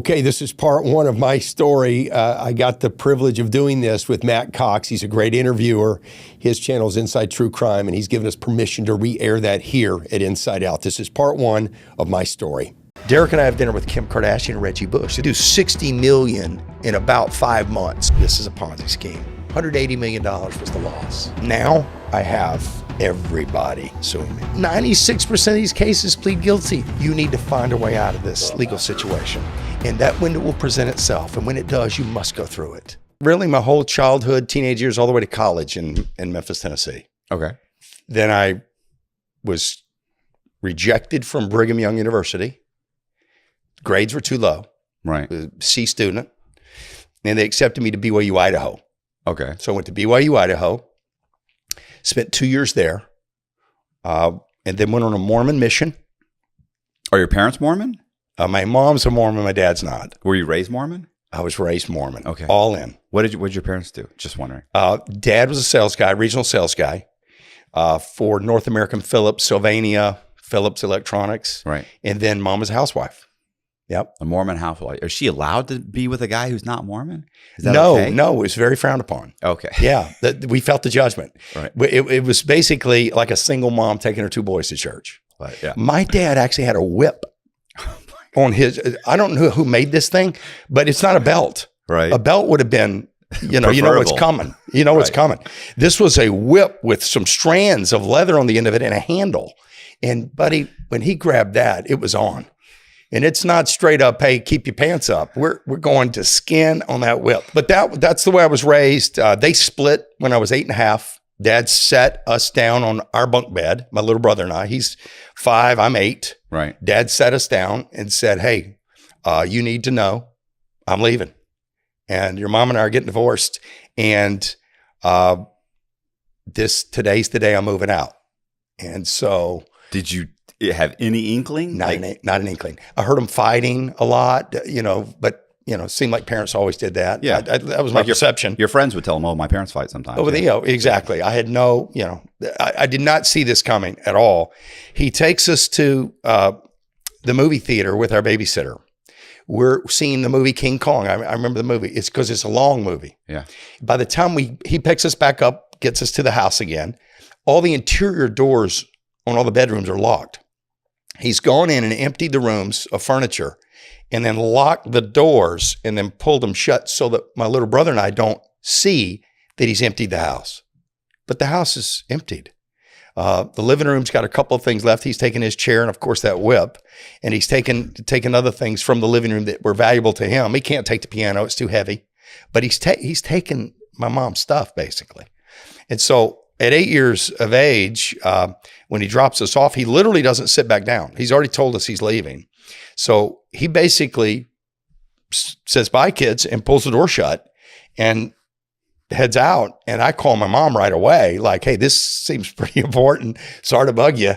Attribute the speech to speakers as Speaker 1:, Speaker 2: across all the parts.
Speaker 1: Okay, this is part one of my story. I got the privilege of doing this with Matt Cox. He's a great interviewer. His channel is Inside True Crime, and he's given us permission to re-air that here at Inside Out. This is part one of my story. Derek and I have dinner with Kim Kardashian and Reggie Bush. They do $60 million in about 5 months. This is a Ponzi scheme. $180 million was the loss. Now I have everybody suing me. 96% of these cases plead guilty. You need to find a way out of this legal situation. And that window will present itself. And when it does, you must go through it. Really, my whole childhood, teenage years, all the way to college in Memphis, Tennessee. Okay. Then I was rejected from Brigham Young University. Grades were too low. Right. C student. And they accepted me to BYU, Idaho. Okay. So I went to BYU, Idaho. Spent 2 years there. And then went on a Mormon mission.
Speaker 2: Are your parents Mormon?
Speaker 1: My mom's a Mormon, my dad's not.
Speaker 2: Were you raised Mormon?
Speaker 1: I was raised Mormon.
Speaker 2: Okay.
Speaker 1: All in.
Speaker 2: What did your parents do? Just wondering.
Speaker 1: Dad was a sales guy, regional sales guy for North American Philips, Sylvania, Philips Electronics. Right. And then mom was a housewife. Yep.
Speaker 2: A Mormon housewife. Is she allowed to be with a guy who's not Mormon? Is that
Speaker 1: no,
Speaker 2: okay?
Speaker 1: No, it was very frowned upon. Okay. Yeah. We felt the judgment. Right. It was basically like a single mom taking her two boys to church. But, yeah. My dad actually had a whip on his, I don't know who made this thing, but it's not a belt. Right. A belt would have been, you know what's coming. You know what's coming. This was a whip with some strands of leather on the end of it and a handle. And buddy, when he grabbed that, it was on. And it's not straight up, hey, keep your pants up. We're going to skin on that whip. But that's the way I was raised. They split when I was 8.5. Dad sat us down on our bunk bed, my little brother and I. He's 5, I'm 8. Right. Dad sat us down and said, hey, you need to know I'm leaving. And your mom and I are getting divorced. And today's the day I'm moving out. And so.
Speaker 2: Did you have any inkling?
Speaker 1: Not an inkling. I heard them fighting a lot, but it seemed like parents always did that. Yeah. That was my perception.
Speaker 2: Your friends would tell them, oh, my parents fight sometimes.
Speaker 1: Oh, exactly. I had I did not see this coming at all. He takes us to the movie theater with our babysitter. We're seeing the movie King Kong. I remember the movie. It's because it's a long movie. Yeah. By the time he picks us back up, gets us to the house again, all the interior doors on all the bedrooms are locked. He's gone in and emptied the rooms of furniture and then locked the doors and then pulled them shut so that my little brother and I don't see that he's emptied the house. But the house is emptied. The living room's got a couple of things left. He's taken his chair and, of course, that whip. And he's taken other things from the living room that were valuable to him. He can't take the piano. It's too heavy. But he's taken my mom's stuff, basically. And so at 8 years of age, when he drops us off, he literally doesn't sit back down. He's already told us he's leaving. So he basically says, bye, kids, and pulls the door shut and heads out. And I call my mom right away, like, hey, this seems pretty important. Sorry to bug you.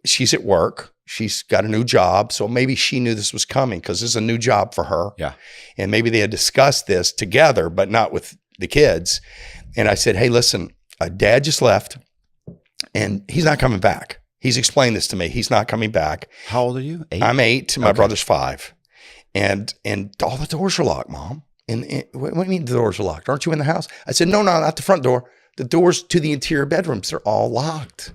Speaker 1: She's at work. She's got a new job. So maybe she knew this was coming because this is a new job for her. Yeah. And maybe they had discussed this together, but not with the kids. And I said, hey, listen, Dad just left and he's not coming back. He's explained this to me. He's not coming back.
Speaker 2: How old are you? 8?
Speaker 1: I'm 8. My brother's 5. And all the doors are locked, Mom. And what do you mean the doors are locked? Aren't you in the house? I said, no, not the front door. The doors to the interior bedrooms, they're all locked.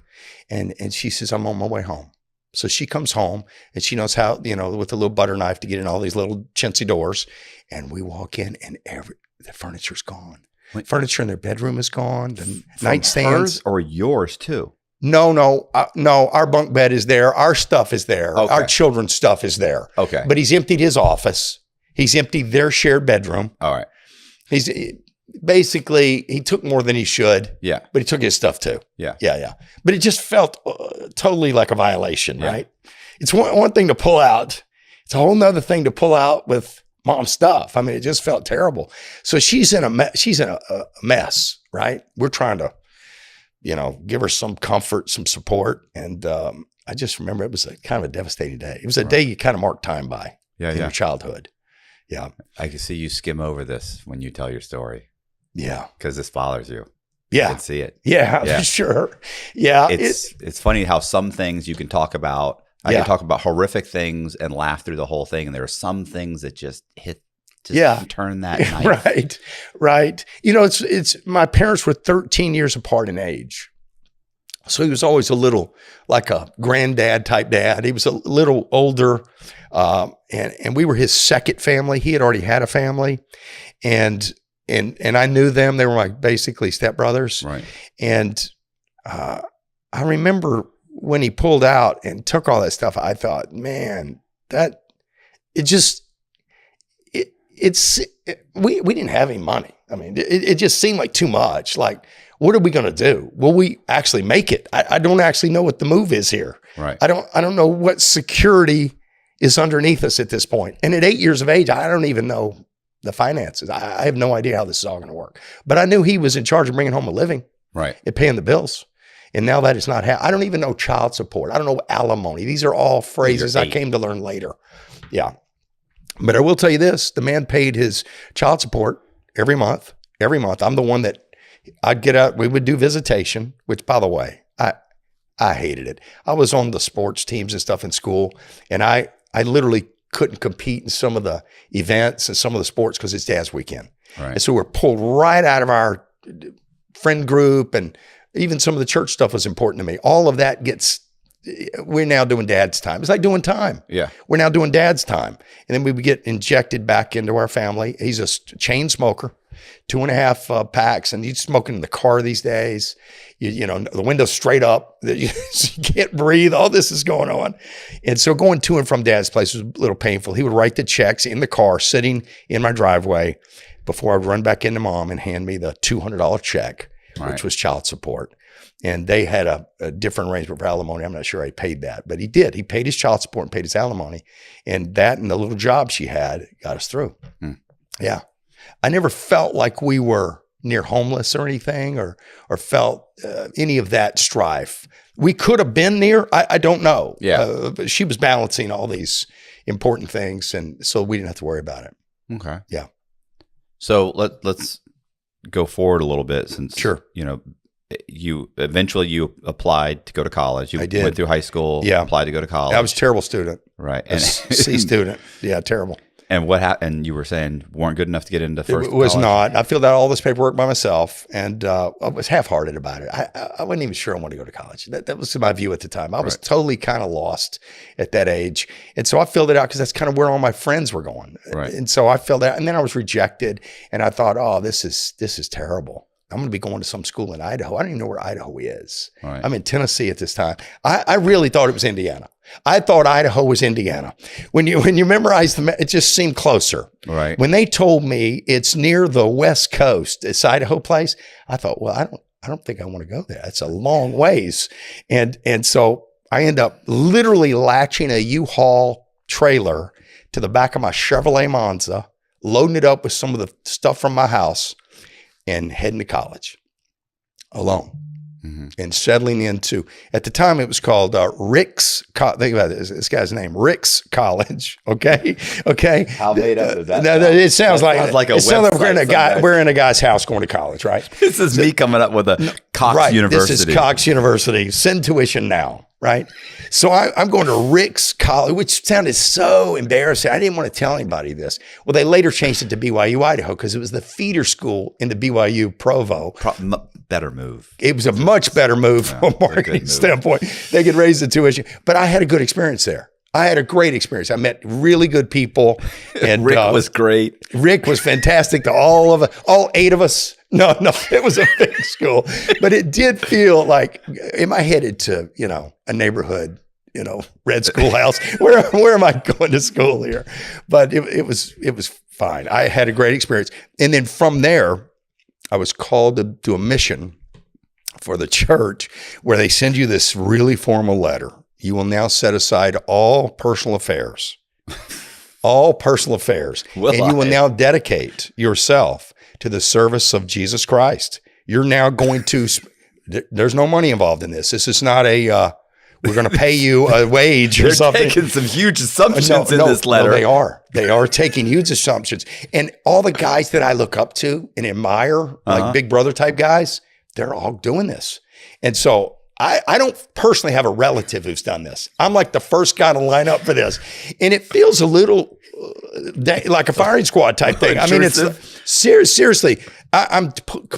Speaker 1: And she says, I'm on my way home. So she comes home and she knows how, with a little butter knife to get in all these little chintzy doors. And we walk in and the furniture's gone. Furniture in their bedroom is gone. The nightstands.
Speaker 2: Hers or yours too?
Speaker 1: No. Our bunk bed is there. Our stuff is there. Okay. Our children's stuff is there. Okay. But he's emptied his office. He's emptied their shared bedroom. All right. He's basically, he took more than he should. Yeah. But he took his stuff too. Yeah. Yeah. But it just felt totally like a violation, right? It's one thing to pull out. It's a whole nother thing to pull out with Mom's stuff. I mean, it just felt terrible. So she's in a mess, right? We're trying to, give her some comfort, some support. And I just remember it was kind of a devastating day. It was a day you kind of mark time by in your childhood. Yeah.
Speaker 2: I can see you skim over this when you tell your story.
Speaker 1: Yeah.
Speaker 2: Because this bothers you.
Speaker 1: Yeah.
Speaker 2: I can see it.
Speaker 1: Yeah, for sure. Yeah.
Speaker 2: It's funny how some things you can talk about I can talk about horrific things and laugh through the whole thing. And there are some things that just turn that knife.
Speaker 1: Right. You know, it's my parents were 13 years apart in age. So he was always a little like a granddad type dad. He was a little older, and we were his second family. He had already had a family, and I knew them. They were like basically stepbrothers.
Speaker 2: Right. And
Speaker 1: I remember when he pulled out and took all that stuff, I thought, man, we didn't have any money. I mean, it just seemed like too much. Like, what are we going to do? Will we actually make it? I don't actually know what the move is here.
Speaker 2: Right.
Speaker 1: I don't know what security is underneath us at this point. And at 8 years of age, I don't even know the finances. I have no idea how this is all going to work. But I knew he was in charge of bringing home a living,
Speaker 2: right,
Speaker 1: and paying the bills. And now that is not I don't even know child support. I don't know alimony. These are all phrases I came to learn later. Yeah. But I will tell you this, the man paid his child support every month. I'm the one that I'd get out, we would do visitation, which by the way, I hated it. I was on the sports teams and stuff in school, and I literally couldn't compete in some of the events and some of the sports because it's Dad's weekend.
Speaker 2: Right.
Speaker 1: And so we're pulled right out of our friend group, and even some of the church stuff was important to me. All of that we're now doing Dad's time. It's like doing time.
Speaker 2: Yeah.
Speaker 1: We're now doing Dad's time. And then we would get injected back into our family. He's a chain smoker, 2.5 packs, and he's smoking in the car these days. You know, the window's straight up. You can't breathe. All this is going on. And so going to and from Dad's place was a little painful. He would write the checks in the car, sitting in my driveway, before I'd run back into Mom and hand me the $200 check, right, which was child support. And they had a different arrangement for alimony. I'm not sure I paid that, but he did. He paid his child support and paid his alimony. And that and the little job she had got us through. Yeah. I never felt like we were near homeless or anything, or felt any of that strife. We could have been near, I don't know.
Speaker 2: Yeah.
Speaker 1: But she was balancing all these important things, and so we didn't have to worry about it.
Speaker 2: Okay.
Speaker 1: Yeah.
Speaker 2: So let's go forward a little bit, since,
Speaker 1: sure,
Speaker 2: you know, you applied to go to college.
Speaker 1: I did.
Speaker 2: Went through high school.
Speaker 1: Yeah.
Speaker 2: Applied to go to college.
Speaker 1: I was a terrible student.
Speaker 2: Right.
Speaker 1: And C student. Yeah. Terrible.
Speaker 2: And what happened? And you were saying weren't good enough to get into first.
Speaker 1: It was
Speaker 2: college.
Speaker 1: not. I filled out all this paperwork by myself, and I was half-hearted about it. I wasn't even sure I wanted to go to college. That was my view at the time. I was totally kind of lost at that age. And so I filled it out because that's kind of where all my friends were going.
Speaker 2: Right.
Speaker 1: And so I filled out, and then I was rejected, and I thought, oh, this is terrible. I'm going to be going to some school in Idaho. I don't even know where Idaho is.
Speaker 2: Right.
Speaker 1: I'm in Tennessee at this time. I really thought it was Indiana. I thought Idaho was Indiana. When you memorize them, it just seemed closer.
Speaker 2: Right.
Speaker 1: When they told me it's near the West Coast, it's Idaho place, I thought, well, I don't think I want to go there. It's a long ways. And so I end up literally latching a U-Haul trailer to the back of my Chevrolet Monza, loading it up with some of the stuff from my house, and heading to college alone. And settling into, at the time it was called Rick's, think about this guy's name, Rick's College. Okay.
Speaker 2: How made up is that?
Speaker 1: It sounds like we're in a guy's house going to college, right?
Speaker 2: This is me coming up with a Cox University.
Speaker 1: This is Cox University. Send tuition now, right? So I'm going to Rick's College, which sounded so embarrassing. I didn't want to tell anybody this. Well, they later changed it to BYU Idaho because it was the feeder school in the BYU Provo.
Speaker 2: Better move.
Speaker 1: It was a much better move from a marketing standpoint. They could raise the tuition. But I had a good experience there. I had a great experience. I met really good people. And
Speaker 2: Rick was great.
Speaker 1: Rick was fantastic to all 8 of us. No, it was a big school. But it did feel like, am I headed to, a neighborhood, red schoolhouse? Where am I going to school here? But it was fine. I had a great experience. And then from there, I was called to do a mission for the church where they send you this really formal letter. You will now set aside all personal affairs, and you will now dedicate yourself to the service of Jesus Christ. You're now going to, there's no money involved in this. This is not we're going to pay you a wage or something.
Speaker 2: They're taking some huge assumptions in this letter.
Speaker 1: No, they are taking huge assumptions. And all the guys that I look up to and admire, like Big Brother type guys, they're all doing this. And so I don't personally have a relative who's done this. I'm like the first guy to line up for this. And it feels a little like a firing squad type thing. I mean, it's seriously, I'm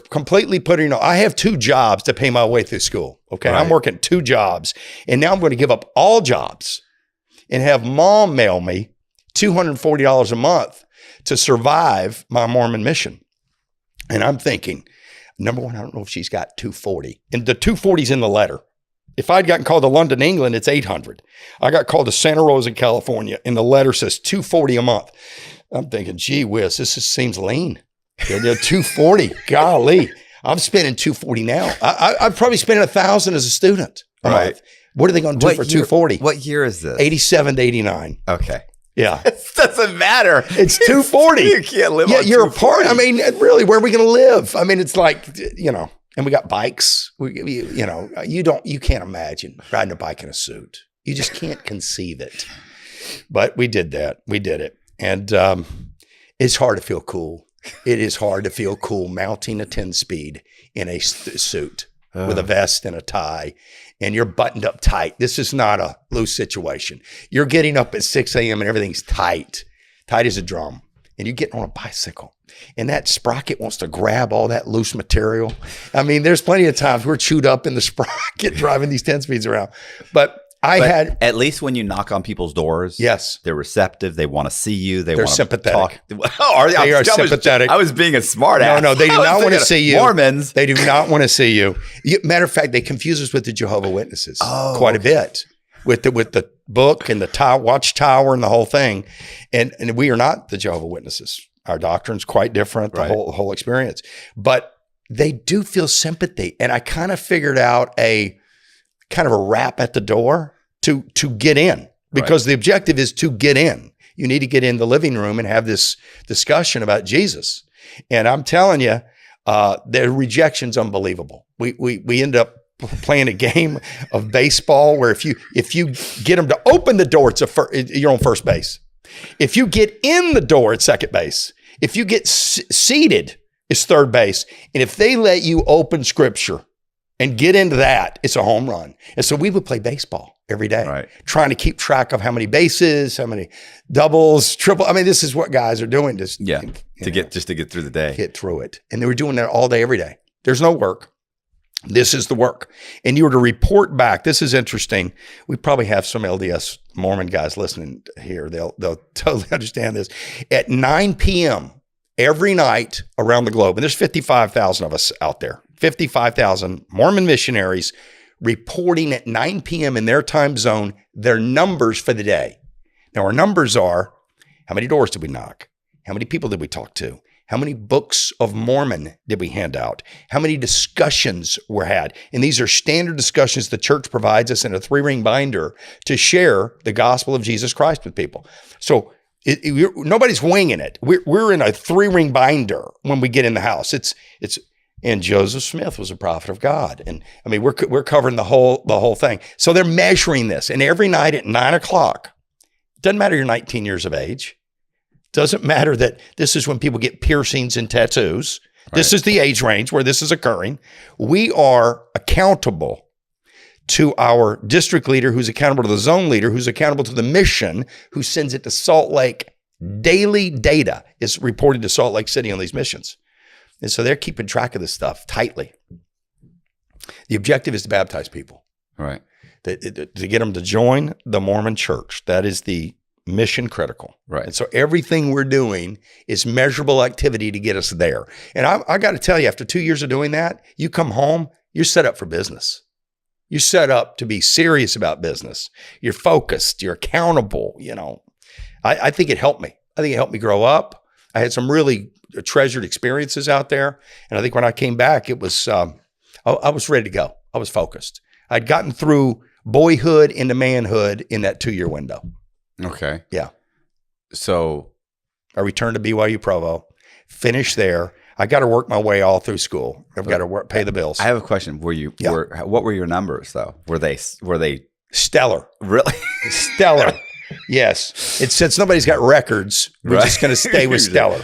Speaker 1: completely putting, I have 2 jobs to pay my way through school. Okay. Right. I'm working 2 jobs and now I'm going to give up all jobs and have mom mail me $240 a month to survive my Mormon mission. And I'm thinking, number one, I don't know if she's got 240. And the 240's in the letter. If I'd gotten called to London, England, it's 800. I got called to Santa Rosa, California, and the letter says 240 a month. I'm thinking, gee whiz, this just seems lean. 240, golly. I'm spending 240 now. I'm probably spending 1,000 as a student a month. What are they going to do for 240?
Speaker 2: What year is this?
Speaker 1: 87 to 89.
Speaker 2: Okay.
Speaker 1: Yeah.
Speaker 2: It doesn't matter.
Speaker 1: It's 240.
Speaker 2: You can't live on
Speaker 1: you're apart. I mean, really, where are we going to live? I mean, it's like, and we got bikes. You can't imagine riding a bike in a suit. You just can't conceive it. But we did that. We did it. And it's hard to feel cool. It is hard to feel cool mounting a 10-speed in a suit with a vest and a tie, and you're buttoned up tight. This is not a loose situation. You're getting up at 6 a.m. and everything's tight as a drum, and you get on a bicycle, and that sprocket wants to grab all that loose material. I mean, there's plenty of times we're chewed up in the sprocket driving these 10-speeds around. But at least when you knock on people's doors, yes, they're receptive. They want to see you. They're sympathetic. They are sympathetic. I was being a smart ass. No, they do not want to see you. Mormons. They do not want to see you. Matter of fact, they confuse us with the Jehovah's Witnesses quite a bit with the book and the watchtower and the whole thing. And we are not the Jehovah's Witnesses. Our doctrine's quite different, the whole experience. But they do feel sympathy. And I kind of figured out a rap at the door to get in, because the objective is to get in. You need to get in the living room and have this discussion about Jesus. And I'm telling you, the rejection's unbelievable. We end up playing a game of baseball where if you get them to open the door, you're on first base. If you get in the door, it's second base. If you get seated, it's third base. And if they let you open scripture and get into that, it's a home run. And so we would play baseball every day, trying to keep track of how many bases, how many doubles, triple. I mean, this is what guys are doing to get through the day. Get through it. And they were doing that all day, every day. There's no work. This is the work. And you were to report back. This is interesting. We probably have some LDS Mormon guys listening here. They'll totally understand this. At 9 p.m. every night around the globe, and there's 55,000 of us out there, 55,000 Mormon missionaries reporting at 9 p.m. in their time zone, their numbers for the day. Now, our numbers are, how many doors did we knock? How many people did we talk to? How many books of Mormon did we hand out? How many discussions were had? And these are standard discussions the church provides us in a 3-ring binder to share the gospel of Jesus Christ with people. So nobody's winging it. We're in a 3-ring binder when we get in the house. And Joseph Smith was a prophet of God. And I mean, we're covering the whole thing. So they're measuring this. And every night at 9 o'clock, doesn't matter you're 19 years of age. Doesn't matter that this is when people get piercings and tattoos. This is the age range where this is occurring. We are accountable to our district leader, who's accountable to the zone leader, who's accountable to the mission, who sends it to Salt Lake. Daily data is reported to Salt Lake City on these missions. And so they're keeping track of this stuff tightly. The objective is to baptize people. Right. To get them to join the Mormon church. That is the mission critical. Right. And so everything we're doing is measurable activity to get us there. And I got to tell you, after 2 years of doing that, you come home, you're set up for business. You're set up to be serious about business. You're focused. You're accountable. I think it helped me. I think it helped me grow up. I had some really treasured experiences out there. And I think when I came back, it was, I was ready to go. I was focused. I'd gotten through boyhood into manhood in that 2-year window. Okay. Yeah. So I returned to BYU Provo, finished there. I got to work my way all through school. I've got to pay the bills.
Speaker 2: I have a question. What were your numbers though? Were they
Speaker 1: stellar?
Speaker 2: Really?
Speaker 1: Stellar. Yes. Since nobody's got records, we're just going to stay with stellar.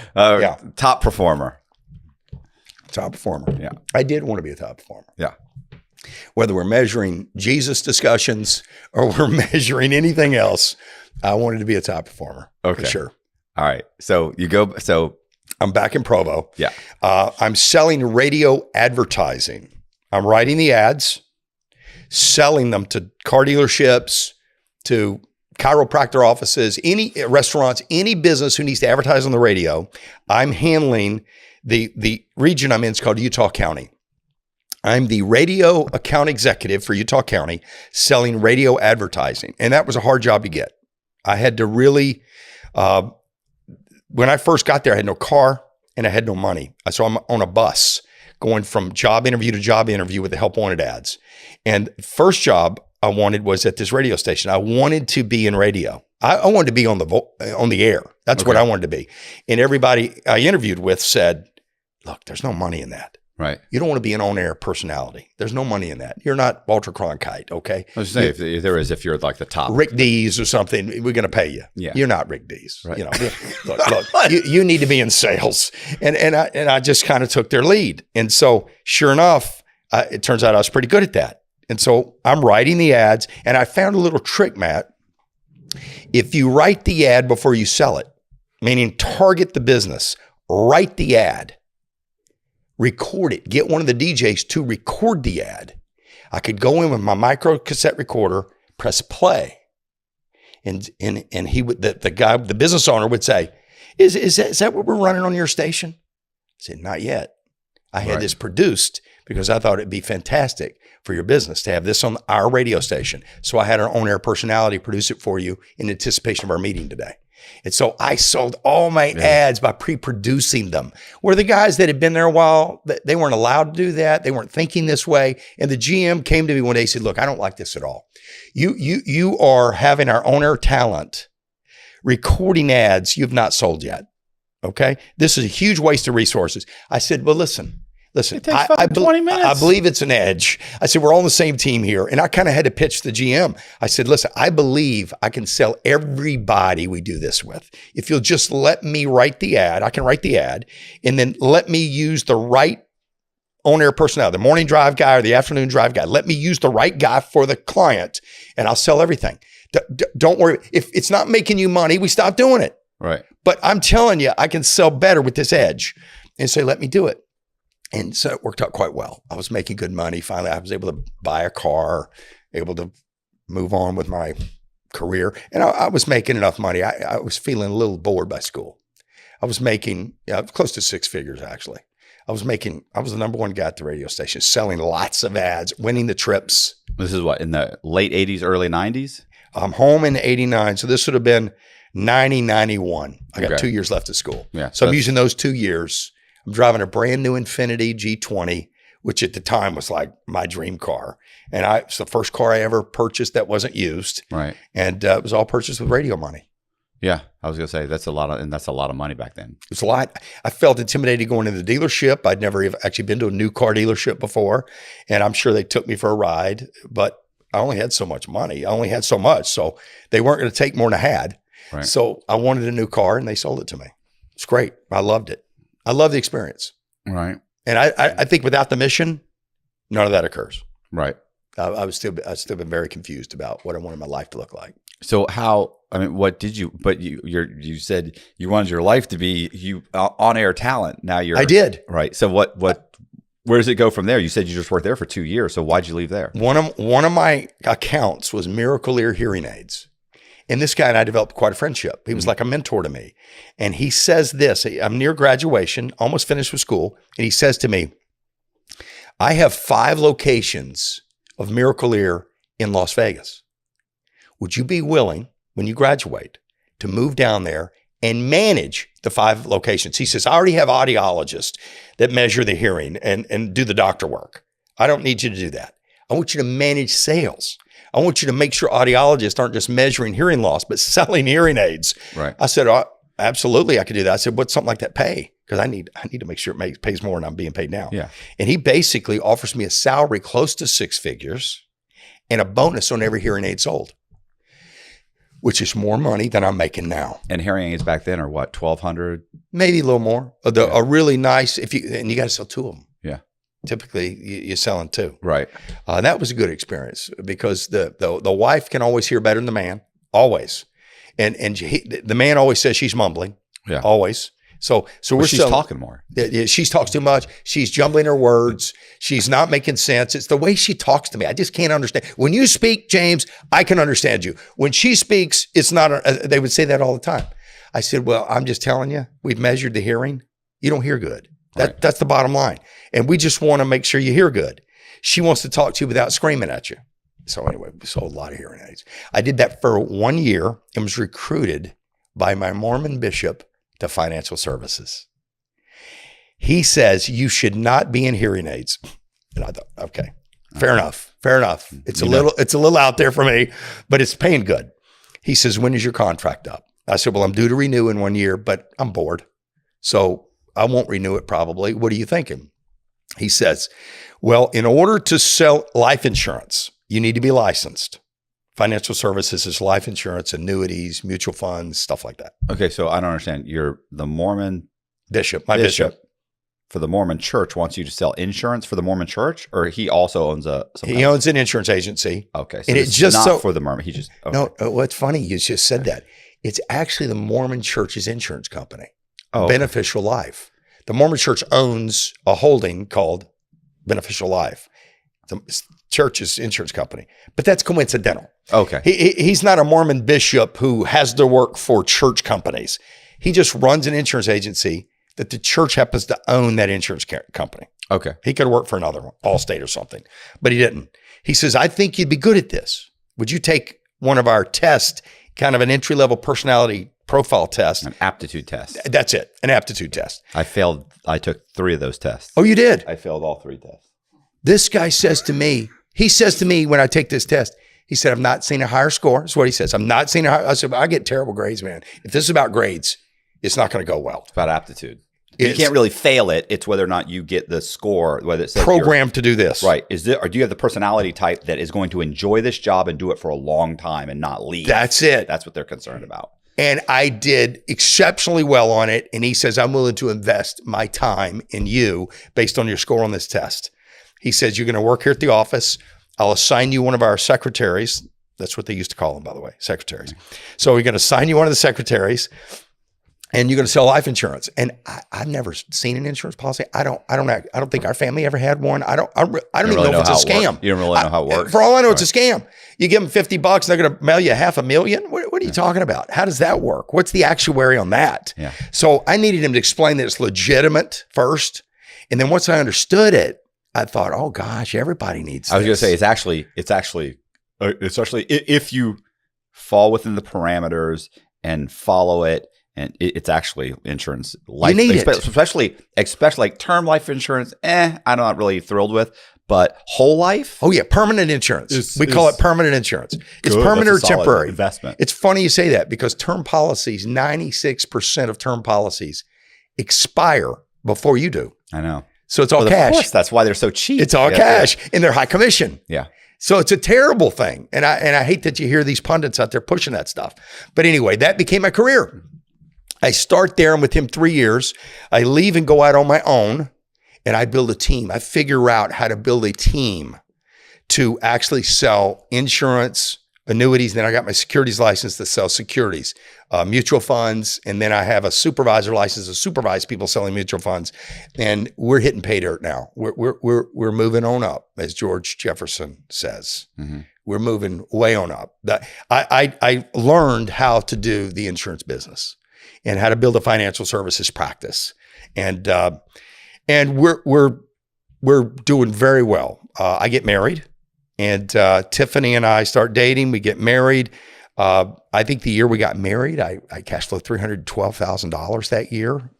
Speaker 2: Top performer.
Speaker 1: Top performer.
Speaker 2: Yeah.
Speaker 1: I did want to be a top performer.
Speaker 2: Yeah.
Speaker 1: Whether we're measuring Jesus discussions or we're measuring anything else, I wanted to be a top performer.
Speaker 2: Okay.
Speaker 1: For sure.
Speaker 2: All right. So you go,
Speaker 1: I'm back in Provo.
Speaker 2: Yeah.
Speaker 1: I'm selling radio advertising. I'm writing the ads, selling them to car dealerships, to chiropractor offices, any restaurants, any business who needs to advertise on the radio. I'm handling the region I'm in is called Utah County. I'm the radio account executive for Utah County selling radio advertising. And that was a hard job to get. I had to really, when I first got there, I had no car and I had no money. So I'm on a bus going from job interview to job interview with the help wanted ads. And first job I wanted was at this radio station. I wanted to be in radio. I wanted to be on the air. That's what I wanted to be. And everybody I interviewed with said, look, there's no money in that.
Speaker 2: Right.
Speaker 1: You don't want to be an on-air personality. There's no money in that. You're not Walter Cronkite, okay?
Speaker 2: I was saying, if there is, if you're like the top.
Speaker 1: Rick Dees or something, we're going to pay you.
Speaker 2: Yeah.
Speaker 1: You're not Rick Dees.
Speaker 2: Right.
Speaker 1: You know, look, you need to be in sales. And I just kind of took their lead. And so sure enough, it turns out I was pretty good at that. And so I'm writing the ads, and I found a little trick, Matt. If you write the ad before you sell it, meaning target the business, write the ad, record it, get one of the DJs to record the ad. I could go in with my micro cassette recorder, press play, and he would, the guy, the business owner would say, is that what we're running on your station? I said, not yet. I had this produced because I thought it'd be fantastic for your business to have this on our radio station. So I had our on-air personality produce it for you in anticipation of our meeting today. And so I sold all my ads by pre-producing them. Where the guys that had been there a while, they weren't allowed to do that. They weren't thinking this way. And the GM came to me one day and said, look, I don't like this at all. You are having our on-air talent recording ads you've not sold yet. Okay? This is a huge waste of resources. I said, well, listen,
Speaker 2: it takes 20 minutes.
Speaker 1: I believe it's an edge. I said, we're all on the same team here. And I kind of had to pitch the GM. I said, listen, I believe I can sell everybody we do this with. If you'll just let me write the ad, I can write the ad, and then let me use the right on-air personnel, the morning drive guy or the afternoon drive guy. Let me use the right guy for the client, and I'll sell everything. Don't worry. If it's not making you money, we stop doing it.
Speaker 2: Right.
Speaker 1: But I'm telling you, I can sell better with this edge. And say, let me do it. And so it worked out quite well. I was making good money. Finally, I was able to buy a car, able to move on with my career. And I was making enough money. I was feeling a little bored by school. I was making close to six figures, actually. I was the number one guy at the radio station, selling lots of ads, winning the trips.
Speaker 2: This is what, in the late 80s, early 90s?
Speaker 1: I'm home in 89. So this would have been 90, 91. I got 2 years left of school.
Speaker 2: Yeah.
Speaker 1: So I'm using those 2 years. I'm driving a brand new Infiniti G20, which at the time was like my dream car. And it's the first car I ever purchased that wasn't used.
Speaker 2: Right.
Speaker 1: And it was all purchased with radio money.
Speaker 2: Yeah. I was going to say that's a lot of money back then.
Speaker 1: It's a lot. I felt intimidated going to the dealership. I'd never actually been to a new car dealership before. And I'm sure they took me for a ride, but I only had so much money. I only had so much. So they weren't going to take more than I had.
Speaker 2: Right.
Speaker 1: So I wanted a new car and they sold it to me. It's great. I loved it. I love the experience.
Speaker 2: Right.
Speaker 1: And I think without the mission, none of that occurs.
Speaker 2: Right.
Speaker 1: I've still been very confused about what I wanted my life to look like.
Speaker 2: So what did you, but you said you wanted your life to be on-air talent. Now I
Speaker 1: did.
Speaker 2: Right. So where does it go from there? You said you just worked there for 2 years. So why'd you leave there? One
Speaker 1: of my accounts was Miracle Ear Hearing Aids. And this guy and I developed quite a friendship. He was like a mentor to me. And he says this, I'm near graduation, almost finished with school. And he says to me, I have 5 locations of Miracle Ear in Las Vegas. Would you be willing, when you graduate, to move down there and manage the 5 locations? He says, I already have audiologists that measure the hearing and do the doctor work. I don't need you to do that. I want you to manage sales. I want you to make sure audiologists aren't just measuring hearing loss, but selling hearing aids.
Speaker 2: Right.
Speaker 1: I said, absolutely, I could do that. I said, what's something like that pay? Because I need to make sure it pays more than I'm being paid now.
Speaker 2: Yeah.
Speaker 1: And he basically offers me a salary close to 6 figures and a bonus on every hearing aid sold, which is more money than I'm making now.
Speaker 2: And hearing aids back then are what, $1,200?
Speaker 1: Maybe a little more. A really nice, and you got to sell 2 of them.
Speaker 2: Yeah.
Speaker 1: typically you're selling two.
Speaker 2: Right.
Speaker 1: And that was a good experience because the wife can always hear better than the man, always. And the man always says she's mumbling, always. So
Speaker 2: she's talking more.
Speaker 1: She talks too much. She's jumbling her words. She's not making sense. It's the way she talks to me. I just can't understand. When you speak, James, I can understand you. When she speaks, it's not. They would say that all the time. I said, well, I'm just telling you, we've measured the hearing. You don't hear good. That's the bottom line. And we just want to make sure you hear good. She wants to talk to you without screaming at you. So anyway, we sold a lot of hearing aids. I did that for 1 year and was recruited by my Mormon bishop to financial services. He says you should not be in hearing aids. And I thought, okay, fair enough. It's a little out there for me, but it's paying good. He says, when is your contract up? I said, well, I'm due to renew in 1 year, but I'm bored. So I won't renew it probably. What are you thinking? He says, well, in order to sell life insurance, you need to be licensed. Financial services is life insurance, annuities, mutual funds, stuff like that.
Speaker 2: Okay, so I don't understand. You're the Mormon
Speaker 1: bishop. My bishop
Speaker 2: for the Mormon church wants you to sell insurance for the Mormon church, or he also owns
Speaker 1: He owns an insurance agency.
Speaker 2: Okay, so
Speaker 1: and
Speaker 2: it's just not for the Mormon. He just
Speaker 1: No. What's funny? You just said that. It's actually the Mormon church's insurance company, Beneficial Life. The Mormon church owns a holding called Beneficial Life. The church's insurance company, but that's coincidental.
Speaker 2: Okay.
Speaker 1: He's not a Mormon bishop who has to work for church companies. He just runs an insurance agency that the church happens to own that insurance company.
Speaker 2: Okay.
Speaker 1: He could work for another one, Allstate or something, but he didn't. He says, I think you'd be good at this. Would you take one of our tests, kind of an entry-level personality profile test?
Speaker 2: An aptitude test.
Speaker 1: That's it, an aptitude test.
Speaker 2: I failed. I took 3 of those tests.
Speaker 1: Oh, you did?
Speaker 2: I failed all 3 tests.
Speaker 1: This guy says to me, when I take this test, he said, I've not seen a higher score. That's what he says. I'm not seeing a higher. I said, I get terrible grades, man. If this is about grades, it's not going to go well.
Speaker 2: It's about aptitude. You can't really fail it. It's whether or not you get the score, whether it says
Speaker 1: programmed to do this.
Speaker 2: Right. Or do you have the personality type that is going to enjoy this job and do it for a long time and not leave?
Speaker 1: That's it.
Speaker 2: That's what they're concerned about.
Speaker 1: And I did exceptionally well on it. And he says, I'm willing to invest my time in you based on your score on this test. He says, you're going to work here at the office. I'll assign you one of our secretaries. That's what they used to call them, by the way, secretaries. So we're going to assign you one of the secretaries, and you're going to sell life insurance. And I've never seen an insurance policy. I don't think our family ever had one. I don't even know if it's a scam.
Speaker 2: You don't really know how it works.
Speaker 1: For all I know, it's a scam. You give them $50, and they're going to mail you $500,000. What are you talking about? How does that work? What's the actuary on that?
Speaker 2: Yeah.
Speaker 1: So I needed him to explain that it's legitimate first, and then once I understood it, I thought, oh gosh, everybody needs this.
Speaker 2: I was going to say it's actually if you fall within the parameters and follow it, and it's actually insurance. Life,
Speaker 1: you need it.
Speaker 2: especially like term life insurance. I'm not really thrilled with, but whole life.
Speaker 1: Oh yeah, permanent insurance. We call it permanent insurance. It's permanent or temporary
Speaker 2: investment.
Speaker 1: It's funny you say that because term policies, 96% of term policies expire before you do.
Speaker 2: I know.
Speaker 1: So it's all cash.
Speaker 2: Of course, that's why they're so cheap.
Speaker 1: It's all cash, and they're high commission.
Speaker 2: Yeah.
Speaker 1: So it's a terrible thing. And I hate that you hear these pundits out there pushing that stuff. But anyway, that became my career. I start there. I'm with him 3 years. I leave and go out on my own, and I build a team. I figure out how to build a team to actually sell insurance, annuities. Then I got my securities license to sell securities, mutual funds. And then I have a supervisor license to supervise people selling mutual funds. And we're hitting pay dirt now. We're moving on up, as George Jefferson says. Mm-hmm. We're moving way on up. I learned how to do the insurance business and how to build a financial services practice. And we're doing very well. I get married. And Tiffany and I start dating. We get married. I think the year we got married, I cash flowed $312,000 that year.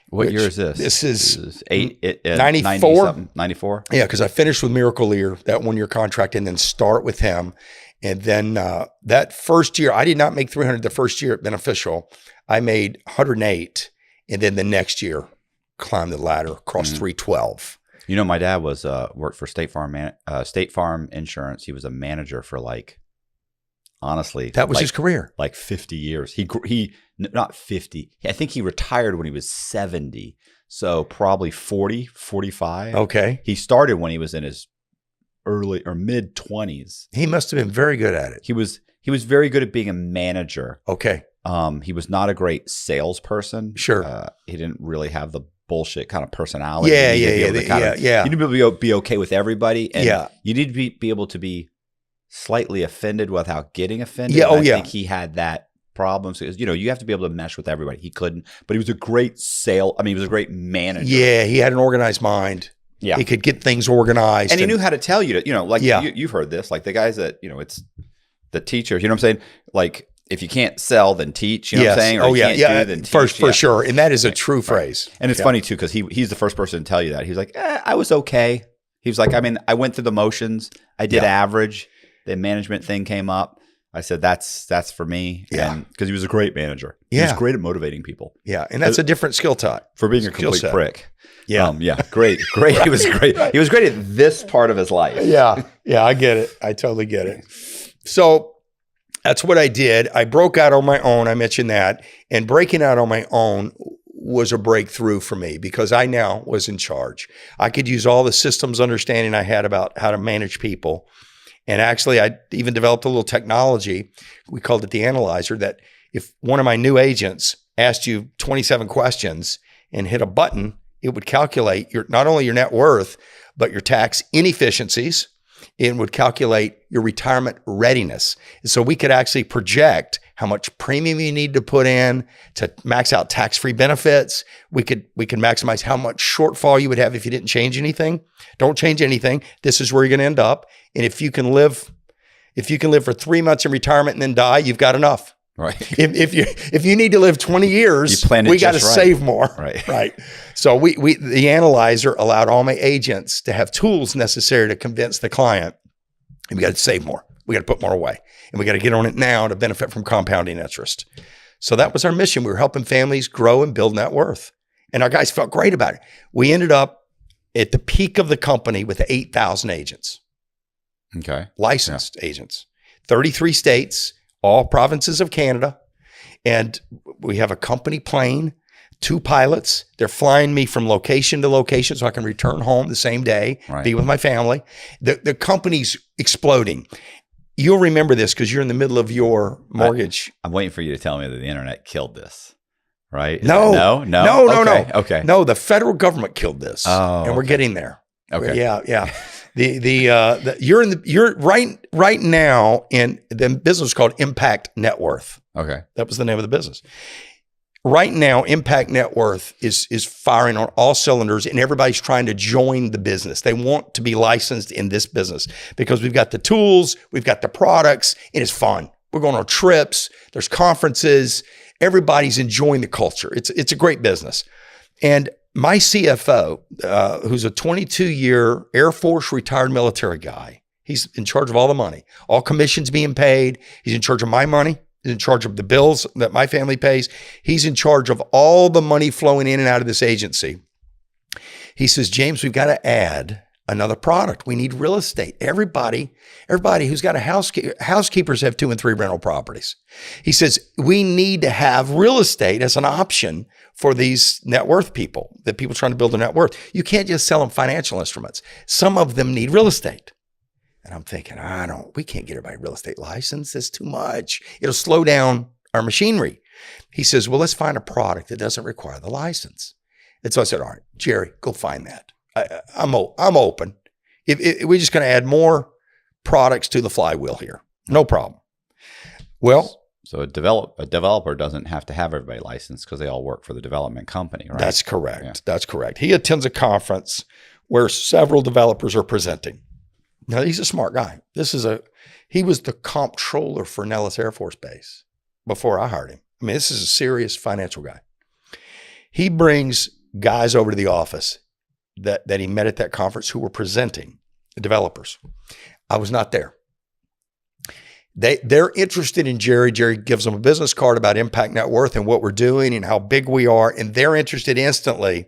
Speaker 2: What year is this?
Speaker 1: This is
Speaker 2: 94. 94?
Speaker 1: Yeah, because I finished with Miracle Lear, that 1 year contract, and then start with him. And then that first year, I did not make 300 the first year at Beneficial. I made 108. And then the next year, climbed the ladder, crossed 312.
Speaker 2: You know, my dad worked for State Farm Insurance. He was a manager for like honestly.
Speaker 1: That was his career.
Speaker 2: Like 50 years. He not 50. I think he retired when he was 70. So probably 40, 45.
Speaker 1: Okay.
Speaker 2: He started when he was in his early or mid 20s.
Speaker 1: He must have been very good at it.
Speaker 2: He was very good at being a manager.
Speaker 1: Okay.
Speaker 2: He was not a great salesperson.
Speaker 1: Sure.
Speaker 2: He didn't really have the bullshit kind of personality.
Speaker 1: Yeah.
Speaker 2: You need to be able to be okay with everybody. And you need to be able to be slightly offended without getting offended.
Speaker 1: Yeah.
Speaker 2: I think he had that problem. So, you have to be able to mesh with everybody. He couldn't, but he was a great he was a great manager.
Speaker 1: Yeah. He had an organized mind.
Speaker 2: Yeah.
Speaker 1: He could get things organized.
Speaker 2: And he knew how to tell you to, you've heard this, like the guys that, it's the teachers, you know what I'm saying? Like, if you can't sell, then teach. You know what I'm saying? Or then teach.
Speaker 1: For sure. And that is a true phrase.
Speaker 2: And it's funny too, because he's the first person to tell you that. He was like, I was okay. He was like, I went through the motions. I did average. The management thing came up. I said, that's for me.
Speaker 1: Yeah.
Speaker 2: And because he was a great manager.
Speaker 1: Yeah.
Speaker 2: He was great at motivating people.
Speaker 1: Yeah. And that's a different skill type.
Speaker 2: For being a complete prick.
Speaker 1: Yeah.
Speaker 2: Great. He was great. He was great at this part of his life.
Speaker 1: Yeah. Yeah. I get it. I totally get it. So that's what I did. I broke out on my own. I mentioned that. And breaking out on my own was a breakthrough for me because I now was in charge. I could use all the systems understanding I had about how to manage people. And actually, I even developed a little technology. We called it the analyzer, that if one of my new agents asked you 27 questions and hit a button, it would calculate not only your net worth, but your tax inefficiencies. It would calculate your retirement readiness. And so we could actually project how much premium you need to put in to max out tax-free benefits. We could maximize how much shortfall you would have if you didn't change anything. Don't change anything. This is where you're going to end up. And if you can live for 3 months in retirement and then die, you've got enough.
Speaker 2: Right.
Speaker 1: If you need to live 20 years, we got to save more.
Speaker 2: Right.
Speaker 1: Right. So the analyzer allowed all my agents to have tools necessary to convince the client, and we got to save more. We got to put more away, and we got to get on it now to benefit from compounding interest. So that was our mission. We were helping families grow and build net worth, and our guys felt great about it. We ended up at the peak of the company with 8,000 agents.
Speaker 2: Okay.
Speaker 1: Licensed agents, 33 states. All provinces of Canada. And we have a company plane, 2 pilots. They're flying me from location to location so I can return home the same day, be with my family. The company's exploding. You'll remember this because you're in the middle of your mortgage.
Speaker 2: I'm waiting for you to tell me that the internet killed this, right?
Speaker 1: No.
Speaker 2: Okay.
Speaker 1: No, the federal government killed this. And we're getting there.
Speaker 2: Okay.
Speaker 1: Yeah. You're right now in the business called Impact Net Worth.
Speaker 2: Okay.
Speaker 1: That was the name of the business. Right now, Impact Net Worth is firing on all cylinders, and everybody's trying to join the business. They want to be licensed in this business because we've got the tools, we've got the products, and it's fun. We're going on trips, there's conferences, everybody's enjoying the culture. It's a great business. And my CFO, who's a 22-year Air Force retired military guy, he's in charge of all the money, all commissions being paid. He's in charge of my money. He's in charge of the bills that my family pays. He's in charge of all the money flowing in and out of this agency. He says, James, we've got to add another product. We need real estate. Everybody who's got a housekeepers have 2 and 3 rental properties. He says, we need to have real estate as an option for these net worth people, the people trying to build a net worth. You can't just sell them financial instruments. Some of them need real estate. And I'm thinking, we can't get everybody a real estate license. That's too much. It'll slow down our machinery. He says, well, let's find a product that doesn't require the license. And so I said, all right, Jerry, go find that. I'm open. We're just going to add more products to the flywheel here. No problem. Well,
Speaker 2: so a developer doesn't have to have everybody licensed because they all work for the development company, right?
Speaker 1: That's correct. Yeah. That's correct. He attends a conference where several developers are presenting. Now, he's a smart guy. He was the comptroller for Nellis Air Force Base before I hired him. I mean, this is a serious financial guy. He brings guys over to the office that he met at that conference who were presenting, the developers. I was not there. They're interested in Jerry. Jerry gives them a business card about Impact Net Worth and what we're doing and how big we are. And they're interested instantly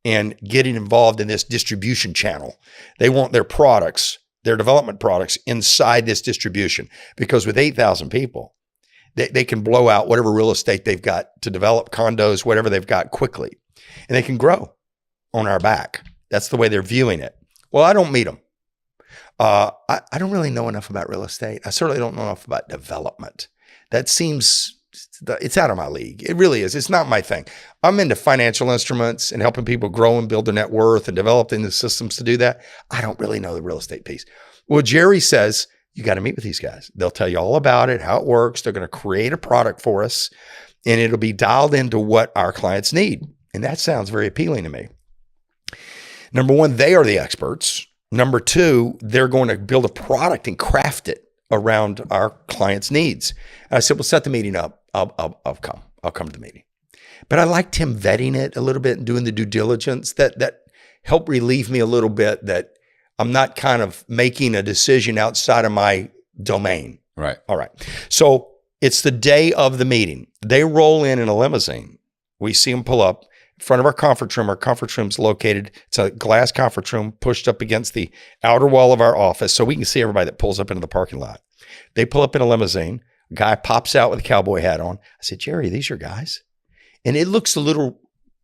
Speaker 1: in getting involved in this distribution channel. They want their products their development products inside this distribution, because with 8,000 people, they can blow out whatever real estate they've got to develop condos, whatever they've got quickly, and they can grow on our back. That's the way they're viewing it. Well, I don't meet them. I don't really know enough about real estate. I certainly don't know enough about development. That seems, it's out of my league. It really is. It's not my thing. I'm into financial instruments and helping people grow and build their net worth and developing the systems to do that. I don't really know the real estate piece. Well, Jerry says, you got to meet with these guys. They'll tell you all about it, how it works. They're going to create a product for us, and it'll be dialed into what our clients need. And that sounds very appealing to me. Number one, they are the experts. Number two, they're going to build a product and craft it around our clients' needs. And I said, well, set the meeting up. I'll come. I'll come to the meeting. But I liked him vetting it a little bit and doing the due diligence. That helped relieve me a little bit that I'm not kind of making a decision outside of my domain.
Speaker 2: Right.
Speaker 1: All right. So it's the day of the meeting. They roll in a limousine. We see them pull up in front of our conference room. Our conference room's located, it's a glass conference room pushed up against the outer wall of our office so we can see everybody that pulls up into the parking lot. They pull up in a limousine. A guy pops out with a cowboy hat on. I said, Jerry, these your guys? And it looks a little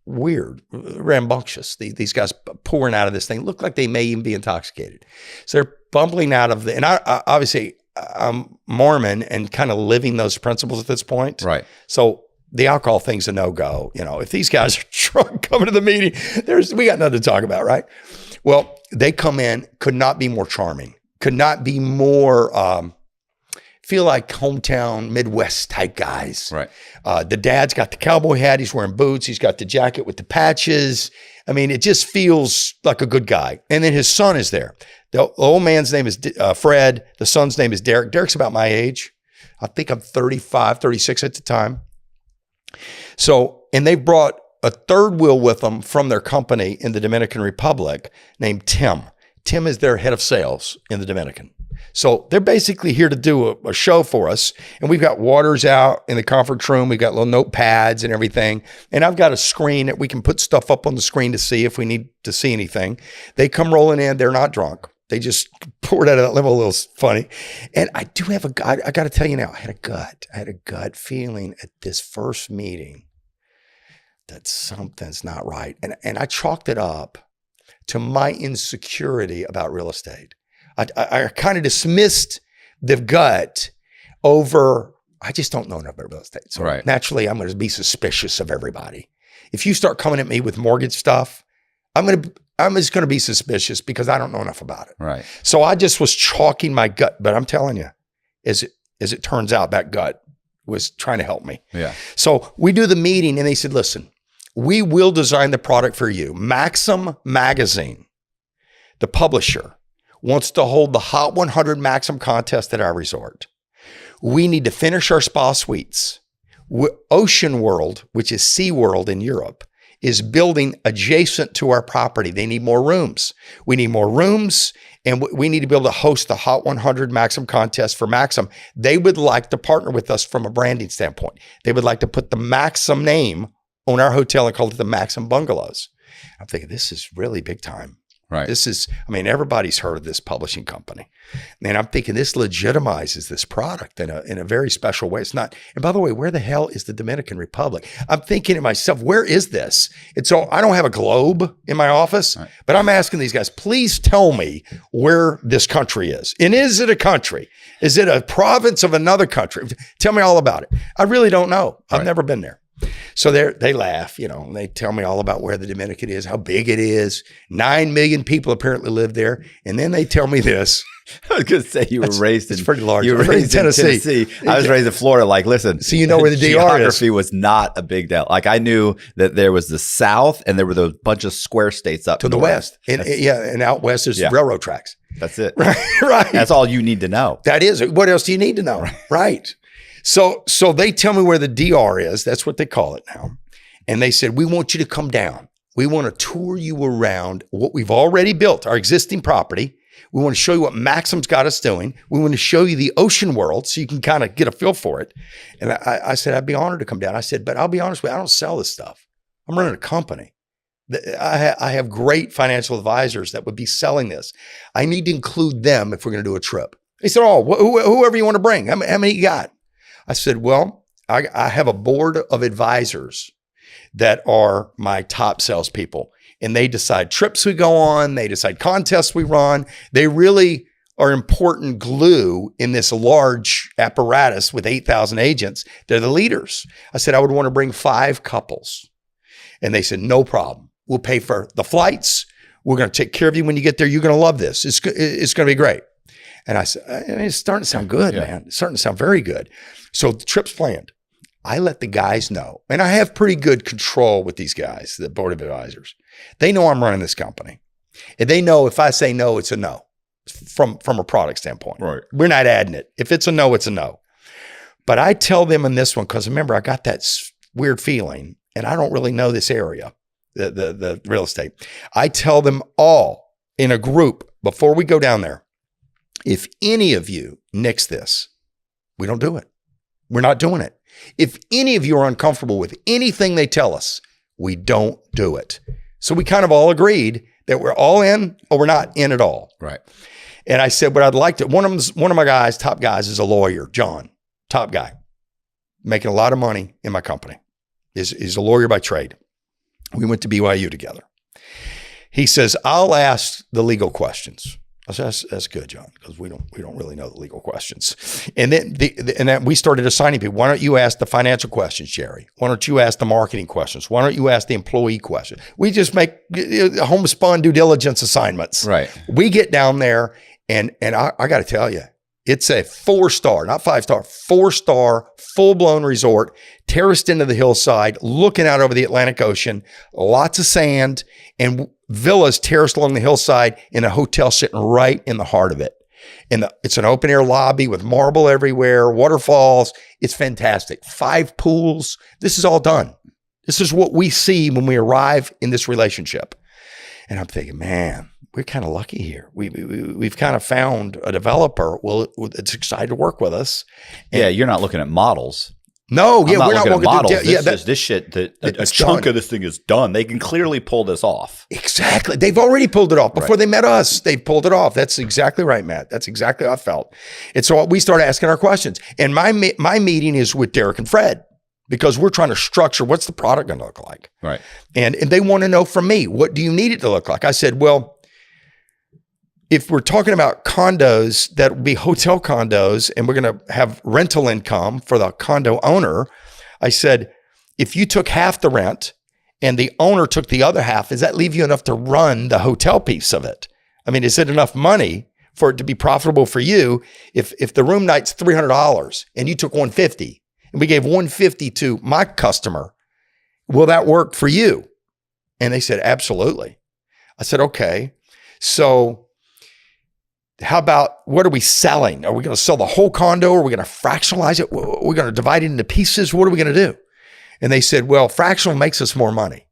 Speaker 1: weird, rambunctious. These guys pouring out of this thing look like they may even be intoxicated. So they're bumbling out of and I obviously I'm Mormon and kind of living those principles at this point.
Speaker 2: Right.
Speaker 1: So the alcohol thing's a no-go. You know, if these guys are drunk coming to the meeting, we got nothing to talk about, right? Well, they come in, could not be more charming, could not be more feel like hometown Midwest type guys.
Speaker 2: Right.
Speaker 1: The dad's got the cowboy hat. He's wearing boots. He's got the jacket with the patches. I mean, it just feels like a good guy. And then his son is there. The old man's name is Fred. The son's name is Derek. Derek's about my age. I think I'm 35, 36 at the time. So, and they brought a third wheel with them from their company in the Dominican Republic named Tim. Tim is their head of sales in the Dominican. So they're basically here to do a show for us. And we've got waters out in the conference room. We've got little notepads and everything. And I've got a screen that we can put stuff up on the screen to see if we need to see anything. They come rolling in. They're not drunk. They just poured out of that limo a little funny. And I do have I got to tell you now, I had a gut feeling at this first meeting that something's not right. And I chalked it up to my insecurity about real estate. I kind of dismissed the gut over, I just don't know enough about real estate. So
Speaker 2: right.
Speaker 1: Naturally, I'm going to be suspicious of everybody. If you start coming at me with mortgage stuff, I'm just going to be suspicious because I don't know enough about it.
Speaker 2: Right.
Speaker 1: So I just was chalking my gut. But I'm telling you, as it turns out, that gut was trying to help me.
Speaker 2: Yeah.
Speaker 1: So we do the meeting and they said, listen, we will design the product for you. Maxim Magazine, the publisher, wants to hold the Hot 100 Maxim contest at our resort. We need to finish our spa suites. Ocean World, which is SeaWorld in Europe, is building adjacent to our property. They need more rooms. We need more rooms, and we need to be able to host the Hot 100 Maxim contest for Maxim. They would like to partner with us from a branding standpoint. They would like to put the Maxim name on our hotel and call it the Maxim Bungalows. I'm thinking, this is really big time.
Speaker 2: Right.
Speaker 1: This is, everybody's heard of this publishing company. And I'm thinking this legitimizes this product in a very special way. It's not, and by the way, where the hell is the Dominican Republic? I'm thinking to myself, where is this? And so I don't have a globe in my office, right. But I'm asking these guys, please tell me where this country is. And is it a country? Is it a province of another country? Tell me all about it. I really don't know. I've never been there. So they laugh, and they tell me all about where the Dominican is, how big it is. 9 million people apparently live there. And then they tell me this.
Speaker 2: I was going to say you were raised in,
Speaker 1: it's pretty large.
Speaker 2: You were raised in Tennessee. I was raised in Florida. Like, listen.
Speaker 1: So you know where the DR is.
Speaker 2: Geography was not a big deal. Like, I knew that there was the South and there were those bunch of square states up
Speaker 1: to the west. And out west there's railroad tracks.
Speaker 2: That's it.
Speaker 1: Right.
Speaker 2: That's all you need to know.
Speaker 1: That is. What else do you need to know? Right. So they tell me where the DR is. That's what they call it now. And they said, we want you to come down. We want to tour you around what we've already built, our existing property. We want to show you what Maxim's got us doing. We want to show you the ocean world so you can kind of get a feel for it. And I said, I'd be honored to come down. I said, but I'll be honest with you, I don't sell this stuff. I'm running a company. I have great financial advisors that would be selling this. I need to include them if we're going to do a trip. He said, oh, whoever you want to bring. How many you got? I said, well, I have a board of advisors that are my top salespeople. And they decide trips we go on. They decide contests we run. They really are important glue in this large apparatus with 8,000 agents. They're the leaders. I said, I would want to bring 5 couples. And they said, no problem. We'll pay for the flights. We're going to take care of you when you get there. You're going to love this. It's going to be great. And I said, it's starting to sound good, man. It's starting to sound very good. So the trip's planned. I let the guys know, and I have pretty good control with these guys, the board of advisors. They know I'm running this company, and they know if I say no, it's a no from a product standpoint.
Speaker 2: Right.
Speaker 1: We're not adding it. If it's a no, it's a no. But I tell them in this one, because remember, I got that weird feeling, and I don't really know this area, the real estate. I tell them all in a group before we go down there, if any of you nix this, we don't do it. We're not doing it. If any of you are uncomfortable with anything they tell us, we don't do it. So we kind of all agreed that we're all in or we're not in at all.
Speaker 2: Right.
Speaker 1: And I said, but I'd like to, one of my guys, top guys is a lawyer, John, top guy, making a lot of money in my company. He's a lawyer by trade. We went to BYU together. He says, I'll ask the legal questions. I said, that's good, John, because we don't really know the legal questions. And then we started assigning people. Why don't you ask the financial questions, Jerry? Why don't you ask the marketing questions? Why don't you ask the employee questions? We just make homespun due diligence assignments.
Speaker 2: Right.
Speaker 1: We get down there, and I got to tell you, it's a 4-star, not 5-star, 4-star, full-blown resort, terraced into the hillside, looking out over the Atlantic Ocean, lots of sand, and villas terraced along the hillside in a hotel sitting right in the heart of it. And it's an open air lobby with marble everywhere, waterfalls. It's fantastic. 5 pools. This is all done. This is what we see when we arrive in this relationship. And I'm thinking, man, we're kind of lucky here. We've kind of found a developer that's excited to work with us. And
Speaker 2: you're not looking at models.
Speaker 1: No,
Speaker 2: we're not looking at models.
Speaker 1: This
Speaker 2: shit, a chunk of this thing is done. They can clearly pull this off.
Speaker 1: Exactly. They've already pulled it off. Before they met us, they pulled it off. That's exactly right, Matt. That's exactly how I felt. And so we started asking our questions. And my meeting is with Derek and Fred, because we're trying to structure what's the product going to look like.
Speaker 2: Right.
Speaker 1: And they want to know from me, what do you need it to look like? I said, well, if we're talking about condos, that would be hotel condos, and we're going to have rental income for the condo owner. I said, if you took half the rent and the owner took the other half, does that leave you enough to run the hotel piece of it? I mean, is it enough money for it to be profitable for you? If the room night's $300 and you took $150 and we gave $150 to my customer, will that work for you? And they said, absolutely. I said, okay. So how about, what are we selling? Are we going to sell the whole condo? Are we going to fractionalize it? Are we going to divide it into pieces? What are we going to do? And they said, well, fractional makes us more money.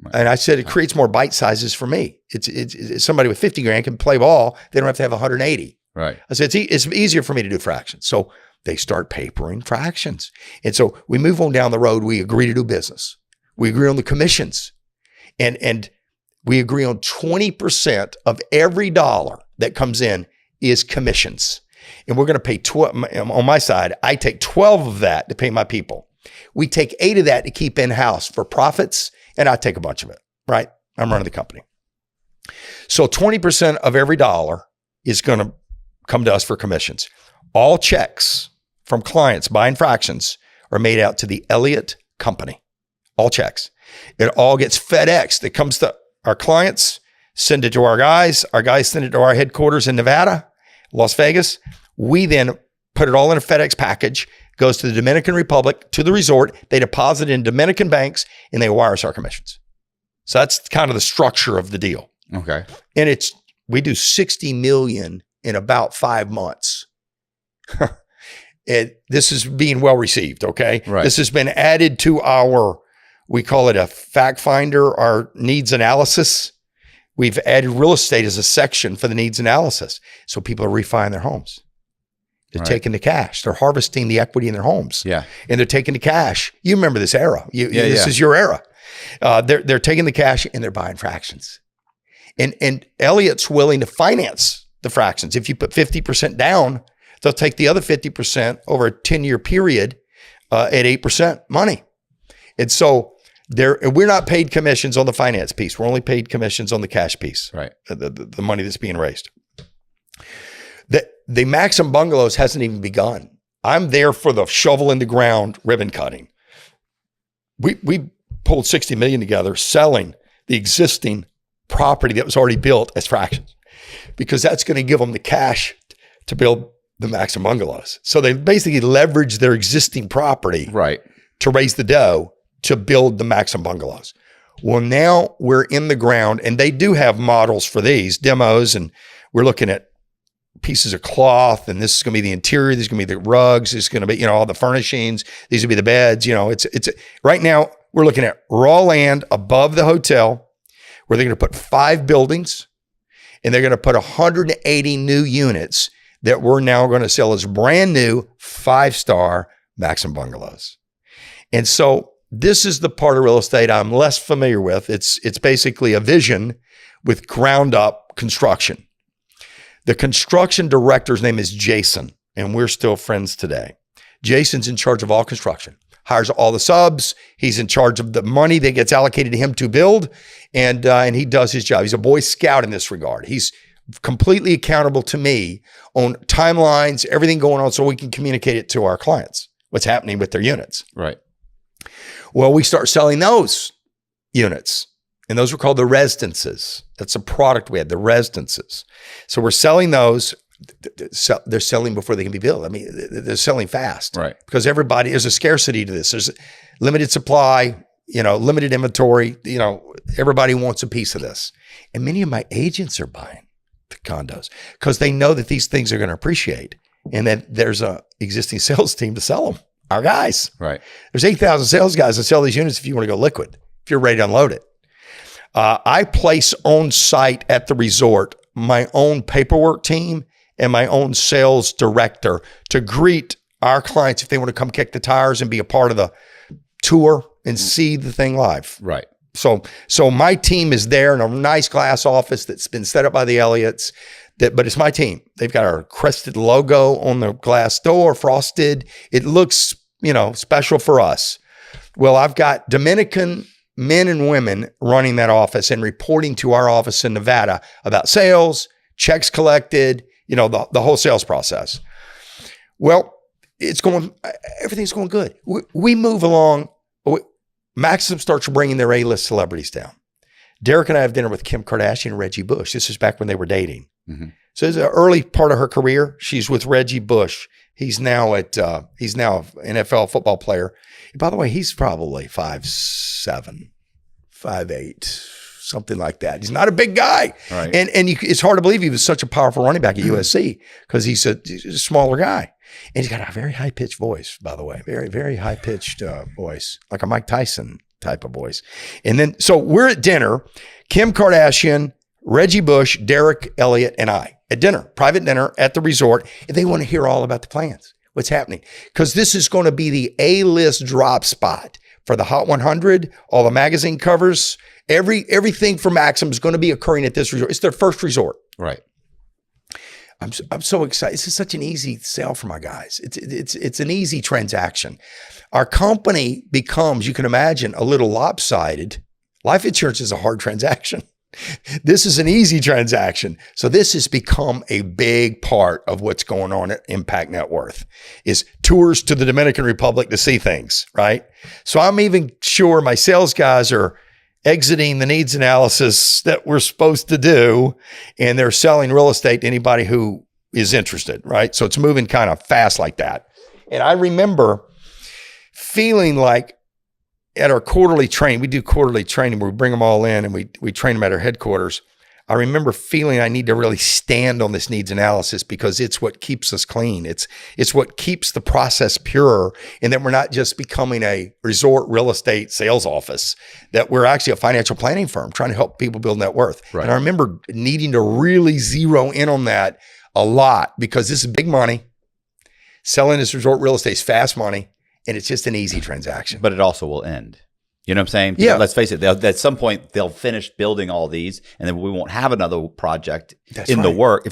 Speaker 1: Right. And I said, it creates more bite sizes for me. It's somebody with 50 grand can play ball. They don't have to have 180.
Speaker 2: Right.
Speaker 1: I said, it's easier for me to do fractions. So they start papering fractions. And so we move on down the road. We agree to do business. We agree on the commissions. And we agree on 20% of every dollar that comes in is commissions. And we're going to pay on my side, I take 12 of that to pay my people. We take 8 of that to keep in-house for profits, and I take a bunch of it, right? I'm running the company. So 20% of every dollar is going to come to us for commissions. All checks from clients buying fractions are made out to the Elliott Company. All checks. It all gets FedExed. It comes to our clients, send it to our guys send it to our headquarters in Nevada, Las Vegas. We then put it all in a FedEx package, goes to the Dominican Republic, to the resort. They deposit it in Dominican banks, and they wire us our commissions. So that's kind of the structure of the deal.
Speaker 2: Okay.
Speaker 1: And we do 60 million in about 5 months. This is being well received, okay?
Speaker 2: Right.
Speaker 1: This has been added to we call it a fact finder, our needs analysis. We've added real estate as a section for the needs analysis. So people are refining their homes. They're taking the cash. They're harvesting the equity in their homes.
Speaker 2: Yeah.
Speaker 1: And they're taking the cash. You remember this era. This is your era. They're taking the cash and they're buying fractions. And Elliott's willing to finance the fractions. If you put 50% down, they'll take the other 50% over a 10-year period at 8% money. And so we're not paid commissions on the finance piece. We're only paid commissions on the cash piece,
Speaker 2: right?
Speaker 1: The money that's being raised. The Maxim Bungalows hasn't even begun. I'm there for the shovel in the ground ribbon cutting. We pulled $60 million together selling the existing property that was already built as fractions, because that's going to give them the cash to build the Maxim Bungalows. So they basically leverage their existing property,
Speaker 2: right,
Speaker 1: to raise the dough to build the Maxim Bungalows. Well, now we're in the ground, and they do have models for these demos, and we're looking at pieces of cloth, and this is going to be the interior. These are going to be the rugs. This is going to be, all the furnishings. These will be the beds. It's right now we're looking at raw land above the hotel where they're going to put 5 buildings, and they're going to put 180 new units that we're now going to sell as brand new 5-star Maxim Bungalows. And so this is the part of real estate I'm less familiar with. It's basically a vision with ground up construction. The construction director's name is Jason, and we're still friends today. Jason's in charge of all construction, hires all the subs. He's in charge of the money that gets allocated to him to build, and he does his job. He's a Boy Scout in this regard. He's completely accountable to me on timelines, everything going on, so we can communicate it to our clients, what's happening with their units.
Speaker 2: Right.
Speaker 1: Well, we start selling those units, and those were called the residences. That's a product we had, the residences. So we're selling those. They're selling before they can be built. I mean, they're selling fast,
Speaker 2: right?
Speaker 1: Because there's a scarcity to this. There's limited supply, limited inventory. Everybody wants a piece of this. And many of my agents are buying the condos because they know that these things are going to appreciate, and that there's a existing sales team to sell them. Our guys,
Speaker 2: right?
Speaker 1: There's 8,000 sales guys that sell these units if you want to go liquid, if you're ready to unload it. I place on site at the resort my own paperwork team and my own sales director to greet our clients if they want to come kick the tires and be a part of the tour and see the thing live.
Speaker 2: Right.
Speaker 1: So my team is there in a nice glass office that's been set up by the Elliots. But it's my team. They've got our crested logo on the glass door, frosted. It looks, special for us. Well, I've got Dominican men and women running that office and reporting to our office in Nevada about sales, checks collected, the whole sales process. Well, everything's going good. We move along. Maxim starts bringing their A-list celebrities down. Derek and I have dinner with Kim Kardashian and Reggie Bush. This is back when they were dating. Mm-hmm. So it's an early part of her career. She's with Reggie Bush. He's now an NFL football player. And by the way, he's probably 5'7", 5'8", something like that. He's not a big guy.
Speaker 2: Right.
Speaker 1: And it's hard to believe he was such a powerful running back at USC because he's a smaller guy. And he's got a very high-pitched voice, by the way. Very, very high-pitched voice, like a Mike Tyson type of voice. And then, so we're at dinner, Kim Kardashian, Reggie Bush, Derek Elliott, and I at dinner, private dinner at the resort. And they want to hear all about the plans, what's happening. Because this is going to be the A-list drop spot for the Hot 100, all the magazine covers, everything for Maxim is going to be occurring at this resort. It's their first resort.
Speaker 2: Right.
Speaker 1: I'm so excited. This is such an easy sale for my guys. It's an easy transaction. Our company becomes, you can imagine, a little lopsided. Life insurance is a hard transaction. This is an easy transaction. So this has become a big part of what's going on at Impact Net Worth is tours to the Dominican Republic to see things, right? So I'm even sure my sales guys are exiting the needs analysis that we're supposed to do, and they're selling real estate to anybody who is interested, right? So it's moving kind of fast like that. And I remember feeling like at our quarterly training, we do quarterly training where we bring them all in and we train them at our headquarters. I remember feeling I need to really stand on this needs analysis because it's what keeps us clean. It's what keeps the process pure, and that we're not just becoming a resort real estate sales office, that we're actually a financial planning firm trying to help people build net worth. Right. And I remember needing to really zero in on that a lot because this is big money. Selling this resort real estate is fast money, and it's just an easy transaction.
Speaker 2: But it also will end. You know what I'm saying?
Speaker 1: Yeah.
Speaker 2: Let's face it. At some point, they'll finish building all these, and then we won't have another project the work.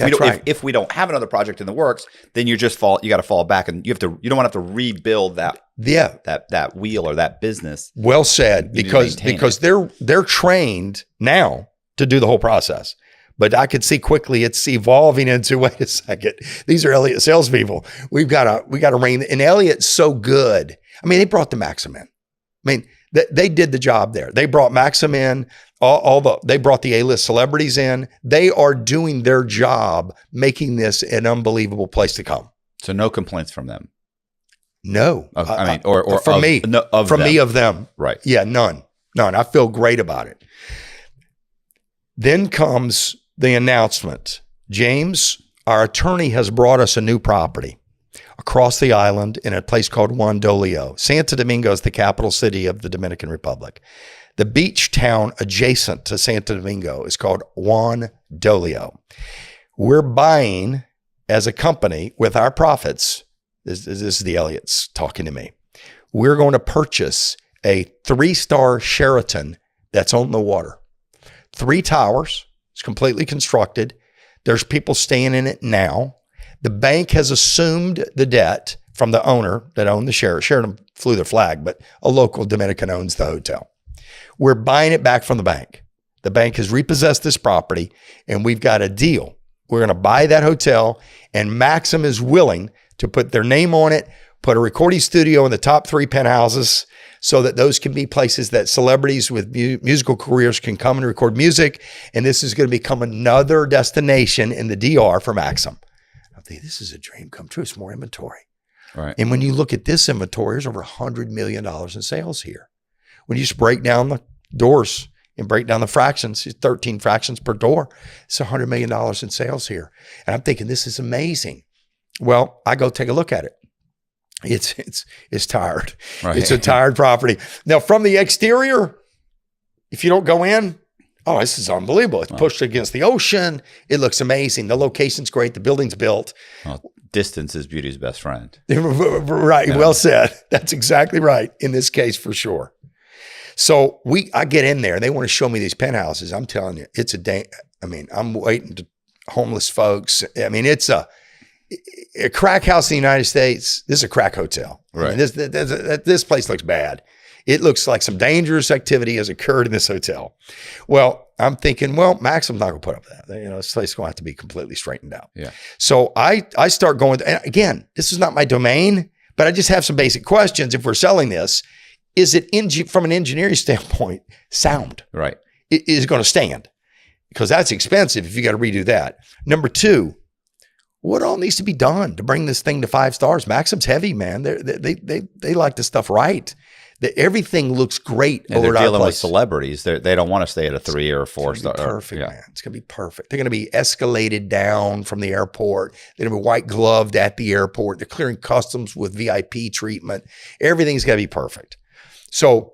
Speaker 2: If we don't have another project in the works, then you got to fall back, and you don't want to have to rebuild that wheel or that business.
Speaker 1: Well said, because they're trained now to do the whole process. But I could see quickly it's evolving into, wait a second, these are Elliott salespeople. We got to rein, and Elliott's so good. I mean, they brought the Maxim in. I mean, they did the job there. They brought Maxim in, they brought the A-list celebrities in. They are doing their job, making this an unbelievable place to come.
Speaker 2: So no complaints from them.
Speaker 1: No.
Speaker 2: Or
Speaker 1: from me. Of them.
Speaker 2: Right.
Speaker 1: Yeah, none. I feel great about it. Then comes the announcement. James, our attorney, has brought us a new property across the island in a place called Juan Dolio. Santo Domingo is the capital city of the Dominican Republic. The beach town adjacent to Santo Domingo is called Juan Dolio. We're buying, as a company, with our profits, this is the Elliott's talking to me, we're going to purchase a 3-star Sheraton that's on the water. 3 towers. It's completely constructed. There's people staying in it now. The bank has assumed the debt from the owner that owned the Sheraton. Sheraton flew their flag, but a local Dominican owns the hotel. We're buying it back from the bank. The bank has repossessed this property, and we've got a deal. We're going to buy that hotel, and Maxim is willing to put their name on it, put a recording studio in the top 3 penthouses so that those can be places that celebrities with musical careers can come and record music. And this is going to become another destination in the DR for Maxim. This is a dream come true. It's more inventory.
Speaker 2: Right.
Speaker 1: And when you look at this inventory, there's over $100 million in sales here. When you just break down the doors and break down the fractions, 13 fractions per door, it's $100 million in sales here. And I'm thinking, this is amazing. Well, I go take a look at it. It's tired. Right. It's a tired property. Now, from the exterior, if you don't go in, oh, this is unbelievable. It's pushed against the ocean. It looks amazing. The location's great. The building's built.
Speaker 2: Well, distance is beauty's best friend.
Speaker 1: Right. Yeah. Well said. That's exactly right. In this case, for sure. So I get in there and they want to show me these penthouses. I'm telling you, it's a day. I mean, I'm waiting to homeless folks. I mean, it's a crack house in the United States. This is a crack hotel.
Speaker 2: Right.
Speaker 1: I mean, this place looks bad. It looks like some dangerous activity has occurred in this hotel. Well, I'm thinking, Maxim's not going to put up with that. This place is going to have to be completely straightened out.
Speaker 2: Yeah.
Speaker 1: So I start going, and again, this is not my domain, but I just have some basic questions. If we're selling this, is it from an engineering standpoint sound?
Speaker 2: Right.
Speaker 1: Is it going to stand? Because that's expensive if you got to redo that. Number 2, what all needs to be done to bring this thing to 5 stars? Maxim's heavy, man. They like the stuff right. Everything looks great.
Speaker 2: And they're dealing with celebrities. They don't want to stay at a 3 or a 4 star.
Speaker 1: Perfect, man. It's going to be perfect. They're going to be escalated down from the airport. They're going to be white gloved at the airport. They're clearing customs with VIP treatment. Everything's got to be perfect. So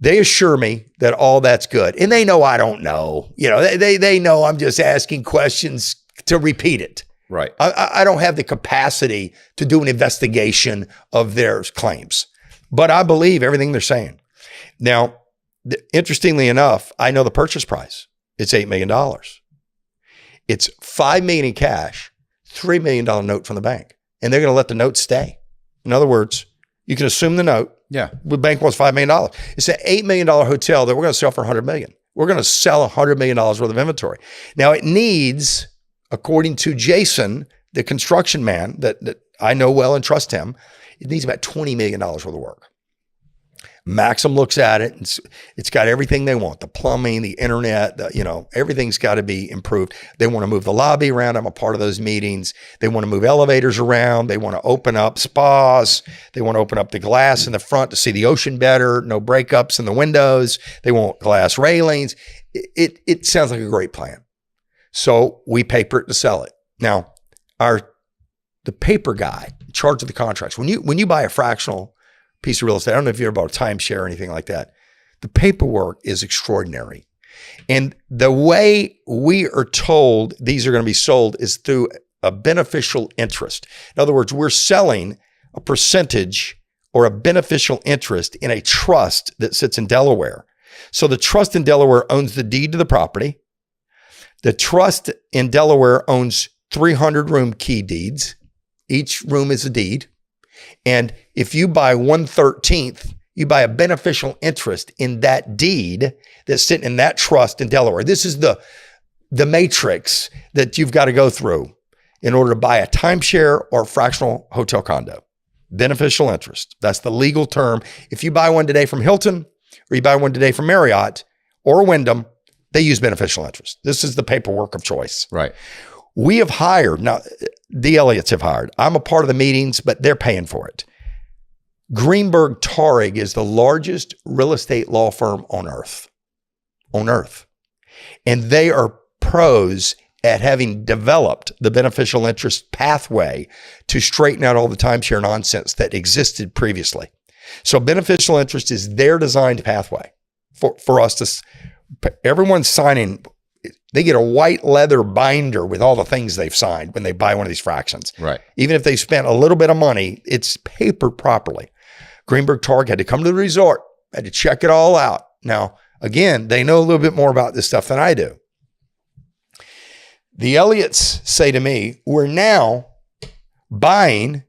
Speaker 1: they assure me that all that's good. And they know I don't know. They know I'm just asking questions to repeat it.
Speaker 2: Right.
Speaker 1: I don't have the capacity to do an investigation of their claims. But I believe everything they're saying. Now, interestingly enough, I know the purchase price. It's $8 million. It's $5 million in cash, $3 million note from the bank. And they're going to let the note stay. In other words, you can assume the note.
Speaker 2: Yeah.
Speaker 1: The bank wants $5 million. It's an $8 million hotel that we're going to sell for $100 million. We're going to sell $100 million worth of inventory. Now, it needs, according to Jason, the construction man that I know well and trust him, it needs about $20 million worth of work. Maxim looks at it. It's got everything they want. The plumbing, the internet, everything's got to be improved. They want to move the lobby around. I'm a part of those meetings. They want to move elevators around. They want to open up spas. They want to open up the glass in the front to see the ocean better. No breakups in the windows. They want glass railings. It sounds like a great plan. So we paper it to sell it. Now, the paper guy in charge of the contracts, when you buy a fractional piece of real estate, I don't know if you ever bought a timeshare or anything like that, the paperwork is extraordinary. And the way we are told these are going to be sold is through a beneficial interest. In other words, we're selling a percentage or a beneficial interest in a trust that sits in Delaware. So the trust in Delaware owns the deed to the property. The trust in Delaware owns 300 room key deeds. Each room is a deed. And if you buy 1/13th, you buy a beneficial interest in that deed that's sitting in that trust in Delaware. This is the matrix that you've got to go through in order to buy a timeshare or fractional hotel condo. Beneficial interest. That's the legal term. If you buy one today from Hilton or you buy one today from Marriott or Wyndham, they use beneficial interest. This is the paperwork of choice.
Speaker 2: Right.
Speaker 1: We have hired, now the Elliots have hired. I'm a part of the meetings, but they're paying for it. Greenberg Tarrig is the largest real estate law firm on earth. And they are pros at having developed the beneficial interest pathway to straighten out all the timeshare nonsense that existed previously. So beneficial interest is their designed pathway for us to, everyone's signing, they get a white leather binder with all the things they've signed when they buy one of these fractions.
Speaker 2: Right.
Speaker 1: Even if they spent a little bit of money, it's papered properly. Greenberg Targ had to come to the resort, had to check it all out. Now, again, they know a little bit more about this stuff than I do. The Elliots say to me, we're now buying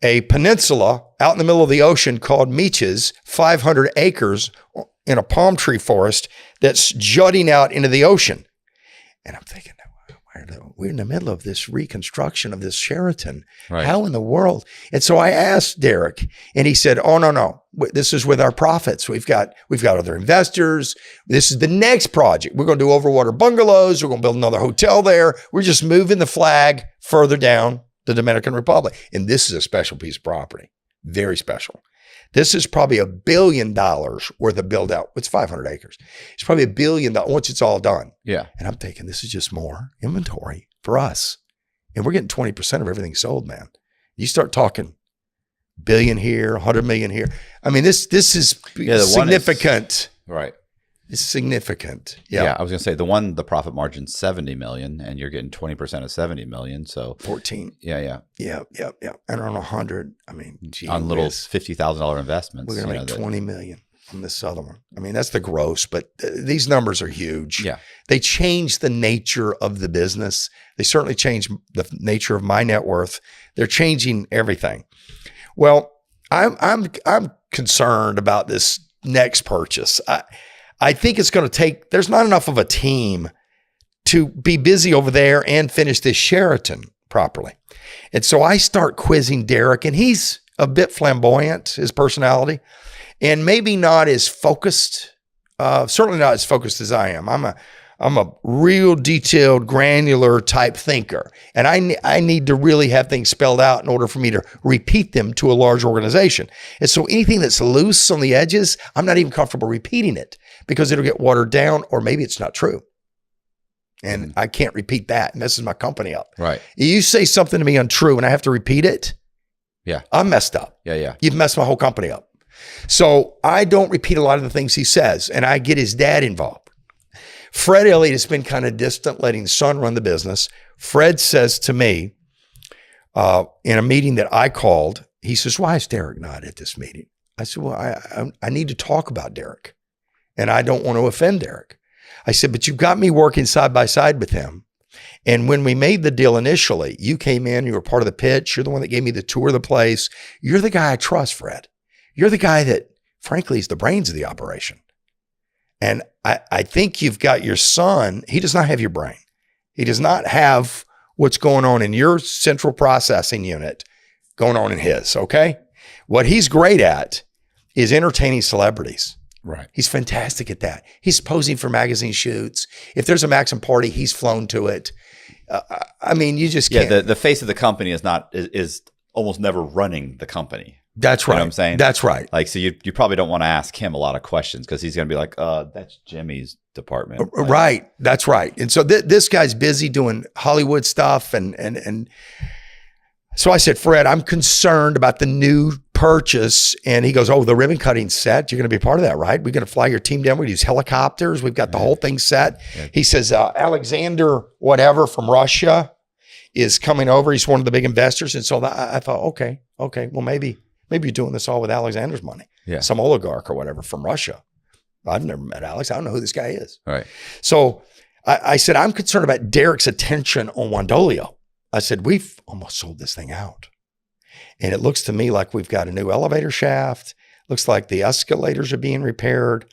Speaker 1: a peninsula out in the middle of the ocean called Meaches, 500 acres in a palm tree forest that's jutting out into the ocean. And I'm thinking, we're in the middle of this reconstruction of this Sheraton.
Speaker 2: Right.
Speaker 1: How in the world? And so I asked Derek, and he said, oh, no. This is with our profits. We've got other investors. This is the next project. We're going to do overwater bungalows. We're going to build another hotel there. We're just moving the flag further down the Dominican Republic. And this is a special piece of property. Very special. This is probably $1 billion worth of build out. It's 500 acres. It's probably $1 billion once it's all done.
Speaker 2: Yeah.
Speaker 1: And I'm thinking this is just more inventory for us. And we're getting 20% of everything sold, man. You start talking billion here, 100 million here. I mean, this is significant.
Speaker 2: Right.
Speaker 1: It's significant.
Speaker 2: Yeah. I was going to say the profit margin's 70 million and you're getting 20% of 70 million. So
Speaker 1: 14.
Speaker 2: Yeah.
Speaker 1: And on 100, I mean,
Speaker 2: on little $50,000 investments.
Speaker 1: We're going to make 20 million from this other one. I mean, that's the gross, but these numbers are huge.
Speaker 2: Yeah.
Speaker 1: They change the nature of the business. They certainly change the nature of my net worth. They're changing everything. Well, I'm concerned about this next purchase. I think it's going to take, there's not enough of a team to be busy over there and finish this Sheraton properly. And so I start quizzing Derek, and he's a bit flamboyant, his personality, and maybe not as focused, certainly not as focused as I am. I'm a real detailed, granular type thinker. And I need to really have things spelled out in order for me to repeat them to a large organization. And so anything that's loose on the edges, I'm not even comfortable repeating it because it'll get watered down, or maybe it's not true. And I can't repeat that. And messes my company up.
Speaker 2: Right.
Speaker 1: You say something to me untrue and I have to repeat it.
Speaker 2: Yeah.
Speaker 1: I'm messed up.
Speaker 2: Yeah.
Speaker 1: You've messed my whole company up. So I don't repeat a lot of the things he says, and I get his dad involved. Fred Elliott has been kind of distant, letting his son run the business. Fred says to me in a meeting that I called, he says, why is Derek not at this meeting? I said, well, I need to talk about Derek, and I don't want to offend Derek. I said, but you've got me working side by side with him. And when we made the deal initially, you came in, you were part of the pitch. You're the one that gave me the tour of the place. You're the guy I trust, Fred. You're the guy that, frankly, is the brains of the operation. And I think you've got your son. He does not have your brain. He does not have what's going on in your central processing unit going on in his, okay? What he's great at is entertaining celebrities.
Speaker 2: Right.
Speaker 1: He's fantastic at that. He's posing for magazine shoots. If there's a Maxim party, he's flown to it. I mean, you just can't.
Speaker 2: Yeah, the face of the company is almost never running the company.
Speaker 1: That's right.
Speaker 2: You know what I'm saying?
Speaker 1: That's right.
Speaker 2: Like, so you probably don't want to ask him a lot of questions because he's going to be like, that's Jimmy's department. Like,
Speaker 1: right. That's right. And so this guy's busy doing Hollywood stuff. And so I said, Fred, I'm concerned about the new purchase. And he goes, oh, the ribbon cutting set. You're going to be a part of that, right? We're going to fly your team down. We use helicopters. We've got the whole thing set. Yeah. He says, Alexander, whatever from Russia is coming over. He's one of the big investors. And so I thought, okay, well, maybe Maybe you're doing this all with Alexander's money.
Speaker 2: Yeah.
Speaker 1: Some oligarch or whatever from Russia. I've never met Alex. I don't know who this guy is.
Speaker 2: Right.
Speaker 1: So I said, I'm concerned about Derek's attention on Wandolio. I said, we've almost sold this thing out. And it looks to me like we've got a new elevator shaft. Looks like the escalators are being repaired.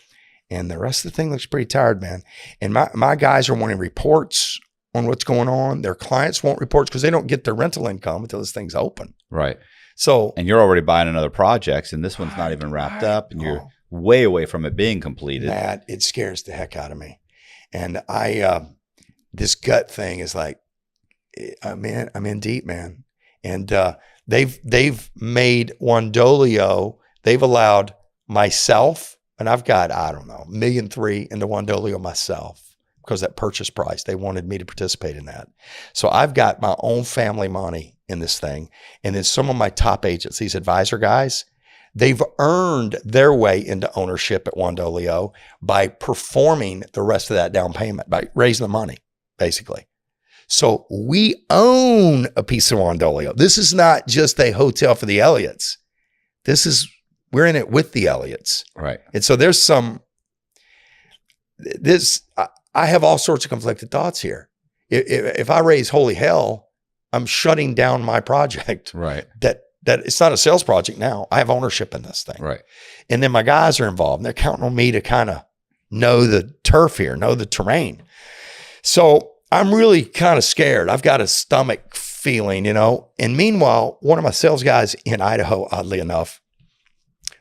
Speaker 1: And the rest of the thing looks pretty tired, man. And my guys are wanting reports on what's going on. Their clients want reports because they don't get their rental income until this thing's open.
Speaker 2: Right.
Speaker 1: So,
Speaker 2: and you're already buying another project, and this one's not even wrapped up, and you're way away from it being completed.
Speaker 1: Matt, it scares the heck out of me. And this gut thing is like, I'm in deep, man. And they've made Wandolio. They've allowed myself, and I've got, I don't know, $1.3 million into Wandolio myself because that purchase price, they wanted me to participate in that. So I've got my own family money in this thing. And then some of my top agents, these advisor guys, they've earned their way into ownership at Wandolio by performing the rest of that down payment, by raising the money, basically. So we own a piece of Wandolio. This is not just a hotel for the Elliots. We're in it with the Elliots.
Speaker 2: Right.
Speaker 1: And so there's I have all sorts of conflicted thoughts here. If I raise holy hell, I'm shutting down my project.
Speaker 2: Right.
Speaker 1: That it's not a sales project now. I have ownership in this thing.
Speaker 2: Right.
Speaker 1: And then my guys are involved and they're counting on me to kind of know the turf here, know the terrain. So I'm really kind of scared. I've got a stomach feeling, And meanwhile, one of my sales guys in Idaho, oddly enough,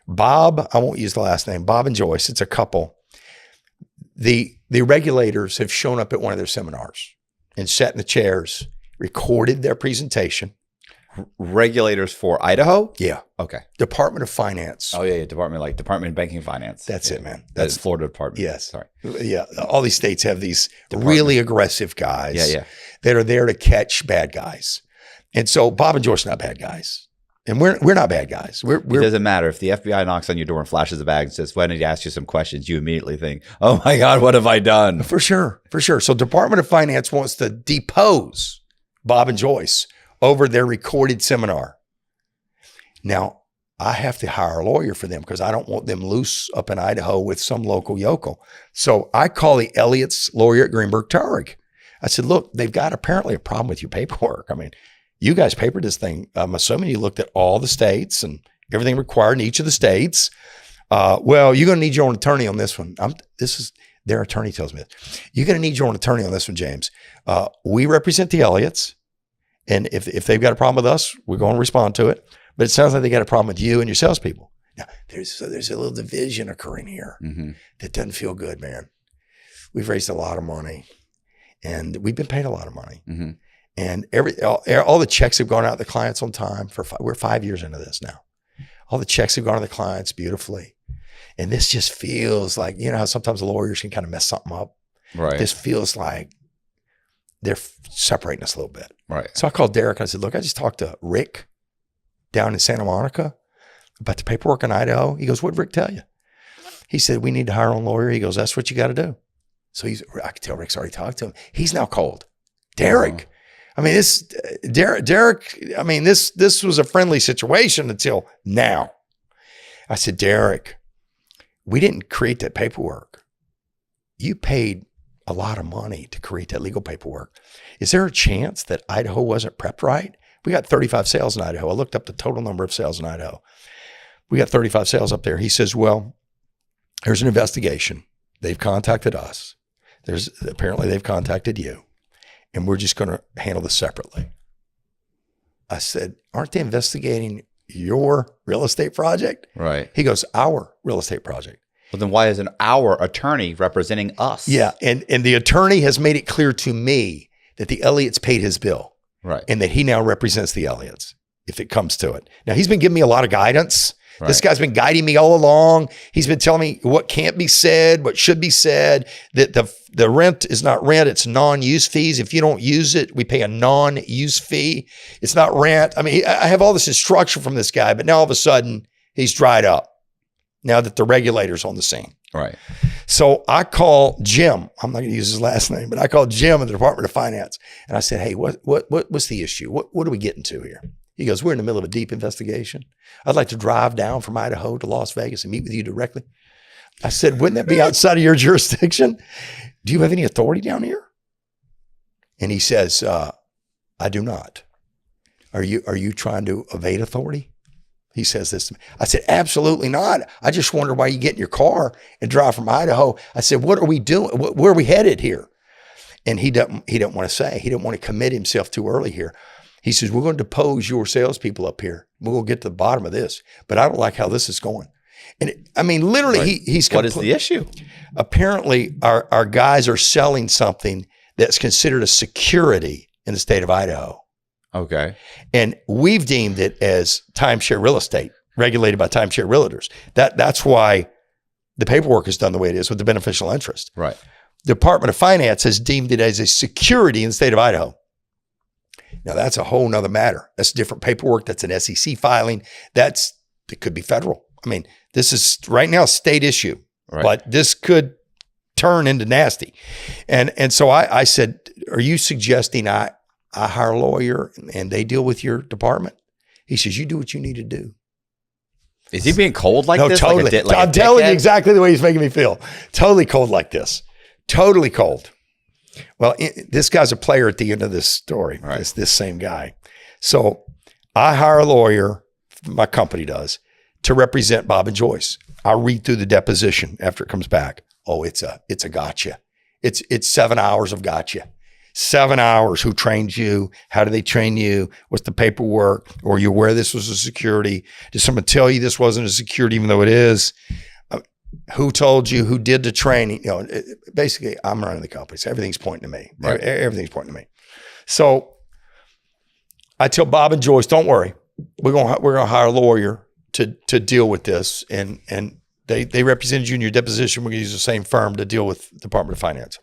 Speaker 1: Bob, I won't use the last name, Bob and Joyce, it's a couple. The regulators have shown up at one of their seminars and sat in the chairs, recorded their presentation.
Speaker 2: Regulators for Idaho?
Speaker 1: Yeah.
Speaker 2: Okay.
Speaker 1: Department of Finance.
Speaker 2: Oh, yeah. Department of Banking and Finance.
Speaker 1: That's it, man.
Speaker 2: That's Florida Department.
Speaker 1: Yes.
Speaker 2: Sorry.
Speaker 1: Yeah. All these states have these really aggressive guys that are there to catch bad guys. And so Bob and Joyce are not bad guys. And we're not bad guys. It
Speaker 2: doesn't matter. If the FBI knocks on your door and flashes a bag and says, "Why don't you ask you some questions?" You immediately think, "Oh my God, what have I done?"
Speaker 1: For sure. So Department of Finance wants to depose Bob and Joyce over their recorded seminar. Now, I have to hire a lawyer for them because I don't want them loose up in Idaho with some local yokel. So I call the Elliott's lawyer at Greenberg Traurig. I said, look, they've got apparently a problem with your paperwork. I mean, you guys papered this thing. I'm assuming you looked at all the states and everything required in each of the states. Well, you're going to need your own attorney on this one. Their attorney tells me this. You're going to need your own attorney on this one, James. We represent the Elliots. And if they've got a problem with us, we're going to respond to it. But it sounds like they got a problem with you and your salespeople. Now, there's a little division occurring here that doesn't feel good, man. We've raised a lot of money, and we've been paid a lot of money. And all the checks have gone out to the clients on time. We're 5 years into this now. All the checks have gone to the clients beautifully. And this just feels like, how sometimes lawyers can kind of mess something up.
Speaker 2: Right.
Speaker 1: This feels like they're separating us a little bit.
Speaker 2: Right.
Speaker 1: So I called Derek and I said, look, I just talked to Rick down in Santa Monica about the paperwork in Idaho. He goes, what'd Rick tell you? He said, we need to hire a lawyer. He goes, that's what you got to do. So I could tell Rick's already talked to him. He's now called Derek. I mean, Derek, I mean, this was a friendly situation until now. I said, Derek, we didn't create that paperwork. You paid a lot of money to create that legal paperwork. Is there a chance that Idaho wasn't prepped right? We got 35 sales in Idaho. I looked up the total number of sales in Idaho. We got 35 sales up there. He says, well, there's an investigation. They've contacted us. Apparently they've contacted you, and we're just going to handle this separately. I said, aren't they investigating your real estate project?
Speaker 2: Right.
Speaker 1: He goes, our real estate project.
Speaker 2: Well, then why isn't our attorney representing us?
Speaker 1: Yeah, and the attorney has made it clear to me that the Elliots paid his bill. Right. And that he now represents the Elliots if it comes to it. Now, he's been giving me a lot of guidance. Right. This guy's been guiding me all along. He's been telling me what can't be said, what should be said, that the rent is not rent, it's non-use fees. If you don't use it, we pay a non-use fee. It's not rent. I mean, I have all this instruction from this guy, but now all of a sudden he's dried up now that the regulator's on the scene.
Speaker 2: Right.
Speaker 1: So I call Jim. I'm not going to use his last name, but I called Jim in the Department of Finance. And I said, hey, what's the issue? What are we getting to here? He goes, we're in the middle of a deep investigation. I'd like to drive down from Idaho to Las Vegas and meet with you directly. I said, wouldn't that be outside of your jurisdiction? Do you have any authority down here? And he says, I do not. Are you trying to evade authority? He says this to me. I said, absolutely not. I just wonder why you get in your car and drive from Idaho. I said, what are we doing? Where are we headed here? And he doesn't want to say. He didn't want to commit himself too early here. He says, we're going to depose your salespeople up here. We're going to get to the bottom of this. But I don't like how this is going. And literally, right. he's
Speaker 2: what is the issue?
Speaker 1: Apparently, our guys are selling something that's considered a security in the state of Idaho.
Speaker 2: Okay.
Speaker 1: And we've deemed it as timeshare real estate, regulated by timeshare realtors. That's why the paperwork is done the way it is with the beneficial interest.
Speaker 2: Right.
Speaker 1: The Department of Finance has deemed it as a security in the state of Idaho. Now, that's a whole nother matter. That's different paperwork. That's an SEC filing. It could be federal. This is right now a state issue, right. But this could turn into nasty. And so I said, are you suggesting I hire a lawyer and they deal with your department? He says, you do what you need to do.
Speaker 2: Is he being cold like this?
Speaker 1: Totally. I'm telling you exactly the way he's making me feel. Totally cold like this. Totally cold. Well, this guy's a player at the end of this story. Right. It's this same guy. So I hire a lawyer, my company does, to represent Bob and Joyce. I read through the deposition after it comes back. Oh, it's a gotcha. It's 7 hours of gotcha. 7 hours. Who trained you? How do they train you? What's the paperwork? Or you aware this was a security? Did someone tell you this wasn't a security, even though it is? Who told you? Who did the training? Basically, I'm running the company, so everything's pointing to me. Right. Everything's pointing to me. So I tell Bob and Joyce, don't worry, we're gonna hire a lawyer to deal with this, and they represented you in your deposition. We're gonna use the same firm to deal with the Department of Finance,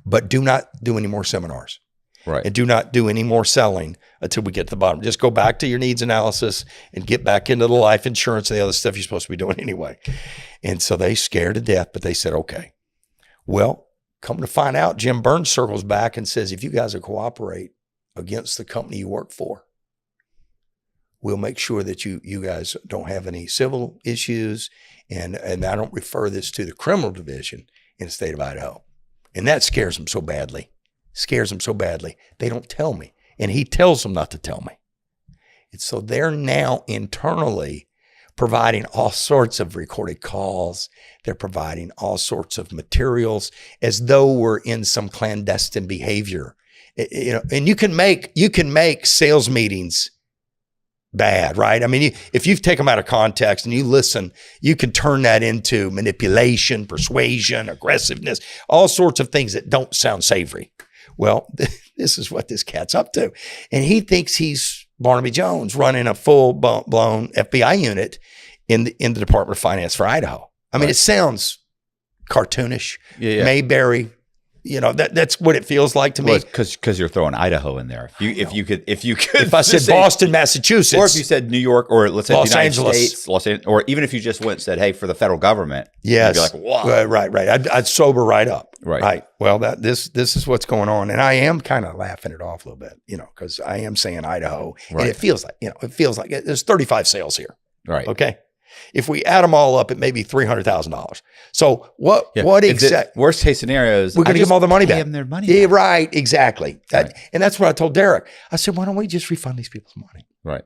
Speaker 1: but do not do any more seminars. Right. And do not do any more selling until we get to the bottom. Just go back to your needs analysis and get back into the life insurance and the other stuff you're supposed to be doing anyway. And so they scared to death, but they said, okay. Well, come to find out, Jim Burns circles back and says, if you guys will cooperate against the company you work for, we'll make sure that you guys don't have any civil issues. And I don't refer this to the criminal division in the state of Idaho. And that scares them so badly. They don't tell me. And he tells them not to tell me. And so they're now internally providing all sorts of recorded calls. They're providing all sorts of materials as though we're in some clandestine behavior. And you can make sales meetings bad, right? If you take them out of context and you listen, you can turn that into manipulation, persuasion, aggressiveness, all sorts of things that don't sound savory. Well, this is what this cat's up to. And he thinks he's Barnaby Jones running a full-blown FBI unit in the Department of Finance for Idaho. Right. It sounds cartoonish, yeah. Mayberry. That's what it feels like to me.
Speaker 2: Because you're throwing Idaho in there.
Speaker 1: If I said Boston, Massachusetts,
Speaker 2: or if you said New York, or let's say
Speaker 1: Los
Speaker 2: the United
Speaker 1: Angeles.
Speaker 2: States, Los Angeles, or even if you just went and said, "Hey, for the federal government,"
Speaker 1: yes,
Speaker 2: you'd be like, "Wow,
Speaker 1: right." I'd sober right up.
Speaker 2: Right.
Speaker 1: Well, this is what's going on, and I am kind of laughing it off a little bit, because I am saying Idaho, right. And it feels like there's 35 sales here.
Speaker 2: Right.
Speaker 1: Okay. If we add them all up, it may be $300,000. So what exactly?
Speaker 2: Worst case scenario is
Speaker 1: we're going to give them all the money back.
Speaker 2: Pay them their money.
Speaker 1: Yeah,
Speaker 2: back.
Speaker 1: right. Exactly.
Speaker 2: Right.
Speaker 1: And that's what I told Derek. I said, why don't we just refund these people's money?
Speaker 2: Right.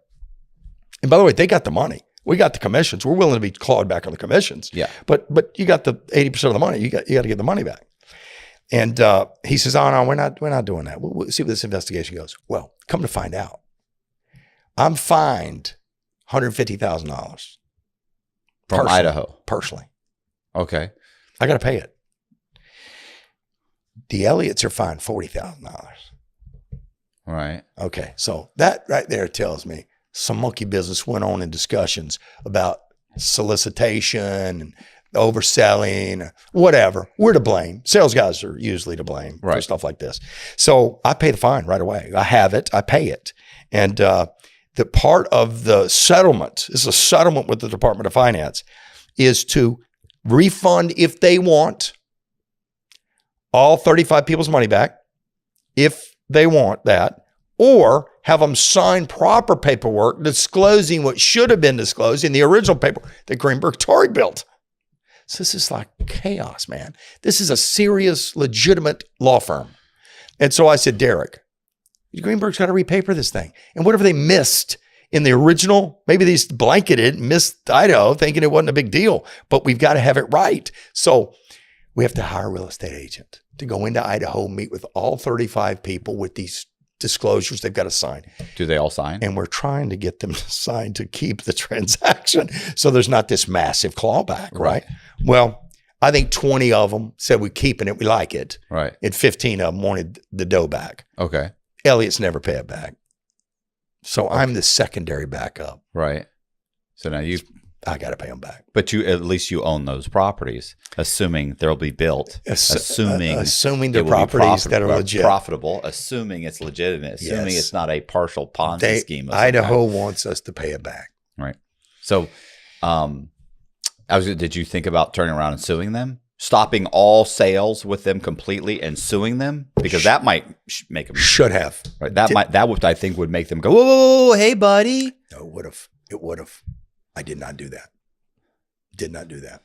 Speaker 1: And by the way, they got the money. We got the commissions. We're willing to be clawed back on the commissions.
Speaker 2: Yeah.
Speaker 1: But you got the 80% of the money. You got to get the money back. And he says, oh no, we're not doing that. We'll see where this investigation goes. Well, come to find out, I'm fined $150,000.
Speaker 2: From Idaho.
Speaker 1: Personally.
Speaker 2: Okay.
Speaker 1: I got to pay it. The Elliots are fined $40,000.
Speaker 2: Right.
Speaker 1: Okay. So that right there tells me some monkey business went on in discussions about solicitation and overselling, whatever. We're to blame. Sales guys are usually to blame for stuff like this. So I pay the fine right away. I have it. I pay it. And the part of the settlement, this is a settlement with the Department of Finance, is to refund, if they want, all 35 people's money back, if they want that, or have them sign proper paperwork disclosing what should have been disclosed in the original paper that Greenberg's already built. So this is like chaos, man. This is a serious, legitimate law firm. And so I said, Derek, Greenberg's got to repaper this thing. And whatever they missed in the original, maybe they blanketed, missed Idaho thinking it wasn't a big deal, but we've got to have it right. So we have to hire a real estate agent to go into Idaho, meet with all 35 people with these disclosures they've got to sign.
Speaker 2: Do they all sign?
Speaker 1: And we're trying to get them to sign to keep the transaction so there's not this massive clawback, right? Well, I think 20 of them said we're keeping it, we like it.
Speaker 2: Right.
Speaker 1: And 15 of them wanted the dough back.
Speaker 2: Okay.
Speaker 1: Elliot's never pay it back. So I'm the secondary backup.
Speaker 2: Right. So now
Speaker 1: I got to pay them back.
Speaker 2: But at least you own those properties, assuming they'll be built, assuming
Speaker 1: they're properties that are legit,
Speaker 2: profitable, assuming it's legitimate, assuming it's not a partial Ponzi scheme.
Speaker 1: Idaho wants us to pay it back.
Speaker 2: Right. So, did you think about turning around and suing them, stopping all sales with them completely and suing them? Because that might make them
Speaker 1: should have.
Speaker 2: Right. That would, I think, would make them go, whoa, hey, buddy.
Speaker 1: No, it would have. It would have. I did not do that. Did not do that.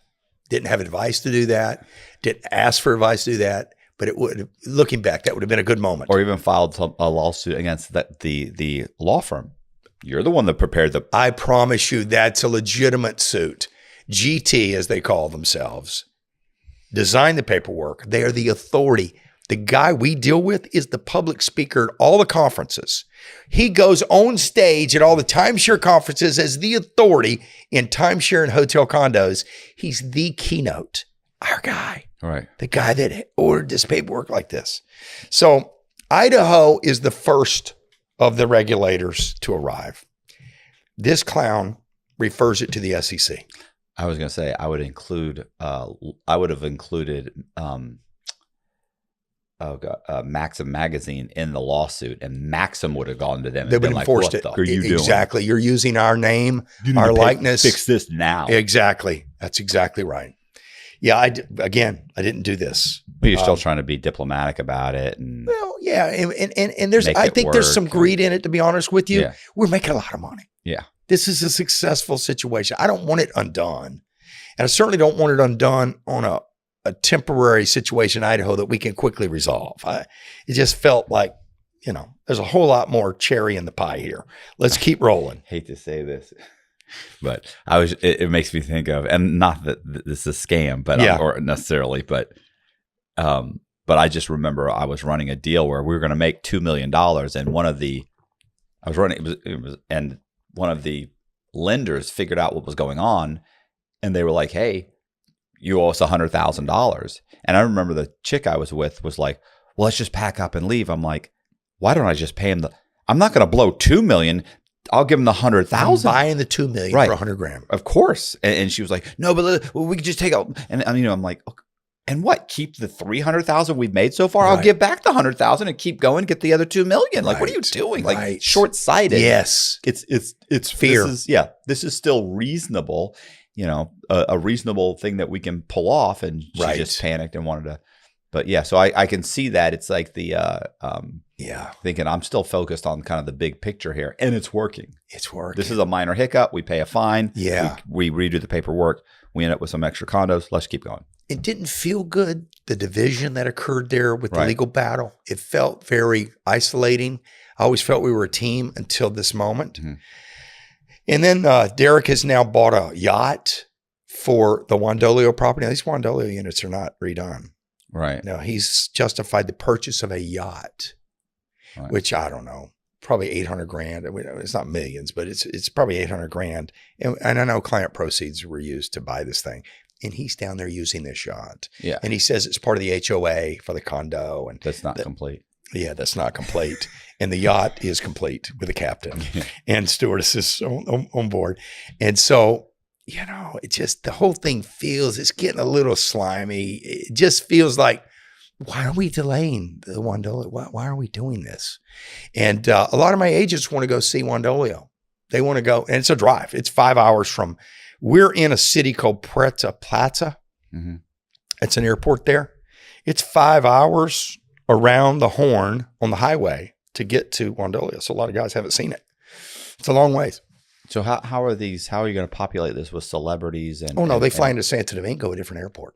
Speaker 1: Didn't have advice to do that. Didn't ask for advice to do that. But it would, looking back, that would have been a good moment.
Speaker 2: Or even filed a lawsuit against the law firm. You're the one that prepared the.
Speaker 1: I promise you, that's a legitimate suit. GT, as they call themselves, designed the paperwork. They are the authority. The guy we deal with is the public speaker at all the conferences. He goes on stage at all the timeshare conferences as the authority in timeshare and hotel condos. He's the keynote, our guy,
Speaker 2: right?
Speaker 1: The guy that ordered this paperwork like this. So Idaho is the first of the regulators to arrive. This clown refers it to the SEC.
Speaker 2: I was going to say I would have included Maxim magazine in the lawsuit, and Maxim would have gone to them.
Speaker 1: They would have enforced it.
Speaker 2: What are you doing?
Speaker 1: Exactly. You're using our name, our likeness.
Speaker 2: Fix this now.
Speaker 1: Exactly. That's exactly right. Yeah. I didn't do this.
Speaker 2: But you're still trying to be diplomatic about it. And
Speaker 1: well, yeah. And there's, I think there's some greed in it, to be honest with you. Yeah. We're making a lot of money.
Speaker 2: Yeah.
Speaker 1: This is a successful situation. I don't want it undone. And I certainly don't want it undone on a temporary situation in Idaho that we can quickly resolve. It just felt like, there's a whole lot more cherry in the pie here. Let's keep rolling.
Speaker 2: Hate to say this, but it makes me think of, and not that this is a scam, but or necessarily, but I just remember I was running a deal where we were going to make $2 million, and one of the lenders figured out what was going on, and they were like, "Hey, you owe us $100,000." And I remember the chick I was with was like, "Well, let's just pack up and leave." I'm like, "Why don't I just pay him I'm not going to blow $2 million. I'll give him the $100,000.
Speaker 1: Buying the $2 million for $100,000.
Speaker 2: Of course." And she was like, "No, but we could just take out." And I'm like, "Okay. And what? Keep the $300,000 we've made so far? Right. I'll give back the $100,000 and keep going. Get the other $2 million. Like, what are you doing? Like, short-sighted."
Speaker 1: Yes,
Speaker 2: it's fear. This is still reasonable. A reasonable thing that we can pull off. And she just panicked and wanted to. But yeah, so I can see that. It's like the thinking I'm still focused on kind of the big picture here, and it's working.
Speaker 1: It's working.
Speaker 2: This is a minor hiccup. We pay a fine.
Speaker 1: Yeah,
Speaker 2: we redo the paperwork. We end up with some extra condos. Let's keep going.
Speaker 1: It didn't feel good, the division that occurred there with the legal battle. It felt very isolating. I always felt we were a team until this moment. Mm-hmm. And then Derek has now bought a yacht for the Wandolio property. Now, these Wandolio units are not redone.
Speaker 2: Right.
Speaker 1: No, he's justified the purchase of a yacht, which I don't know, probably $800,000. I mean, it's not millions, but it's probably $800,000. And I know client proceeds were used to buy this thing. And he's down there using this yacht.
Speaker 2: Yeah.
Speaker 1: And he says it's part of the HOA for the condo. And
Speaker 2: that's not complete.
Speaker 1: Yeah, that's not complete. And the yacht is complete with the captain and stewardesses on board. And so, it just, the whole thing it's getting a little slimy. It just feels like, why are we delaying the Wandolio? Why are we doing this? And a lot of my agents want to go see Wandolio. They want to go, and it's a drive. It's 5 hours from, we're in a city called Puerto Plata. Mm-hmm. It's an airport there. It's 5 hours around the horn on the highway to get to Wandolia. So a lot of guys haven't seen it. It's a long ways.
Speaker 2: So how are you going to populate this with celebrities?
Speaker 1: They fly into Santo Domingo, a different airport.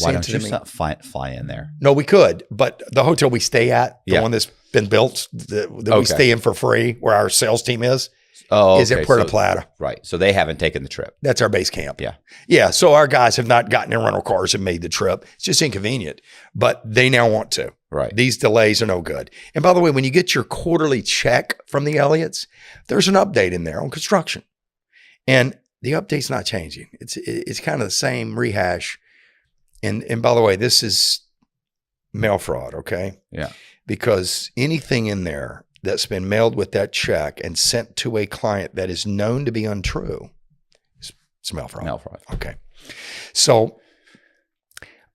Speaker 2: Why don't you fly in there?
Speaker 1: No, we could, but the hotel we stay at, the one that's been built, that we stay in for free, where our sales team is at Puerto Plata.
Speaker 2: Right. So they haven't taken the trip.
Speaker 1: That's our base camp.
Speaker 2: Yeah.
Speaker 1: Yeah. So our guys have not gotten in rental cars and made the trip. It's just inconvenient, but they now want to.
Speaker 2: Right.
Speaker 1: These delays are no good. And by the way, when you get your quarterly check from the Elliots, there's an update in there on construction. And the update's not changing. It's kind of the same rehash. And by the way, this is mail fraud, okay?
Speaker 2: Yeah.
Speaker 1: Because anything in there that's been mailed with that check and sent to a client that is known to be untrue, it's mail fraud.
Speaker 2: Mail fraud.
Speaker 1: Okay. So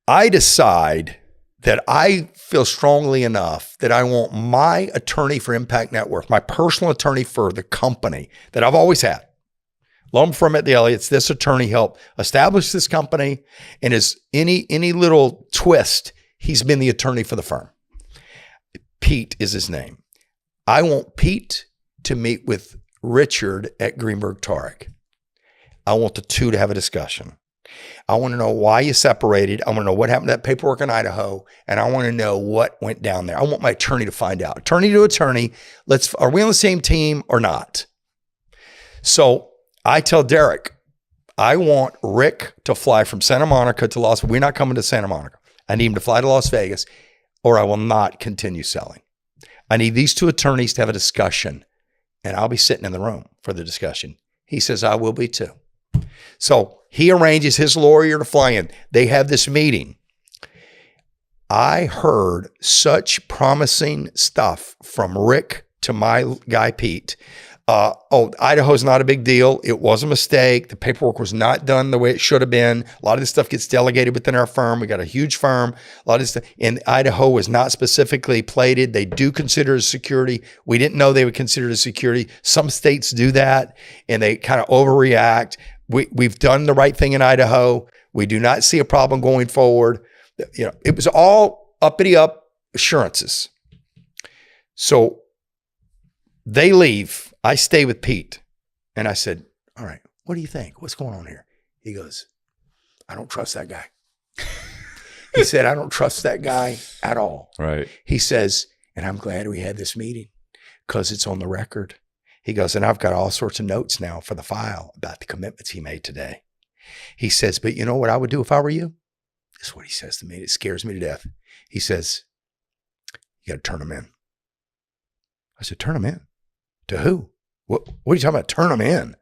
Speaker 1: I decide that I feel strongly enough that I want my attorney for Impact Net Worth, my personal attorney for the company that I've always had. Long before I met the Elliots, this attorney helped establish this company, and as any little twist, he's been the attorney for the firm. Pete is his name. I want Pete to meet with Richard at Greenberg Tarek. I want the two to have a discussion. I want to know why you separated. I want to know what happened to that paperwork in Idaho, and I want to know what went down there. I want my attorney to find out. Attorney to attorney, are we on the same team or not? So I tell Derek, I want Rick to fly from Santa Monica to Las Vegas. We're not coming to Santa Monica. I need him to fly to Las Vegas, or I will not continue selling. I need these two attorneys to have a discussion, and I'll be sitting in the room for the discussion. He says, I will be too. So he arranges his lawyer to fly in. They have this meeting. I heard such promising stuff from Rick to my guy, Pete. Idaho's not a big deal. It was a mistake. The paperwork was not done the way it should have been. A lot of this stuff gets delegated within our firm. We got a huge firm. A lot of this stuff. And Idaho was not specifically plated. They do consider it as security. We didn't know they would consider it as security. Some states do that, and they kind of overreact. We've done the right thing in Idaho. We do not see a problem going forward. It was all uppity up assurances. So they leave. I stay with Pete. And I said, all right, what do you think? What's going on here? He goes, I don't trust that guy. He said, I don't trust that guy at all.
Speaker 2: Right.
Speaker 1: He says, and I'm glad we had this meeting because it's on the record. He goes, and I've got all sorts of notes now for the file about the commitments he made today. He says, but you know what I would do if I were you? This is what he says to me. It scares me to death. He says, you got to turn them in. I said, turn them in? To who? What are you talking about? Turn them in.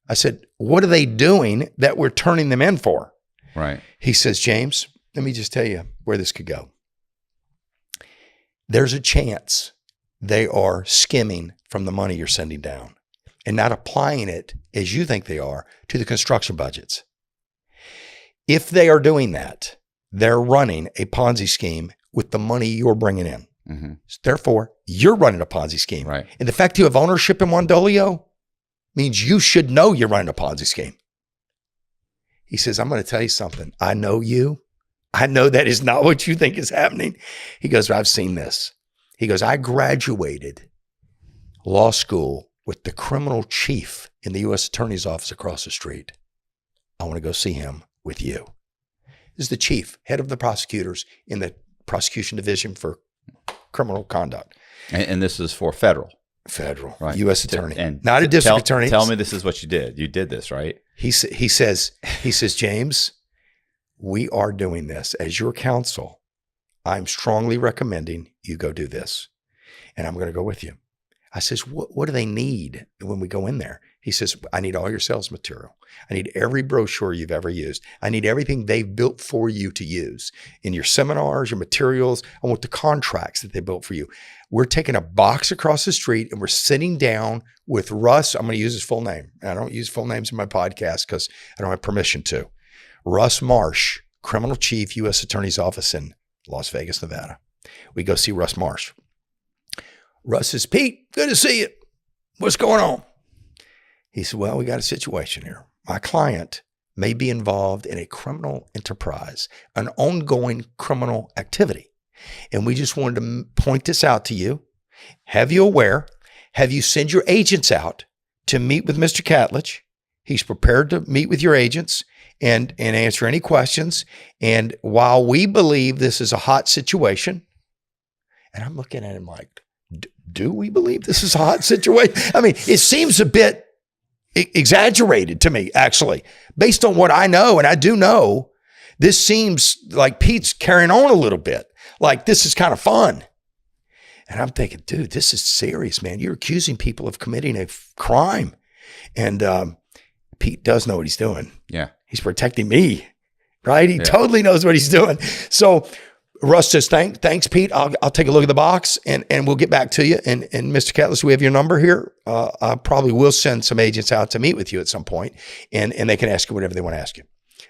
Speaker 1: I said, what are they doing that we're turning them in for?
Speaker 2: Right.
Speaker 1: He says, James, let me just tell you where this could go. There's a chance they are skimming from the money you're sending down and not applying it as you think they are to the construction budgets. If they are doing that, they're running a Ponzi scheme with the money you're bringing in.
Speaker 2: Mm-hmm.
Speaker 1: Therefore, you're running a Ponzi scheme.
Speaker 2: Right.
Speaker 1: And the fact you have ownership in Wandolio means you should know you're running a Ponzi scheme. He says, I'm going to tell you something. I know you. I know that is not what you think is happening. He goes, I've seen this. He goes, I graduated law school with the criminal chief in the U.S. Attorney's office across the street. I want to go see him with you. This is the chief, head of the prosecutors in the prosecution division for criminal conduct.
Speaker 2: And this is for federal,
Speaker 1: right. U.S. attorney,
Speaker 2: and
Speaker 1: not a district attorney.
Speaker 2: Tell me this is what you did. You did this, right?
Speaker 1: He says, James, we are doing this as your counsel. I'm strongly recommending you go do this, and I'm going to go with you. I says, what do they need when we go in there? He says, I need all your sales material. I need every brochure you've ever used. I need everything they've built for you to use in your seminars, your materials. I want the contracts that they built for you. We're taking a box across the street and we're sitting down with Russ. I'm going to use his full name. I don't use full names in my podcast because I don't have permission to. Russ Marsh, criminal chief, U.S. Attorney's Office in Las Vegas, Nevada. We go see Russ Marsh. Russ says, Pete, good to see you. What's going on? He said, well, we got a situation here. My client may be involved in a criminal enterprise, an ongoing criminal activity. And we just wanted to point this out to you, have you aware, have you send your agents out to meet with Mr. Catledge. He's prepared to meet with your agents and answer any questions. And while we believe this is a hot situation, and I'm looking at him like, do we believe this is a hot situation? I mean, it seems a bit exaggerated to me, actually, based on what I know. And I do know this seems like Pete's carrying on a little bit. Like this is kind of fun. And I'm thinking, dude, this is serious, man. You're accusing people of committing a crime. And Pete does know what he's doing.
Speaker 2: Yeah. He's
Speaker 1: protecting me, right? He totally knows what he's doing. So Russ says, thanks, Pete. I'll take a look at the box and we'll get back to you. And Mr. Catledge, we have your number here. I probably will send some agents out to meet with you at some point, and they can ask you whatever they want to ask you.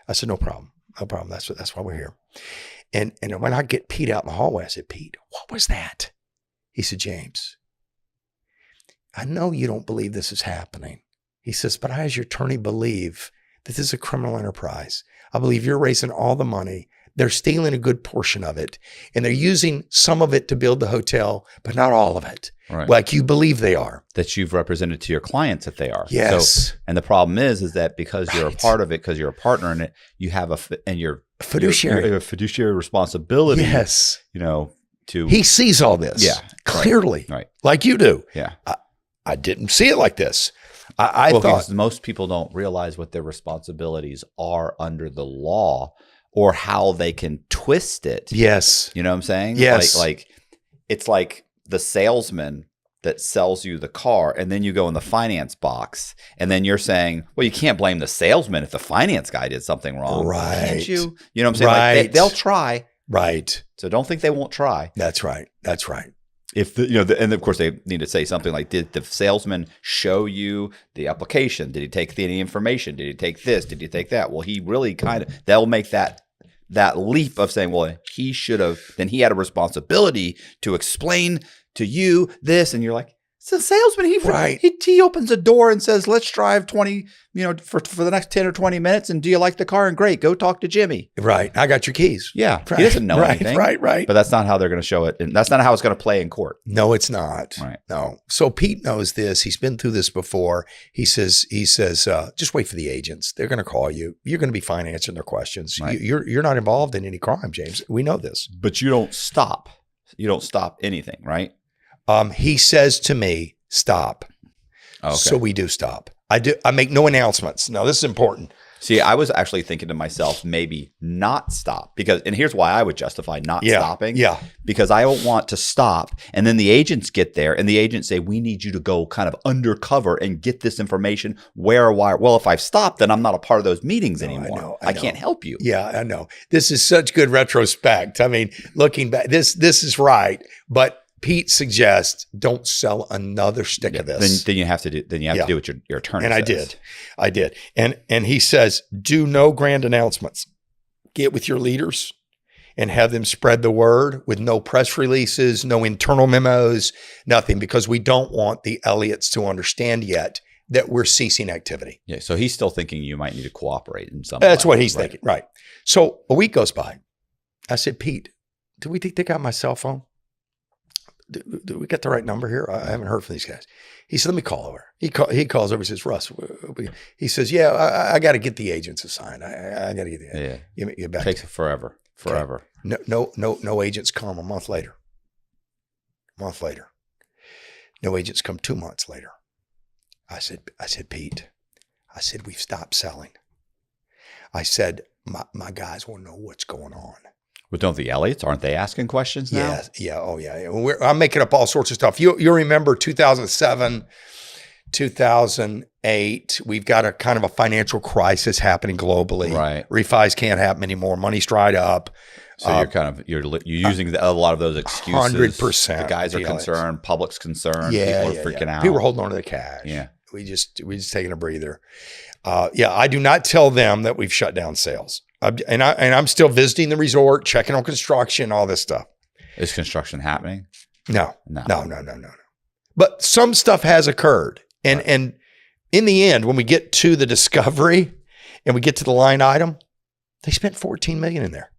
Speaker 1: I said, no problem. No problem. That's why we're here. And when I get Pete out in the hallway, I said, Pete, what was that? He said, James, I know you don't believe this is happening. He says, but I, as your attorney, believe that this is a criminal enterprise. I believe you're raising all the money. They're stealing a good portion of it, and they're using some of it to build the hotel, but not all of it.
Speaker 2: Right.
Speaker 1: Like you believe they are.
Speaker 2: That you've represented to your clients that they are.
Speaker 1: Yes.
Speaker 2: So, and the problem is that because you're a part of it, because you're a partner in it, you have you're a fiduciary. You're a fiduciary rescibility.
Speaker 1: Yes.
Speaker 2: He
Speaker 1: sees all this. Yeah. Clearly.
Speaker 2: Right.
Speaker 1: Like you do.
Speaker 2: Yeah.
Speaker 1: I didn't see it like this. I thought
Speaker 2: because most people don't realize what their responsibilities are under the law or how they can twist it.
Speaker 1: Yes.
Speaker 2: You know what I'm saying?
Speaker 1: Yes.
Speaker 2: Like it's like the salesman that sells you the car, and then you go in the finance box, and then you're saying, well, you can't blame the salesman if the finance guy did something wrong.
Speaker 1: Right.
Speaker 2: Can't you? You know what I'm saying?
Speaker 1: Right.
Speaker 2: Like they'll try.
Speaker 1: Right.
Speaker 2: So don't think they won't try.
Speaker 1: That's right. That's right.
Speaker 2: If and of course they need to say something like, did the salesman show you the application? Did he take any information? Did he take this? Did he take that? Well, he really they'll make that leap of saying, well, he should have, then he had a responsibility to explain to you this. And you're like, it's a salesman. He opens a door and says, let's drive 20, for the next 10 or 20 minutes. And do you like the car? And great, go talk to Jimmy.
Speaker 1: Right. I got your keys.
Speaker 2: Yeah.
Speaker 1: Right.
Speaker 2: He doesn't know anything.
Speaker 1: Right.
Speaker 2: But that's not how they're going to show it. And that's not how it's going to play in court.
Speaker 1: No, it's not.
Speaker 2: Right.
Speaker 1: No. So Pete knows this. He's been through this before. He says, just wait for the agents. They're going to call you. You're going to be fine answering their questions. Right. You're not involved in any crime, James. We know this.
Speaker 2: But you don't stop. You don't stop anything, right?
Speaker 1: He says to me, stop.
Speaker 2: Okay.
Speaker 1: So we do stop. I make no announcements. Now, this is important.
Speaker 2: See, I was actually thinking to myself, maybe not stop and here's why I would justify not stopping.
Speaker 1: Yeah.
Speaker 2: Because I don't want to stop. And then the agents get there and the agents say, we need you to go kind of undercover and get this information where or why. Well, if I've stopped, then I'm not a part of those meetings anymore. I can't help you.
Speaker 1: Yeah, I know. This is such good retrospect. I mean, looking back, this is right. But Pete suggests don't sell another stick of this.
Speaker 2: Then you have to do. Then you have to do what your attorney
Speaker 1: and
Speaker 2: says.
Speaker 1: I did. And he says, do no grand announcements. Get with your leaders and have them spread the word with no press releases, no internal memos, nothing, because we don't want the Elliots to understand yet that we're ceasing activity.
Speaker 2: Yeah. So he's still thinking you might need to cooperate in some way.
Speaker 1: That's what he's thinking. Right. So a week goes by. I said, Pete, do we think they got my cell phone? Do we get the right number here? I haven't heard from these guys. He said, let me call over. He calls over. He says, Russ, he says, yeah, I got to get the agents assigned. I got to get the agents.
Speaker 2: Yeah.
Speaker 1: Get back.
Speaker 2: Takes forever.
Speaker 1: Okay. No agents come a month later. No agents come 2 months later. I said, Pete, we've stopped selling. I said, my guys want to know what's going on.
Speaker 2: But don't the Elliots, aren't they asking questions now?
Speaker 1: Yes. Yeah. Oh, yeah. I'm making up all sorts of stuff. You remember 2007, 2008, we've got a kind of a financial crisis happening globally.
Speaker 2: Right.
Speaker 1: Refis can't happen anymore. Money's dried up.
Speaker 2: So you're using a lot of those excuses.
Speaker 1: 100%.
Speaker 2: The guys are concerned. Public's concerned.
Speaker 1: Yeah,
Speaker 2: people are freaking out.
Speaker 1: People are holding on to the cash.
Speaker 2: Yeah.
Speaker 1: We just taking a breather. I do not tell them that we've shut down sales. And I'm still visiting the resort, checking on construction, all this stuff.
Speaker 2: Is construction happening?
Speaker 1: No. But some stuff has occurred. And in the end, when we get to the discovery and we get to the line item, they spent $14 million in there.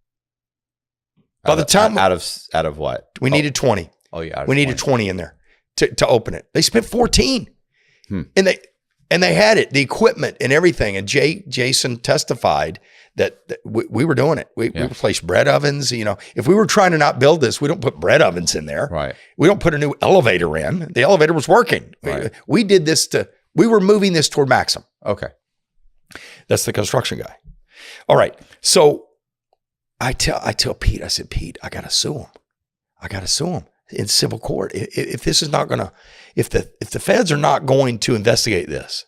Speaker 1: By the time
Speaker 2: out of what?
Speaker 1: We needed 20.
Speaker 2: Oh yeah.
Speaker 1: We needed 20 in there to open it. They spent 14. And they had it, the equipment and everything. And Jason testified that we were doing it. We replaced bread ovens. You know, if we were trying to not build this, we don't put bread ovens in there.
Speaker 2: Right.
Speaker 1: We don't put a new elevator in. The elevator was working.
Speaker 2: Right.
Speaker 1: We did this we were moving this toward Maxim.
Speaker 2: Okay.
Speaker 1: That's the construction guy. All right. So I tell Pete, I said, Pete, I got to sue him. I got to sue him in civil court. If this is not going to, if the feds are not going to investigate this,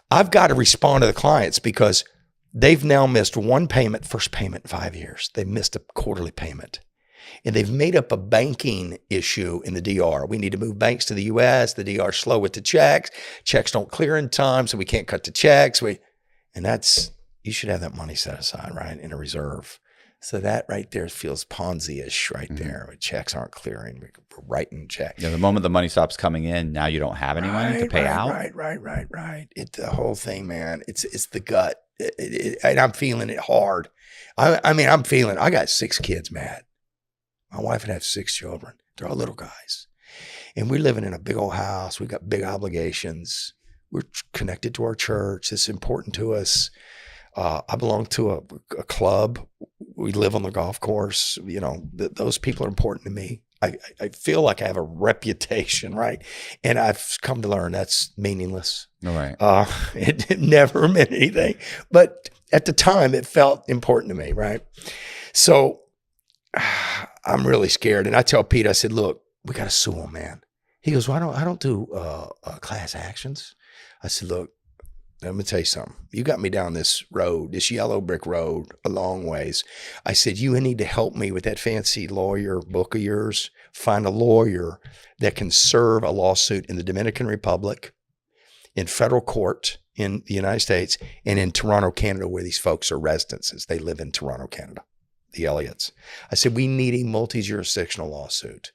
Speaker 1: I've got to respond to the clients because they've now missed one payment, first payment in 5 years. They missed a quarterly payment. And they've made up a banking issue in the DR. We need to move banks to the U.S. The DR is slow with the checks. Checks don't clear in time, so we can't cut the checks. You should have that money set aside, right, in a reserve. So that right there feels Ponzi-ish right there. Checks aren't clearing. We're writing checks.
Speaker 2: Yeah, the moment the money stops coming in, now you don't have any money to pay out.
Speaker 1: Right. It's the whole thing, man. It's the gut. And I'm feeling it hard. I'm feeling, I got 6 kids, Matt. My wife and I have 6 children. They're all little guys. And we're living in a big old house. We've got big obligations. We're connected to our church. It's important to us. I belong to a club. We live on the golf course. You know, those people are important to me. I feel like I have a reputation, right? And I've come to learn that's meaningless.
Speaker 2: All right.
Speaker 1: It never meant anything. But at the time, it felt important to me, right? So I'm really scared. And I tell Pete, I said, look, we got to sue him, man. He goes, well, I don't do class actions. I said, look, let me tell you something. You got me down this road, this yellow brick road, a long ways. I said, you need to help me with that fancy lawyer book of yours. Find a lawyer that can serve a lawsuit in the Dominican Republic, in federal court in the United States, and in Toronto, Canada, where these folks are residences. They live in Toronto, Canada, the Elliots. I said, we need a multi-jurisdictional lawsuit.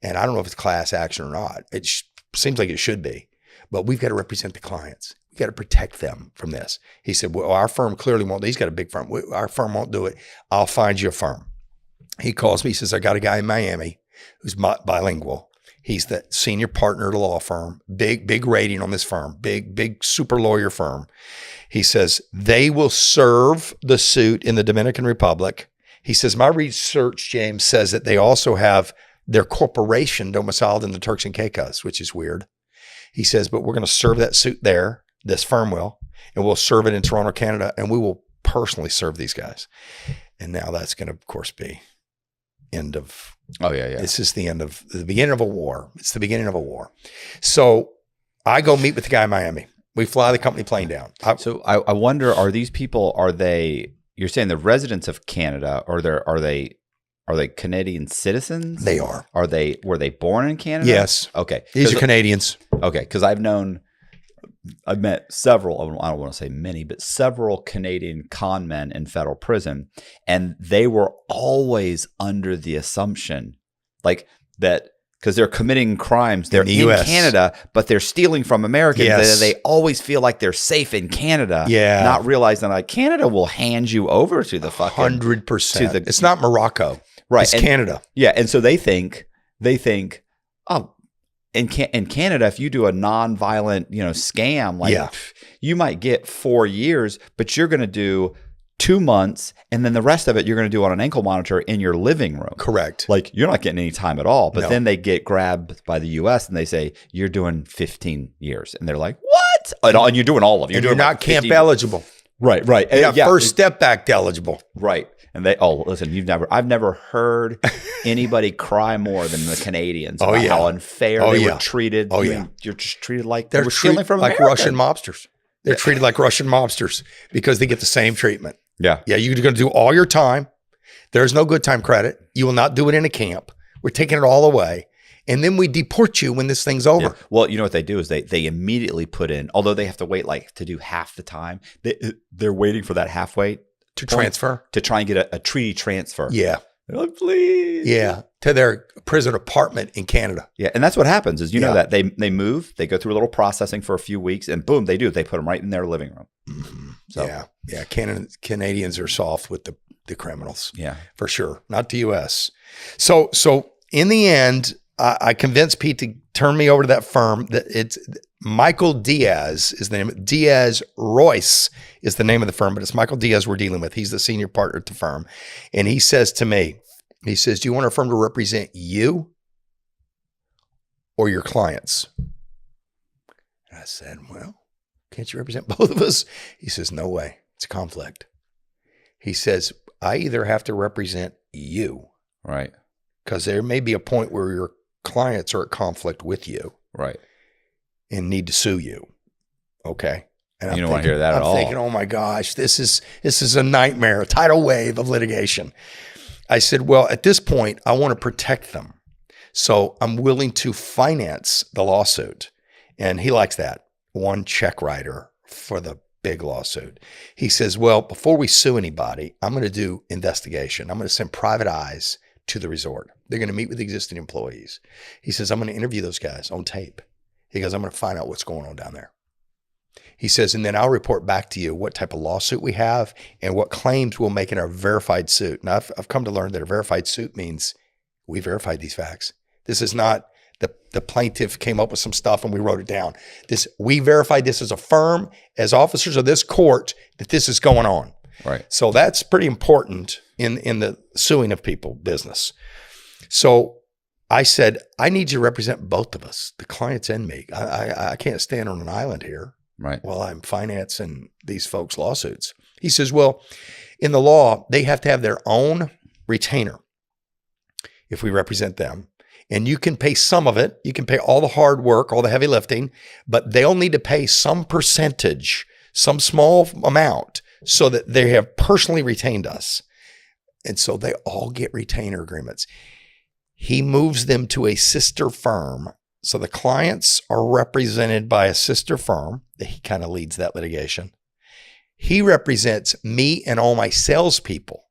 Speaker 1: And I don't know if it's class action or not. It seems like it should be. But we've got to represent the clients. Got to protect them from this. He said, well, our firm clearly won't. He's got a big firm. Our firm won't do it. I'll find you a firm. He calls me. He says, I got a guy in Miami who's bilingual. He's the senior partner at a law firm. Big rating on this firm. Big super lawyer firm. He says, they will serve the suit in the Dominican Republic. He says, my research, James, says that they also have their corporation domiciled in the Turks and Caicos, which is weird. He says, but we're going to serve that suit there. This firm will, and we'll serve it in Toronto, Canada, and we will personally serve these guys. And now that's going to, of course, be end of.
Speaker 2: Oh, yeah.
Speaker 1: This is the beginning of a war. It's the beginning of a war. So I go meet with the guy in Miami. We fly the company plane down.
Speaker 2: So I wonder, are these people, you're saying the residents of Canada, or are they Canadian citizens?
Speaker 1: They are.
Speaker 2: Were they born in Canada?
Speaker 1: Yes.
Speaker 2: Okay.
Speaker 1: These are Canadians.
Speaker 2: Okay. Because I've met several, I don't want to say many, but several Canadian con men in federal prison. And they were always under the assumption like that, because they're committing crimes. They're in Canada, but they're stealing from Americans.
Speaker 1: Yes.
Speaker 2: They always feel like they're safe in Canada.
Speaker 1: Yeah.
Speaker 2: Not realizing like Canada will hand you over to the fucking
Speaker 1: 100%. It's not Morocco. Right. It's Canada.
Speaker 2: Yeah. And so they think, oh, in Canada, if you do a non-violent, scam, like you might get 4 years, but you're going to do 2 months, and then the rest of it you're going to do on an ankle monitor in your living room.
Speaker 1: Correct.
Speaker 2: Like you're not getting any time at all. But then they get grabbed by the U.S. and they say you're doing 15 years, and they're like, "What?" And you're doing all of it.
Speaker 1: You're not like camp eligible.
Speaker 2: Right.
Speaker 1: Yeah. First step back eligible.
Speaker 2: Right. And listen, I've never heard anybody cry more than the Canadians about how unfair they were treated. You're just treated like
Speaker 1: they're
Speaker 2: stealing from
Speaker 1: like Russian mobsters. They're treated like Russian mobsters because they get the same treatment.
Speaker 2: Yeah.
Speaker 1: Yeah. You're going to do all your time. There's no good time credit. You will not do it in a camp. We're taking it all away. And then we deport you when this thing's over.
Speaker 2: Yeah. Well, you know what they do is they immediately put in, although they have to wait to do half the time, they're waiting for that halfway
Speaker 1: to transfer,
Speaker 2: to try and get a treaty transfer.
Speaker 1: Yeah.
Speaker 2: They're like, please.
Speaker 1: Yeah. To their prison apartment in Canada.
Speaker 2: Yeah. And that's what happens is, know that they move, they go through a little processing for a few weeks, and boom, they put them right in their living room.
Speaker 1: Mm-hmm. So yeah. Canadians are soft with the the criminals.
Speaker 2: Yeah,
Speaker 1: for sure. Not the U.S. So in the end, I convinced Pete to turn me over to that firm. That it's Michael Diaz is the name. Diaz Royce is the name of the firm, but it's Michael Diaz we're dealing with. He's the senior partner at the firm. And he says to me, he says, do you want our firm to represent you or your clients? I said, well, can't you represent both of us? He says, no way. It's a conflict. He says, I either have to represent you.
Speaker 2: Right.
Speaker 1: Because there may be a point where your clients are at conflict with you.
Speaker 2: Right.
Speaker 1: And need to sue you. Okay. And
Speaker 2: you don't want to hear that at all.
Speaker 1: I'm thinking, oh my gosh, this is a nightmare, a tidal wave of litigation. I said, well, at this point, I want to protect them. So I'm willing to finance the lawsuit. And he likes that. One check writer for the big lawsuit. He says, well, before we sue anybody, I'm going to do investigation. I'm going to send private eyes to the resort. They're going to meet with existing employees. He says, I'm going to interview those guys on tape. He goes, I'm going to find out what's going on down there. He says, and then I'll report back to you what type of lawsuit we have and what claims we'll make in our verified suit. Now, I've come to learn that a verified suit means we verified these facts. This is not the plaintiff came up with some stuff and we wrote it down. We verified this as a firm, as officers of this court, that this is going on.
Speaker 2: Right.
Speaker 1: So that's pretty important in the suing of people business. So I said, I need you to represent both of us, the clients and me. I can't stand on an island here.
Speaker 2: Right.
Speaker 1: While I'm financing these folks' lawsuits. He says, well, in the law, they have to have their own retainer if we represent them. And you can pay some of it. You can pay all the hard work, all the heavy lifting, but they'll need to pay some percentage, some small amount, so that they have personally retained us. And so they all get retainer agreements. He moves them to a sister firm. So the clients are represented by a sister firm. He kind of leads that litigation. He represents me and all my salespeople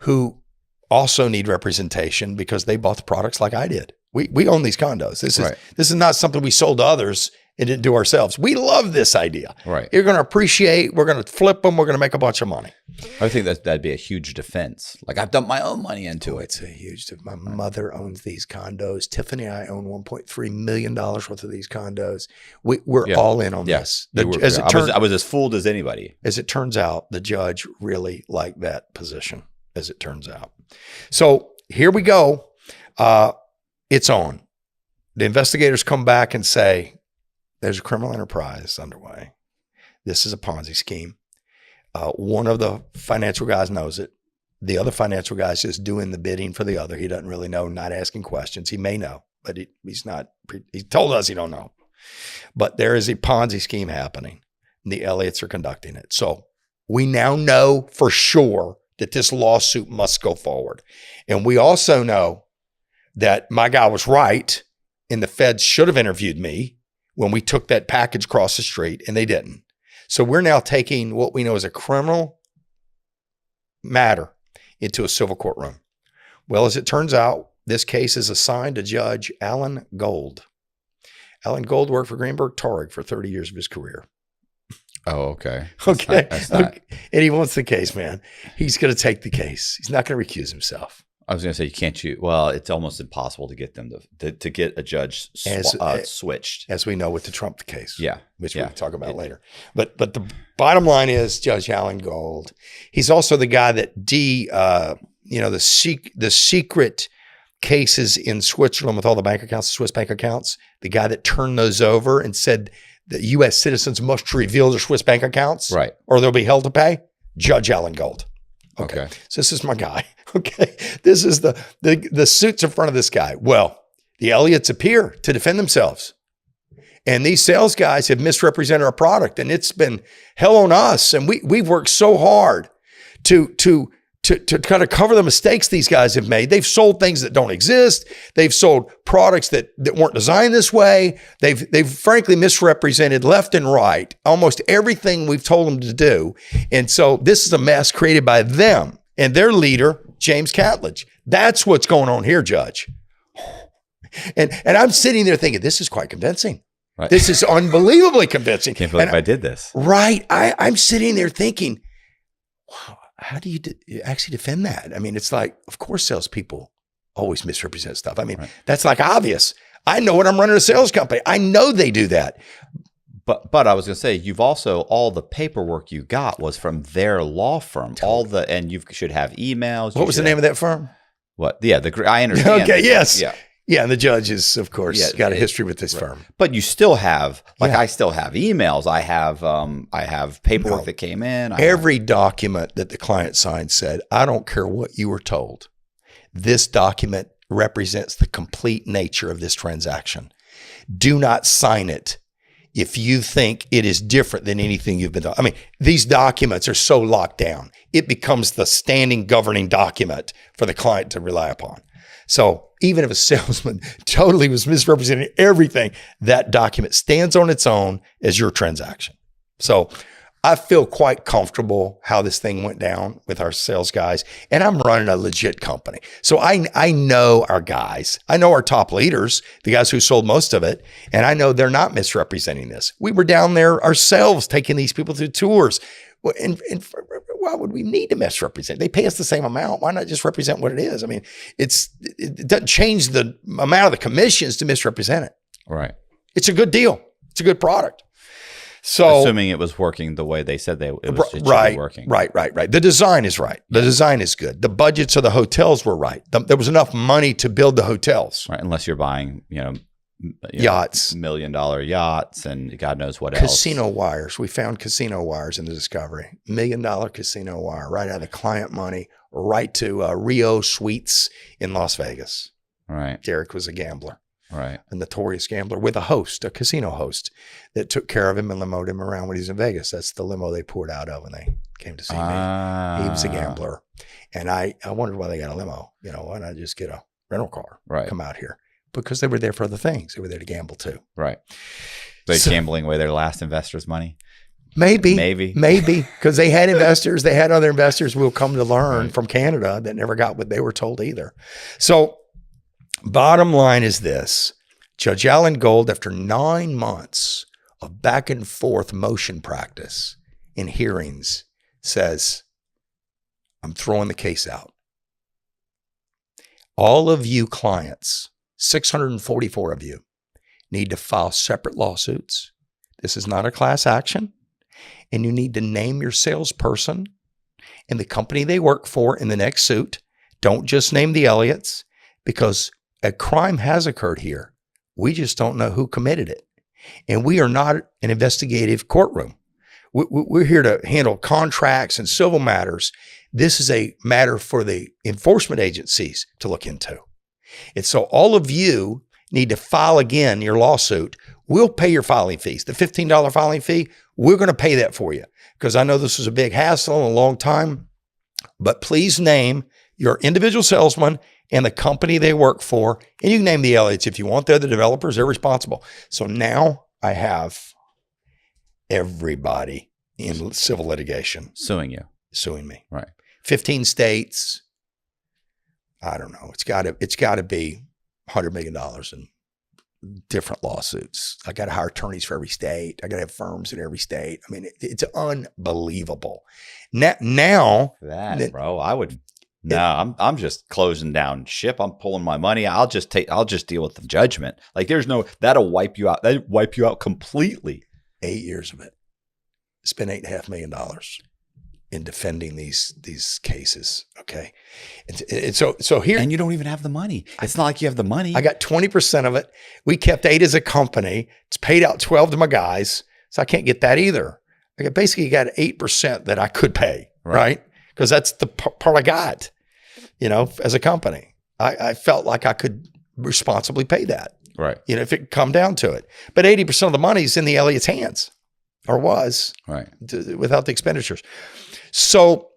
Speaker 1: who also need representation because they bought the products like I did. We own these condos. This is not something we sold to others and didn't do ourselves. We love this idea.
Speaker 2: Right.
Speaker 1: You're going to appreciate, we're going to flip them, we're going to make a bunch of money.
Speaker 2: I think that'd be a huge defense. Like I've dumped my own money into it.
Speaker 1: It's a huge, my mother owns these condos. Tiffany and I own $1.3 million worth of these condos. We're all in on this.
Speaker 2: I was as fooled as anybody.
Speaker 1: As it turns out, the judge really liked that position, as it turns out. So here we go. It's on. The investigators come back and say, there's a criminal enterprise underway. This is a Ponzi scheme. One of the financial guys knows it. The other financial guy's just doing the bidding for the other. He doesn't really know, not asking questions. He may know, but he's not. He told us he don't know. But there is a Ponzi scheme happening. And the Elliots are conducting it. So we now know for sure that this lawsuit must go forward. And we also know that my guy was right and the feds should have interviewed me when we took that package across the street, and they didn't. So we're now taking what we know as a criminal matter into a civil courtroom. Well, as it turns out, this case is assigned to Judge Alan Gold. Alan Gold worked for Greenberg Traurig for 30 years of his career.
Speaker 2: Oh, okay.
Speaker 1: Okay. And he wants the case, man. He's going to take the case. He's not going to recuse himself.
Speaker 2: I was going to say, you can't choose. Well, it's almost impossible to get them to get a judge switched.
Speaker 1: As we know with the Trump case.
Speaker 2: Yeah.
Speaker 1: Which we'll talk about later. But the bottom line is Judge Alan Gold. He's also the guy that the secret cases in Switzerland with all the bank accounts, the Swiss bank accounts, the guy that turned those over and said that U.S. citizens must reveal their Swiss bank accounts,
Speaker 2: right,
Speaker 1: or they'll be held to pay. Judge Alan Gold. Okay. So this is my guy. Okay. This is the suits in front of this guy. Well, the Elliots appear to defend themselves. And these sales guys have misrepresented our product, and it's been hell on us. And we've worked so hard to kind of cover the mistakes these guys have made. They've sold things that don't exist. They've sold products that weren't designed this way. They've frankly misrepresented left and right almost everything we've told them to do. And so this is a mess created by them and their leader, James Catledge. That's what's going on here, Judge. And I'm sitting there thinking, this is quite convincing. Right. This is unbelievably convincing.
Speaker 2: Can't believe I did this.
Speaker 1: Right. I'm sitting there thinking, wow, how do you actually defend that? I mean, it's like, of course, salespeople always misrepresent stuff. I mean, that's like obvious. I know when I'm running a sales company. I know they do that.
Speaker 2: But I was going to say, you've also, all the paperwork you got was from their law firm. Totally. And you should have emails.
Speaker 1: What was the name of that firm?
Speaker 2: What? Yeah, I understand.
Speaker 1: Okay, yes. Yeah, and the judges, of course, got a history with this firm.
Speaker 2: But you still have, I still have emails. I have paperwork that came in.
Speaker 1: Every document that the client signed said, I don't care what you were told. This document represents the complete nature of this transaction. Do not sign it if you think it is different than anything you've been done. I mean, these documents are so locked down. It becomes the standing governing document for the client to rely upon. So even if a salesman totally was misrepresenting everything, that document stands on its own as your transaction. So I feel quite comfortable how this thing went down with our sales guys, and I'm running a legit company. So I know our guys. I know our top leaders, the guys who sold most of it, and I know they're not misrepresenting this. We were down there ourselves taking these people through tours. And why would we need to misrepresent? They pay us the same amount. Why not just represent what it is? I mean, it doesn't change the amount of the commissions to misrepresent it.
Speaker 2: Right.
Speaker 1: It's a good deal. It's a good product. So,
Speaker 2: assuming it was working the way they said it was working.
Speaker 1: Right. The design is right. The design is good. The budgets of the hotels were right. There was enough money to build the hotels.
Speaker 2: Right. Unless you're buying,
Speaker 1: yachts,
Speaker 2: $1 million yachts, and God knows what
Speaker 1: else. Casino wires. We found casino wires in the discovery. $1 million casino wire right out of the client money, right to Rio Suites in Las Vegas.
Speaker 2: Right.
Speaker 1: Derek was a gambler.
Speaker 2: Right.
Speaker 1: A notorious gambler with a host, a casino host that took care of him and limoed him around when he was in Vegas. That's the limo they poured out of when they came to see me. He was a gambler. And I wondered why they got a limo. Why not just get a rental car, come out here? Because they were there for other things. They were there to gamble too.
Speaker 2: Right. They're gambling away their last investors' money?
Speaker 1: Maybe. Because they had investors. They had other investors we'll come to learn from Canada that never got what they were told either. So bottom line is this. Judge Alan Gold, after 9 months of back and forth motion practice in hearings, says, I'm throwing the case out. All of you clients, 644 of you, need to file separate lawsuits. This is not a class action. And you need to name your salesperson and the company they work for in the next suit. Don't just name the Elliots, because a crime has occurred here. We just don't know who committed it. And we are not an investigative courtroom. We're here to handle contracts and civil matters. This is a matter for the enforcement agencies to look into. And so all of you need to file again your lawsuit. We'll pay your filing fees. The $15 filing fee, we're going to pay that for you, because I know this was a big hassle and a long time. But please name your individual salesman and the company they work for. And you can name the Elliots if you want. They're the developers. They're responsible. So now I have everybody in civil litigation suing me.
Speaker 2: Right.
Speaker 1: 15 states. I don't know. It's got to be $100 million in different lawsuits. I got to hire attorneys for every state. I got to have firms in every state. I mean, it's unbelievable. Now,
Speaker 2: bro, I would. No, I'm just closing down ship. I'm pulling my money. I'll just deal with the judgment. Like, that'll wipe you out. That'll wipe you out completely.
Speaker 1: 8 years of it. Spent $8.5 million in defending these cases. Okay. And so here.
Speaker 2: And you don't even have the money. It's not like you have the money.
Speaker 1: I got 20% of it. We kept 8 as a company. It's paid out 12 to my guys. So I can't get that either. I basically got 8% that I could pay. Right. Because that's the part I got, as a company. I felt like I could responsibly pay that.
Speaker 2: Right.
Speaker 1: If it come down to it. But 80% of the money is in the Elliott's hands, or was, without the expenditures. So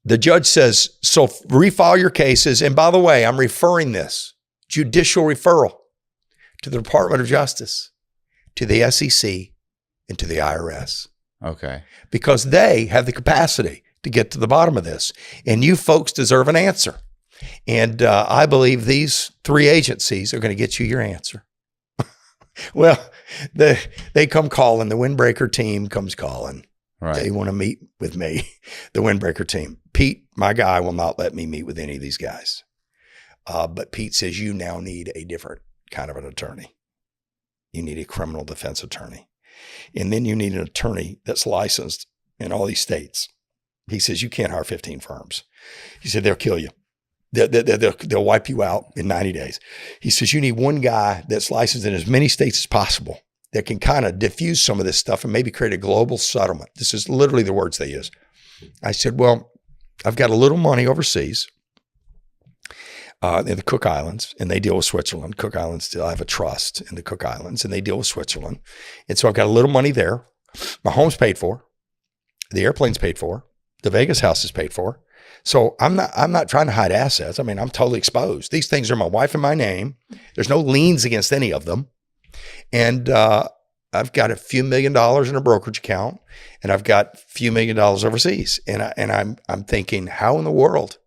Speaker 1: the judge says, so refile your cases. And by the way, I'm referring this judicial referral to the Department of Justice, to the SEC, and to the IRS.
Speaker 2: Okay.
Speaker 1: Because they have the capacity to get to the bottom of this. And you folks deserve an answer. And I believe these 3 agencies are going to get you your answer. Well, they come calling. The Windbreaker team comes calling.
Speaker 2: Right.
Speaker 1: They want to meet with me, the Windbreaker team. Pete, my guy, will not let me meet with any of these guys. But Pete says, you now need a different kind of an attorney. You need a criminal defense attorney. And then you need an attorney that's licensed in all these states. He says, you can't hire 15 firms. He said, they'll kill you. They'll wipe you out in 90 days. He says, you need one guy that's licensed in as many states as possible that can kind of diffuse some of this stuff and maybe create a global settlement. This is literally the words they use. I said, well, I've got a little money overseas in the Cook Islands, and they deal with Switzerland. Cook Islands, still, I have a trust in the Cook Islands, and they deal with Switzerland. And so I've got a little money there. My home's paid for. The airplane's paid for. The Vegas house is paid for. So I'm not trying to hide assets. I mean, I'm totally exposed. These things are my wife and my name. There's no liens against any of them. And I've got a few $1 million in a brokerage account, and I've got a few $1 million overseas. And I'm thinking, how in the world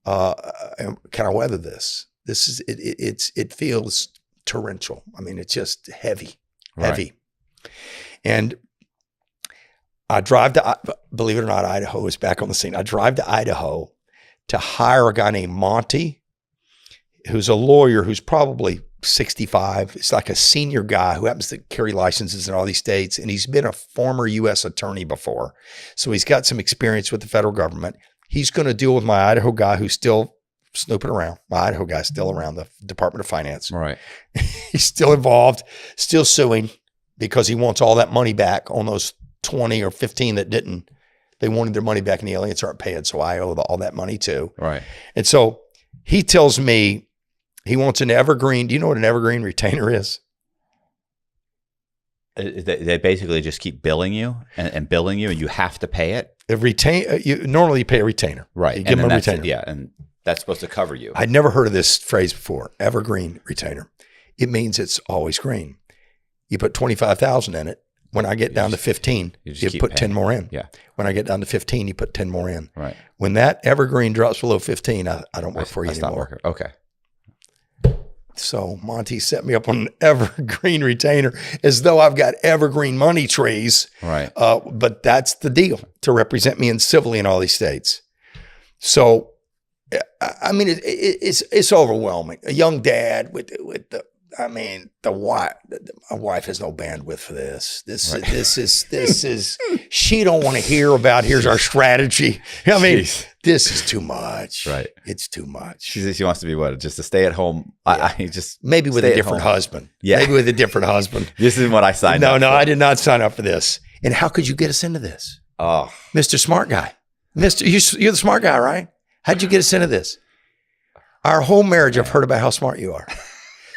Speaker 1: can I weather this? This is it feels torrential. I mean, it's just heavy.
Speaker 2: Right.
Speaker 1: And I drive to, believe it or not, Idaho is back on the scene. I drive to Idaho to hire a guy named Monty, who's a lawyer who's probably 65. It's like a senior guy who happens to carry licenses in all these states. And he's been a former U.S. attorney before. So he's got some experience with the federal government. He's going to deal with my Idaho guy who's still snooping around. My Idaho guy's still around the Department of Finance.
Speaker 2: Right.
Speaker 1: He's still involved, still suing because he wants all that money back on those 20 or 15 that didn't. They wanted their money back and the aliens aren't paying. So I owe all that money too.
Speaker 2: Right.
Speaker 1: And so he tells me he wants an evergreen. Do you know what an evergreen retainer is?
Speaker 2: They basically just keep billing you and billing you, and you have to pay it.
Speaker 1: Normally you pay a retainer.
Speaker 2: Right.
Speaker 1: You give them a retainer.
Speaker 2: Yeah. And that's supposed to cover you.
Speaker 1: I'd never heard of this phrase before, evergreen retainer. It means it's always green. You put 25,000 in it. When I get down to 15, you put 10 more in.
Speaker 2: Yeah.
Speaker 1: When I get down to 15, you put 10 more in.
Speaker 2: Right.
Speaker 1: When that evergreen drops below 15, I don't work for you anymore.
Speaker 2: Okay.
Speaker 1: So Monty set me up on an evergreen retainer as though I've got evergreen money trees.
Speaker 2: Right.
Speaker 1: But that's the deal, to represent me in civilly in all these states. So, I mean, it's overwhelming. A young dad with the wife. My wife has no bandwidth for this. This is. She don't want to hear about. Here's our strategy. I mean, this is too much.
Speaker 2: Right.
Speaker 1: It's too much.
Speaker 2: She wants to be what? Just a stay at home.
Speaker 1: Yeah. Maybe with a different husband.
Speaker 2: Yeah.
Speaker 1: Maybe with a different husband.
Speaker 2: This is what I signed up for.
Speaker 1: No, I did not sign up for this. And how could you get us into this?
Speaker 2: Oh,
Speaker 1: Mr. Smart Guy. You're the smart guy, right? How'd you get us into this? Our whole marriage, I've heard about how smart you are.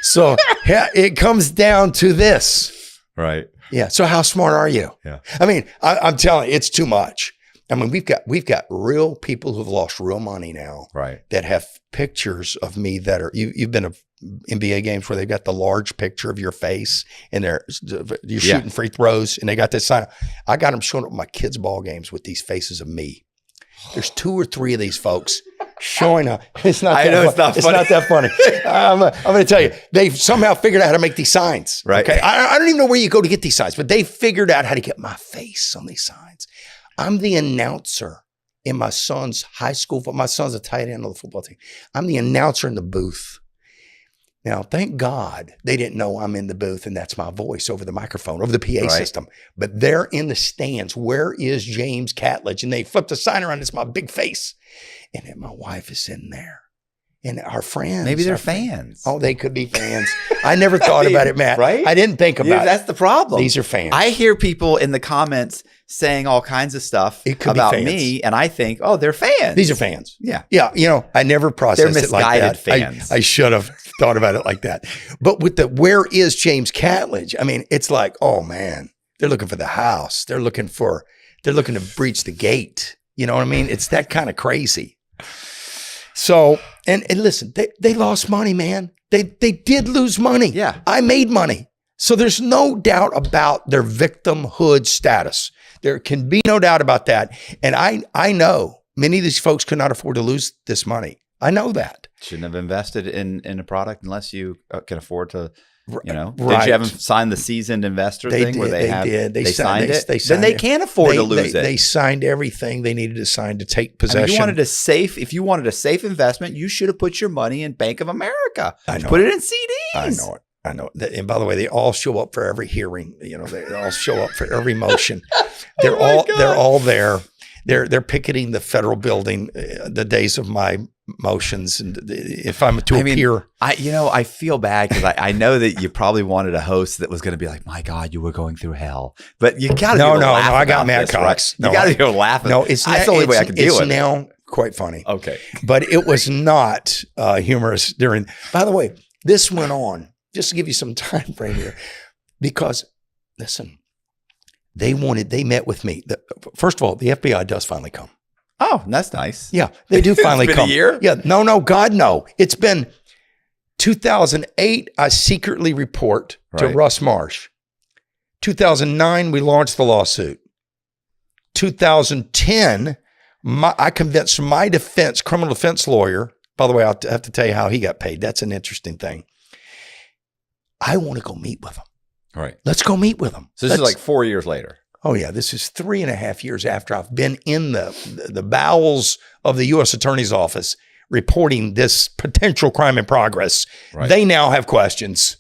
Speaker 1: So it comes down to this.
Speaker 2: Right.
Speaker 1: Yeah. So how smart are you?
Speaker 2: Yeah.
Speaker 1: I mean, I'm telling you, it's too much. I mean, we've got real people who've lost real money now.
Speaker 2: Right.
Speaker 1: That have pictures of me that are, you've been to NBA games where they've got the large picture of your face and you're shooting free throws and they got this sign. I got them showing up at my kids' ball games with these faces of me. There's 2 or 3 of these folks showing up. It's not that funny. I'm going to tell you, they've somehow figured out how to make these signs.
Speaker 2: Right.
Speaker 1: Okay. I don't even know where you go to get these signs, but they figured out how to get my face on these signs. I'm the announcer in my son's high school. My son's a tight end on the football team. I'm the announcer in the booth. Now, thank God they didn't know I'm in the booth and that's my voice over the microphone, over the PA system. But they're in the stands. Where is James Catledge? And they flipped the sign around. It's my big face. And then my wife is sitting there. And our friends.
Speaker 2: Maybe they're fans.
Speaker 1: Oh, they could be fans. I never thought about it, Matt.
Speaker 2: Right?
Speaker 1: I didn't think about it.
Speaker 2: That's the problem.
Speaker 1: These are fans.
Speaker 2: I hear people in the comments saying all kinds of stuff about me, and I think, oh, they're fans.
Speaker 1: These are fans.
Speaker 2: Yeah.
Speaker 1: Yeah. You know, I never processed it like that.
Speaker 2: They're misguided fans.
Speaker 1: I should have thought about it like that. But with where is James Catledge? I mean, it's like, oh man, they're looking for the house. They're looking to breach the gate. You know what I mean? It's that kind of crazy. So, and listen, they lost money, man. They did lose money.
Speaker 2: Yeah.
Speaker 1: I made money. So there's no doubt about their victimhood status. There can be no doubt about that. And I know many of these folks could not afford to lose this money. I know that.
Speaker 2: Shouldn't have invested in a product unless you can afford to You know,
Speaker 1: Right.
Speaker 2: did you have them sign the seasoned investor thing where they signed it?
Speaker 1: They
Speaker 2: then they can't afford to lose it.
Speaker 1: They signed everything they needed to sign to take possession.
Speaker 2: I mean, if you wanted a safe investment, you should have put your money in Bank of America.
Speaker 1: I know.
Speaker 2: Put it in CDs.
Speaker 1: I know. And by the way, they all show up for every hearing. You know, they all show up for every motion. They're all there. They're picketing the federal building the days of my motions, and if I'm to appear,
Speaker 2: I feel bad because I know that you probably wanted a host that was going to be like, my God, you were going through hell, but you got to
Speaker 1: no. I got Matt Cox.
Speaker 2: Right? You got to go laughing.
Speaker 1: No,
Speaker 2: that's the only way I can deal with it.
Speaker 1: It's now quite funny.
Speaker 2: Okay,
Speaker 1: but it was not humorous during. By the way, this went on just to give you some time frame here, because listen. They met with me. First of all, the FBI does finally come.
Speaker 2: Oh, that's nice.
Speaker 1: Yeah, they do finally
Speaker 2: it's been
Speaker 1: come.
Speaker 2: A year?
Speaker 1: Yeah, no, God, no. It's been 2008. I secretly report to Russ Marsh. 2009, we launched the lawsuit. 2010, I convinced my criminal defense lawyer. By the way, I'll have to tell you how he got paid. That's an interesting thing. I want to go meet with him.
Speaker 2: Right.
Speaker 1: Let's go meet with them.
Speaker 2: So this is like 4 years later.
Speaker 1: Oh yeah, this is 3.5 years after I've been in the bowels of the U.S. Attorney's Office reporting this potential crime in progress. Right. They now have questions.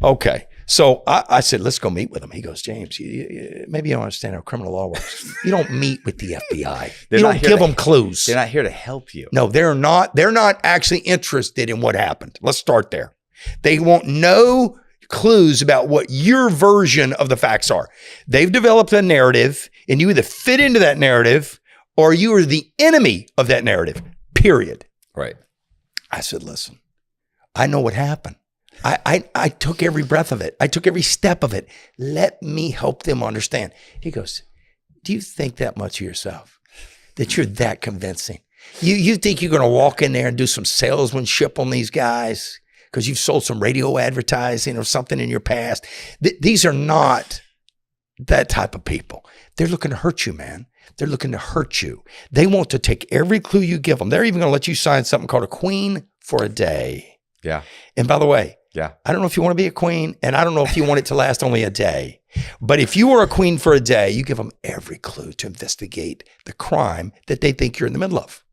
Speaker 1: Okay, so I said, let's go meet with them. He goes, James, maybe you don't understand how criminal law works. You don't meet with the FBI. You don't give them clues.
Speaker 2: They're not here to help you.
Speaker 1: No, they're not. They're not actually interested in what happened. Let's start there. They want no clues about what your version of the facts are. They've developed a narrative, and you either fit into that narrative or you are the enemy of that narrative, period.
Speaker 2: Right.
Speaker 1: I said, listen, I know what happened. I took every breath of it. I took every step of it. Let me help them understand. He goes, do you think that much of yourself? That you're that convincing? You think you're going to walk in there and do some salesmanship on these guys? Because you've sold some radio advertising or something in your past. These are not that type of people. They're looking to hurt you, man. They're looking to hurt you. They want to take every clue you give them. They're even going to let you sign something called a queen for a day.
Speaker 2: Yeah.
Speaker 1: And by the way,
Speaker 2: yeah,
Speaker 1: I don't know if you want to be a queen, and I don't know if you want it to last only a day. But if you were a queen for a day, you give them every clue to investigate the crime that they think you're in the middle of.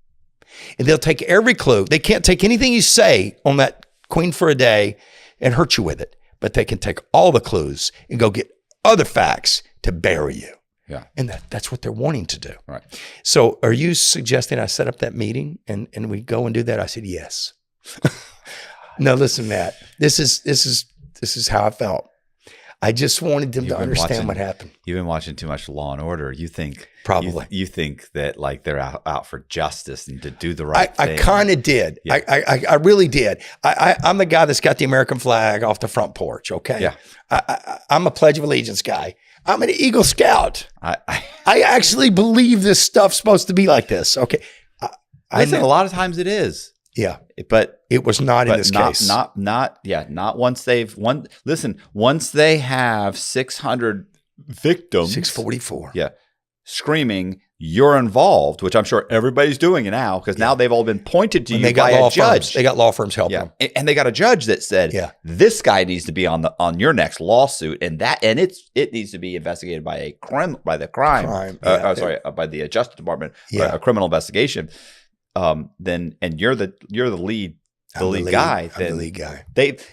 Speaker 1: And they'll take every clue. They can't take anything you say on that queen for a day and hurt you with it, but they can take all the clues and go get other facts to bury you.
Speaker 2: Yeah.
Speaker 1: And that's what they're wanting to do.
Speaker 2: Right.
Speaker 1: So are you suggesting I set up that meeting and we go and do that? I said, yes. No, listen, Matt, this is how I felt. I just wanted them to understand what happened.
Speaker 2: You've been watching too much Law and Order. You think
Speaker 1: probably
Speaker 2: you think that like they're out for justice and to do the right thing.
Speaker 1: I kind of did. Yeah. I really did. I'm the guy that's got the American flag off the front porch. Okay.
Speaker 2: Yeah.
Speaker 1: I'm a Pledge of Allegiance guy. I'm an Eagle Scout.
Speaker 2: I
Speaker 1: actually believe this stuff's supposed to be like this. Okay.
Speaker 2: I think a lot of times it is.
Speaker 1: Yeah.
Speaker 2: But
Speaker 1: it was not in this case.
Speaker 2: Not once once they have 600 victims.
Speaker 1: 644.
Speaker 2: Yeah. Screaming, you're involved, which I'm sure everybody's doing it now because now they've all been pointed to you by a judge.
Speaker 1: They got law firms helping them.
Speaker 2: And they got a judge that said, this guy needs to be on your next lawsuit, and it needs to be investigated by by the Justice Department, a criminal investigation. Then you're the lead guy.
Speaker 1: I'm the lead guy.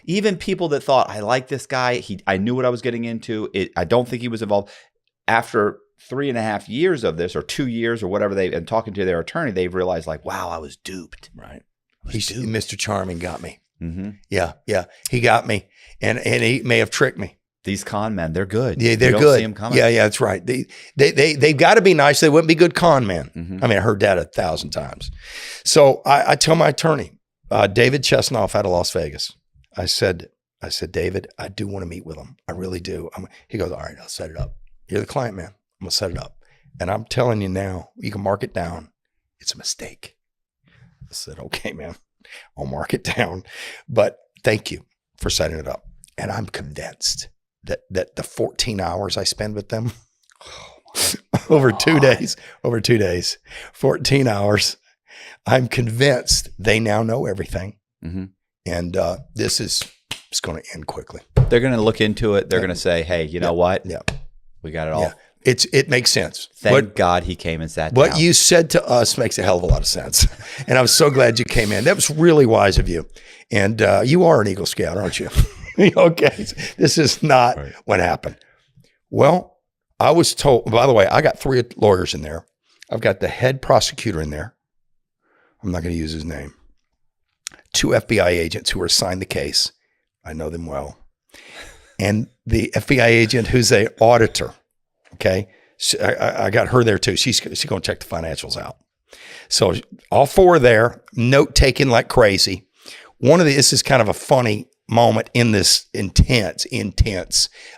Speaker 2: Even people that thought I like this guy, I knew what I was getting into. I don't think he was involved. After 3.5 years of this, or 2 years, or whatever, and talking to their attorney, they've realized like, wow, I was duped.
Speaker 1: Right. Mr. Charming got me.
Speaker 2: Mm-hmm.
Speaker 1: Yeah. He got me, and he may have tricked me.
Speaker 2: These con men, they're good.
Speaker 1: Yeah, they're
Speaker 2: you
Speaker 1: good.
Speaker 2: Don't see them coming.
Speaker 1: Yeah, that's right. They've got to be nice. They wouldn't be good con men.
Speaker 2: Mm-hmm.
Speaker 1: I mean, I heard that 1,000 times. So I tell my attorney, David Chesnoff out of Las Vegas. I said, David, I do want to meet with him. I really do. He goes, all right, I'll set it up. You're the client, man. I'm going to set it up. And I'm telling you now, you can mark it down. It's a mistake. I said, okay, man, I'll mark it down. But thank you for setting it up. And I'm convinced that the 14 hours I spend with them over 2 days, 14 hours, I'm convinced they now know everything.
Speaker 2: Mm-hmm.
Speaker 1: And this is it's going to end quickly.
Speaker 2: They're going to look into it. They're going to say, hey, you know what?
Speaker 1: Yeah.
Speaker 2: We got it all.
Speaker 1: Yeah. It makes sense.
Speaker 2: Thank God he came and sat down.
Speaker 1: What you said to us makes a hell of a lot of sense. And I'm so glad you came in. That was really wise of you. And you are an Eagle Scout, aren't you? Okay. This is not what happened. Well, I was told, by the way, I got 3 lawyers in there. I've got the head prosecutor in there. I'm not going to use his name. 2 FBI agents who were assigned the case. I know them well. And the FBI agent who's an auditor. Okay. So I got her there too. She's going to check the financials out. So all 4 are there, note taking like crazy. This is kind of a funny moment in this intense,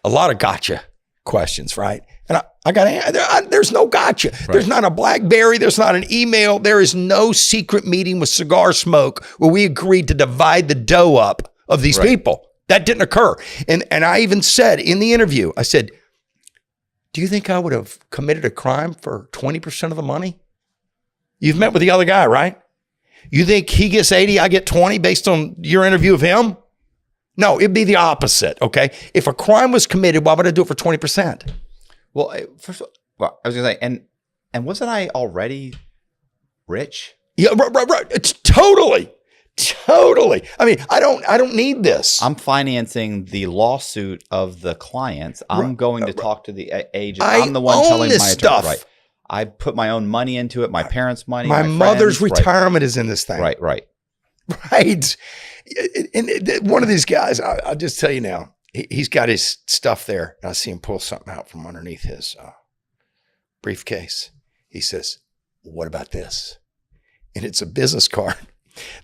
Speaker 1: a lot of gotcha questions, right? And I got, there's no gotcha. Right. There's not a BlackBerry. There's not an email. There is no secret meeting with cigar smoke where we agreed to divide the dough up of these people. That didn't occur. And I even said in the interview, I said, do you think I would have committed a crime for 20% of the money? You've met with the other guy, right? You think he gets 80, I get 20 based on your interview of him? No, it'd be the opposite, okay? If a crime was committed, why would I do it for 20%?
Speaker 2: Well, first of all, I was going to say, and wasn't I already rich?
Speaker 1: Yeah, right. It's totally. I mean, I don't need this.
Speaker 2: I'm financing the lawsuit of the clients. I'm going to talk to the agent. I'm the one telling my attorney. Right. I put my own money into it, my parents' money.
Speaker 1: My mother's retirement is in this thing.
Speaker 2: Right.
Speaker 1: And one of these guys, I'll just tell you now, he's got his stuff there. And I see him pull something out from underneath his briefcase. He says, what about this? And it's a business card.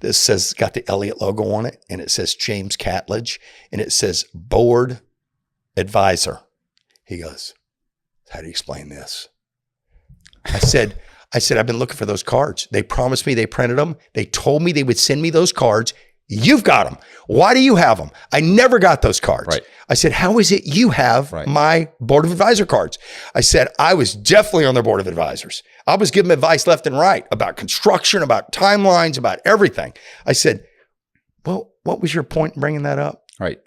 Speaker 1: This says, got the Elliott logo on it, and it says James Catledge, and it says board advisor. He goes, how do you explain this? I said, I've been looking for those cards. They promised me they printed them. They told me they would send me those cards. You've got them. Why do you have them? I never got those cards.
Speaker 2: Right.
Speaker 1: I said, how is it you have my board of advisor cards? I said, I was definitely on their board of advisors. I was giving advice left and right about construction, about timelines, about everything. I said, well, what was your point in bringing that up?
Speaker 2: Right.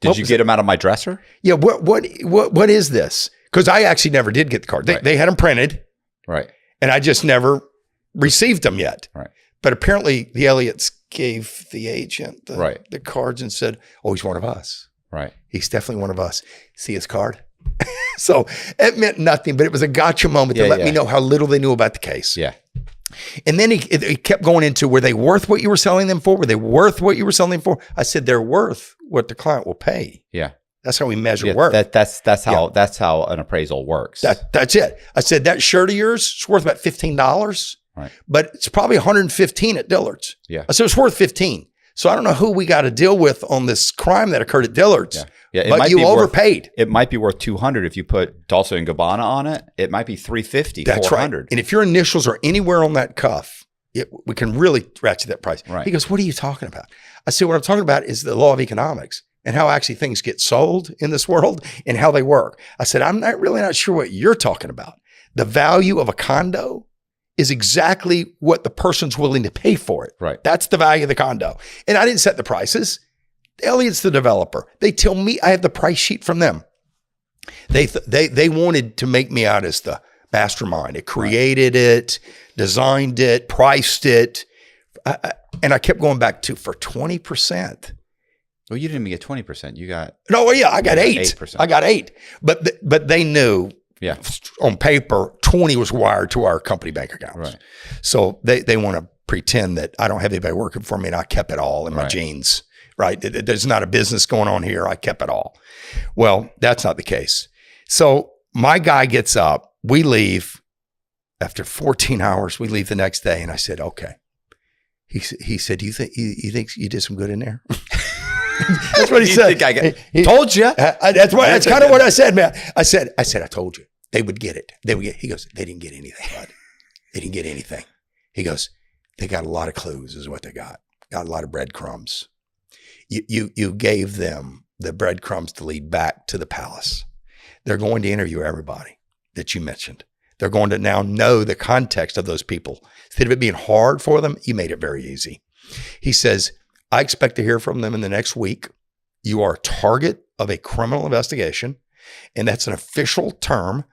Speaker 2: Did you get them out of my dresser?
Speaker 1: Yeah. What is this? Because I actually never did get the card. They had them printed.
Speaker 2: Right.
Speaker 1: And I just never received them yet.
Speaker 2: Right.
Speaker 1: But apparently the Elliott's gave the agent the cards and said, oh, he's one of us.
Speaker 2: Right.
Speaker 1: He's definitely one of us. See his card? So it meant nothing, but it was a gotcha moment to let me know how little they knew about the case.
Speaker 2: Yeah.
Speaker 1: And then he kept going into, were they worth what you were selling them for? Were they worth what you were selling them for? I said, they're worth what the client will pay.
Speaker 2: Yeah.
Speaker 1: That's how we measure worth.
Speaker 2: That's how an appraisal works.
Speaker 1: That's it. I said, that shirt of yours is worth about $15.
Speaker 2: Right.
Speaker 1: But it's probably 115 at Dillard's.
Speaker 2: Yeah.
Speaker 1: I said, it's worth 15. So I don't know who we got to deal with on this crime that occurred at Dillard's.
Speaker 2: Yeah.
Speaker 1: But you overpaid.
Speaker 2: It might be worth 200 if you put Dolce & Gabbana on it. It might be 350,
Speaker 1: That's
Speaker 2: 400.
Speaker 1: Right. And if your initials are anywhere on that cuff, we can really ratchet that price.
Speaker 2: Right.
Speaker 1: He goes, what are you talking about? I said, what I'm talking about is the law of economics and how actually things get sold in this world and how they work. I said, I'm not sure what you're talking about. The value of a condo is exactly what the person's willing to pay for it.
Speaker 2: Right.
Speaker 1: That's the value of the condo. And I didn't set the prices. Elliott's the developer. They tell me I have the price sheet from them. They wanted to make me out as the mastermind. It created it, designed it, priced it. And I kept going back to for 20%.
Speaker 2: Well, you didn't even get 20%. You got
Speaker 1: I got
Speaker 2: 8%.
Speaker 1: I got 8. But they knew on paper 20 was wired to our company bank accounts.
Speaker 2: Right.
Speaker 1: So they want to pretend that I don't have anybody working for me and I kept it all in my jeans. Right. There's not a business going on here. I kept it all. Well, that's not the case. So my guy gets up. We leave after 14 hours. We leave the next day. And I said, okay. He said, you think you did some good in there? That's what he said. He told you. That's kind of what I said, man. I said, I told you they would get it. He goes, they didn't get anything, bud. They didn't get anything. He goes, they got a lot of clues is what they got. Got a lot of breadcrumbs. You gave them the breadcrumbs to lead back to the palace. They're going to interview everybody that you mentioned. They're going to now know the context of those people. Instead of it being hard for them, you made it very easy. He says, I expect to hear from them in the next week. You are a target of a criminal investigation, and that's an official term,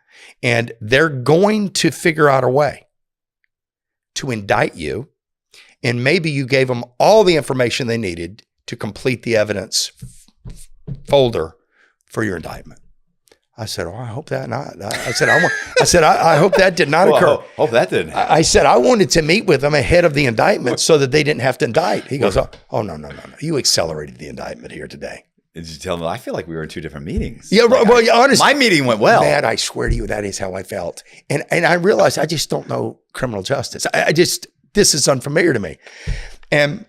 Speaker 1: and they're going to figure out a way to indict you, and maybe you gave them all the information they needed to complete the evidence folder for your indictment. I said, I hope that not. I hope that did not occur.
Speaker 2: Hope that didn't happen.
Speaker 1: I said, I wanted to meet with them ahead of the indictment so that they didn't have to indict. He goes, oh, no. You accelerated the indictment here today.
Speaker 2: Did you tell them? I feel like we were in two different meetings.
Speaker 1: Yeah,
Speaker 2: like,
Speaker 1: well, honestly,
Speaker 2: my meeting went well.
Speaker 1: Man, I swear to you, that is how I felt. And I realized I just don't know criminal justice. This is unfamiliar to me. And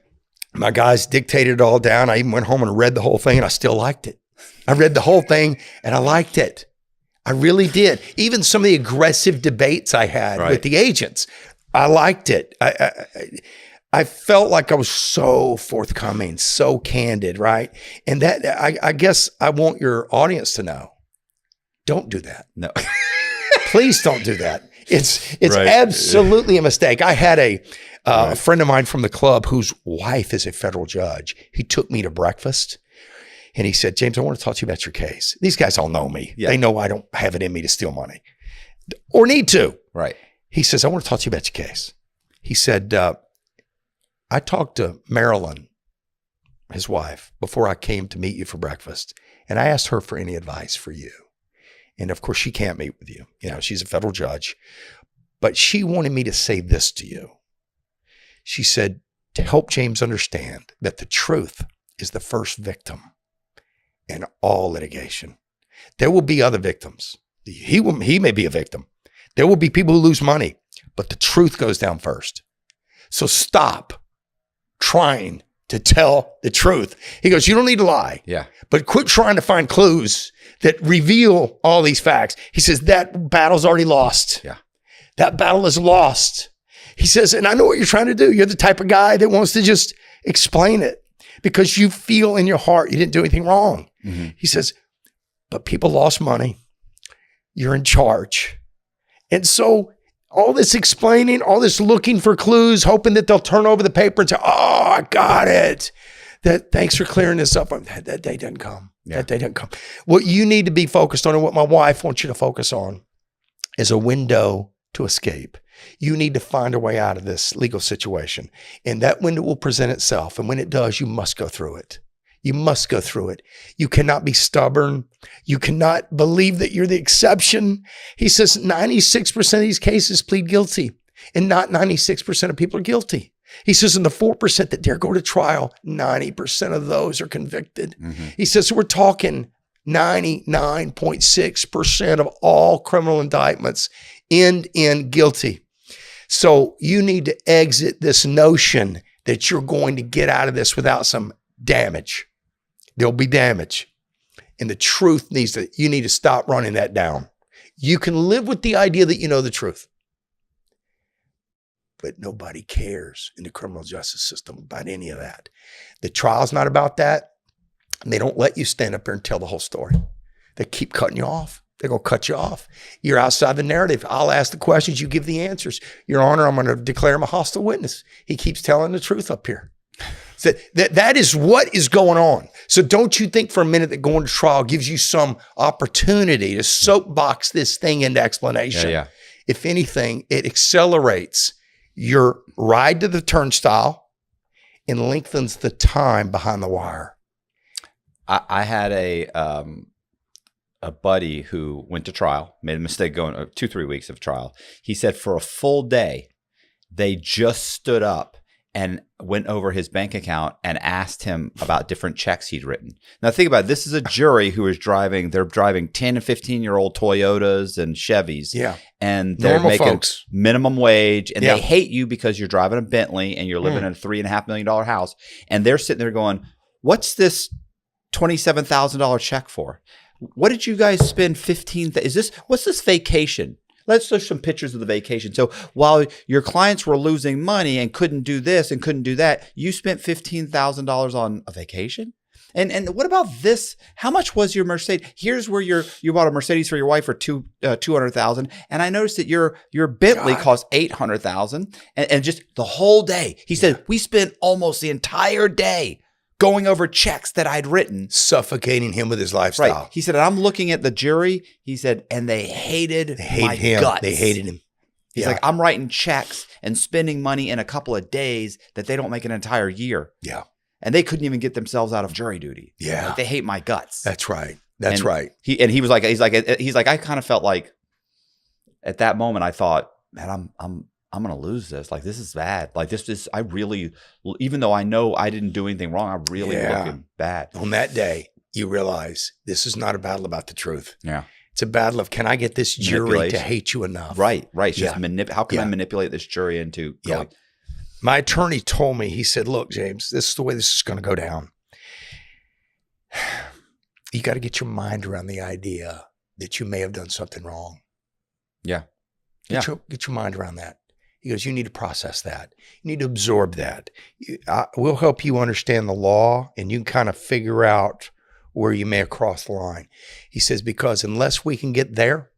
Speaker 1: my guys dictated it all down. I even went home and read the whole thing, and I still liked it. I read the whole thing, and I liked it. I really did. Even some of the aggressive debates I had with the agents, I liked it. I felt like I was so forthcoming, so candid, right? And that I guess I want your audience to know, don't do that.
Speaker 2: No.
Speaker 1: Please don't do that. It's absolutely a mistake. I had a friend of mine from the club whose wife is a federal judge. He took me to breakfast. And he said, James, I want to talk to you about your case. These guys all know me. Yeah. They know I don't have it in me to steal money or need to.
Speaker 2: Right.
Speaker 1: He says, I want to talk to you about your case. He said, I talked to Marilyn, his wife, before I came to meet you for breakfast. And I asked her for any advice for you. And of course, she can't meet with you. You know, she's a federal judge. But she wanted me to say this to you. She said, to help James understand that the truth is the first victim in all litigation. There will be other victims. He may be a victim. There will be people who lose money, but the truth goes down first. So stop trying to tell the truth. He goes, you don't need to lie.
Speaker 2: Yeah.
Speaker 1: But quit trying to find clues that reveal all these facts. He says, that battle's already lost.
Speaker 2: Yeah.
Speaker 1: That battle is lost. He says, and I know what you're trying to do. You're the type of guy that wants to just explain it because you feel in your heart you didn't do anything wrong. Mm-hmm. He says, but people lost money. You're in charge. And so all this explaining, all this looking for clues, hoping that they'll turn over the paper and say, oh, I got it. Thanks for clearing this up. That day doesn't come. Yeah. That day doesn't come. What you need to be focused on and what my wife wants you to focus on is a window to escape. You need to find a way out of this legal situation. And that window will present itself. And when it does, you must go through it. You must go through it. You cannot be stubborn. You cannot believe that you're the exception. He says 96% of these cases plead guilty, and not 96% of people are guilty. He says in the 4% that dare go to trial, 90% of those are convicted. Mm-hmm. He says, so we're talking 99.6% of all criminal indictments end in guilty. So you need to exit this notion that you're going to get out of this without some damage. There'll be damage. And the truth you need to stop running that down. You can live with the idea that you know the truth. But nobody cares in the criminal justice system about any of that. The trial's not about that. And they don't let you stand up there and tell the whole story. They keep cutting you off. They're going to cut you off. You're outside the narrative. I'll ask the questions. You give the answers. Your Honor, I'm going to declare him a hostile witness. He keeps telling the truth up here. So that is what is going on. So don't you think for a minute that going to trial gives you some opportunity to soapbox this thing into explanation. Yeah. If anything, it accelerates your ride to the turnstile and lengthens the time behind the wire.
Speaker 2: I had a buddy who went to trial, made a mistake going 2-3 weeks of trial. He said for a full day, they just stood up and went over his bank account and asked him about different checks he'd written. Now think about it. This is a jury who is driving 10 and 15-year-old Toyotas and Chevys.
Speaker 1: Yeah.
Speaker 2: And they're
Speaker 1: normal
Speaker 2: making
Speaker 1: folks.
Speaker 2: Minimum wage, and they hate you because you're driving a Bentley and you're living in a $3.5 million house. And they're sitting there going, what's this $27,000 check for? What did you guys spend what's this vacation? Let's show some pictures of the vacation. So while your clients were losing money and couldn't do this and couldn't do that, you spent $15,000 on a vacation? And what about this? How much was your Mercedes? Here's where you bought a Mercedes for your wife for $200,000, and I noticed that your Bentley cost $800,000, and just the whole day. He said we spent almost the entire day going over checks that I'd written.
Speaker 1: Suffocating him with his lifestyle.
Speaker 2: Right. He said, and I'm looking at the jury. He said, and they hated my
Speaker 1: him.
Speaker 2: guts.
Speaker 1: They hated him.
Speaker 2: He's like, I'm writing checks and spending money in a couple of days that they don't make an entire year.
Speaker 1: Yeah.
Speaker 2: And they couldn't even get themselves out of jury duty.
Speaker 1: Yeah.
Speaker 2: Like, they hate my guts.
Speaker 1: That's right. That's right.
Speaker 2: He was like, I kind of felt like at that moment, I thought, man, I'm going to lose this. Like, this is bad. Like, I really, even though I know I didn't do anything wrong, I'm really looking bad.
Speaker 1: On that day, you realize this is not a battle about the truth.
Speaker 2: Yeah.
Speaker 1: It's a battle of, can I get this jury to hate you enough?
Speaker 2: Right. It's just how can I manipulate this jury into going?
Speaker 1: My attorney told me, he said, look, James, this is the way this is going to go down. You got to get your mind around the idea that you may have done something wrong.
Speaker 2: Yeah.
Speaker 1: Get your mind around that. He goes, you need to process that. You need to absorb that. We'll help you understand the law, and you can kind of figure out where you may have crossed the line. He says, because unless we can get there,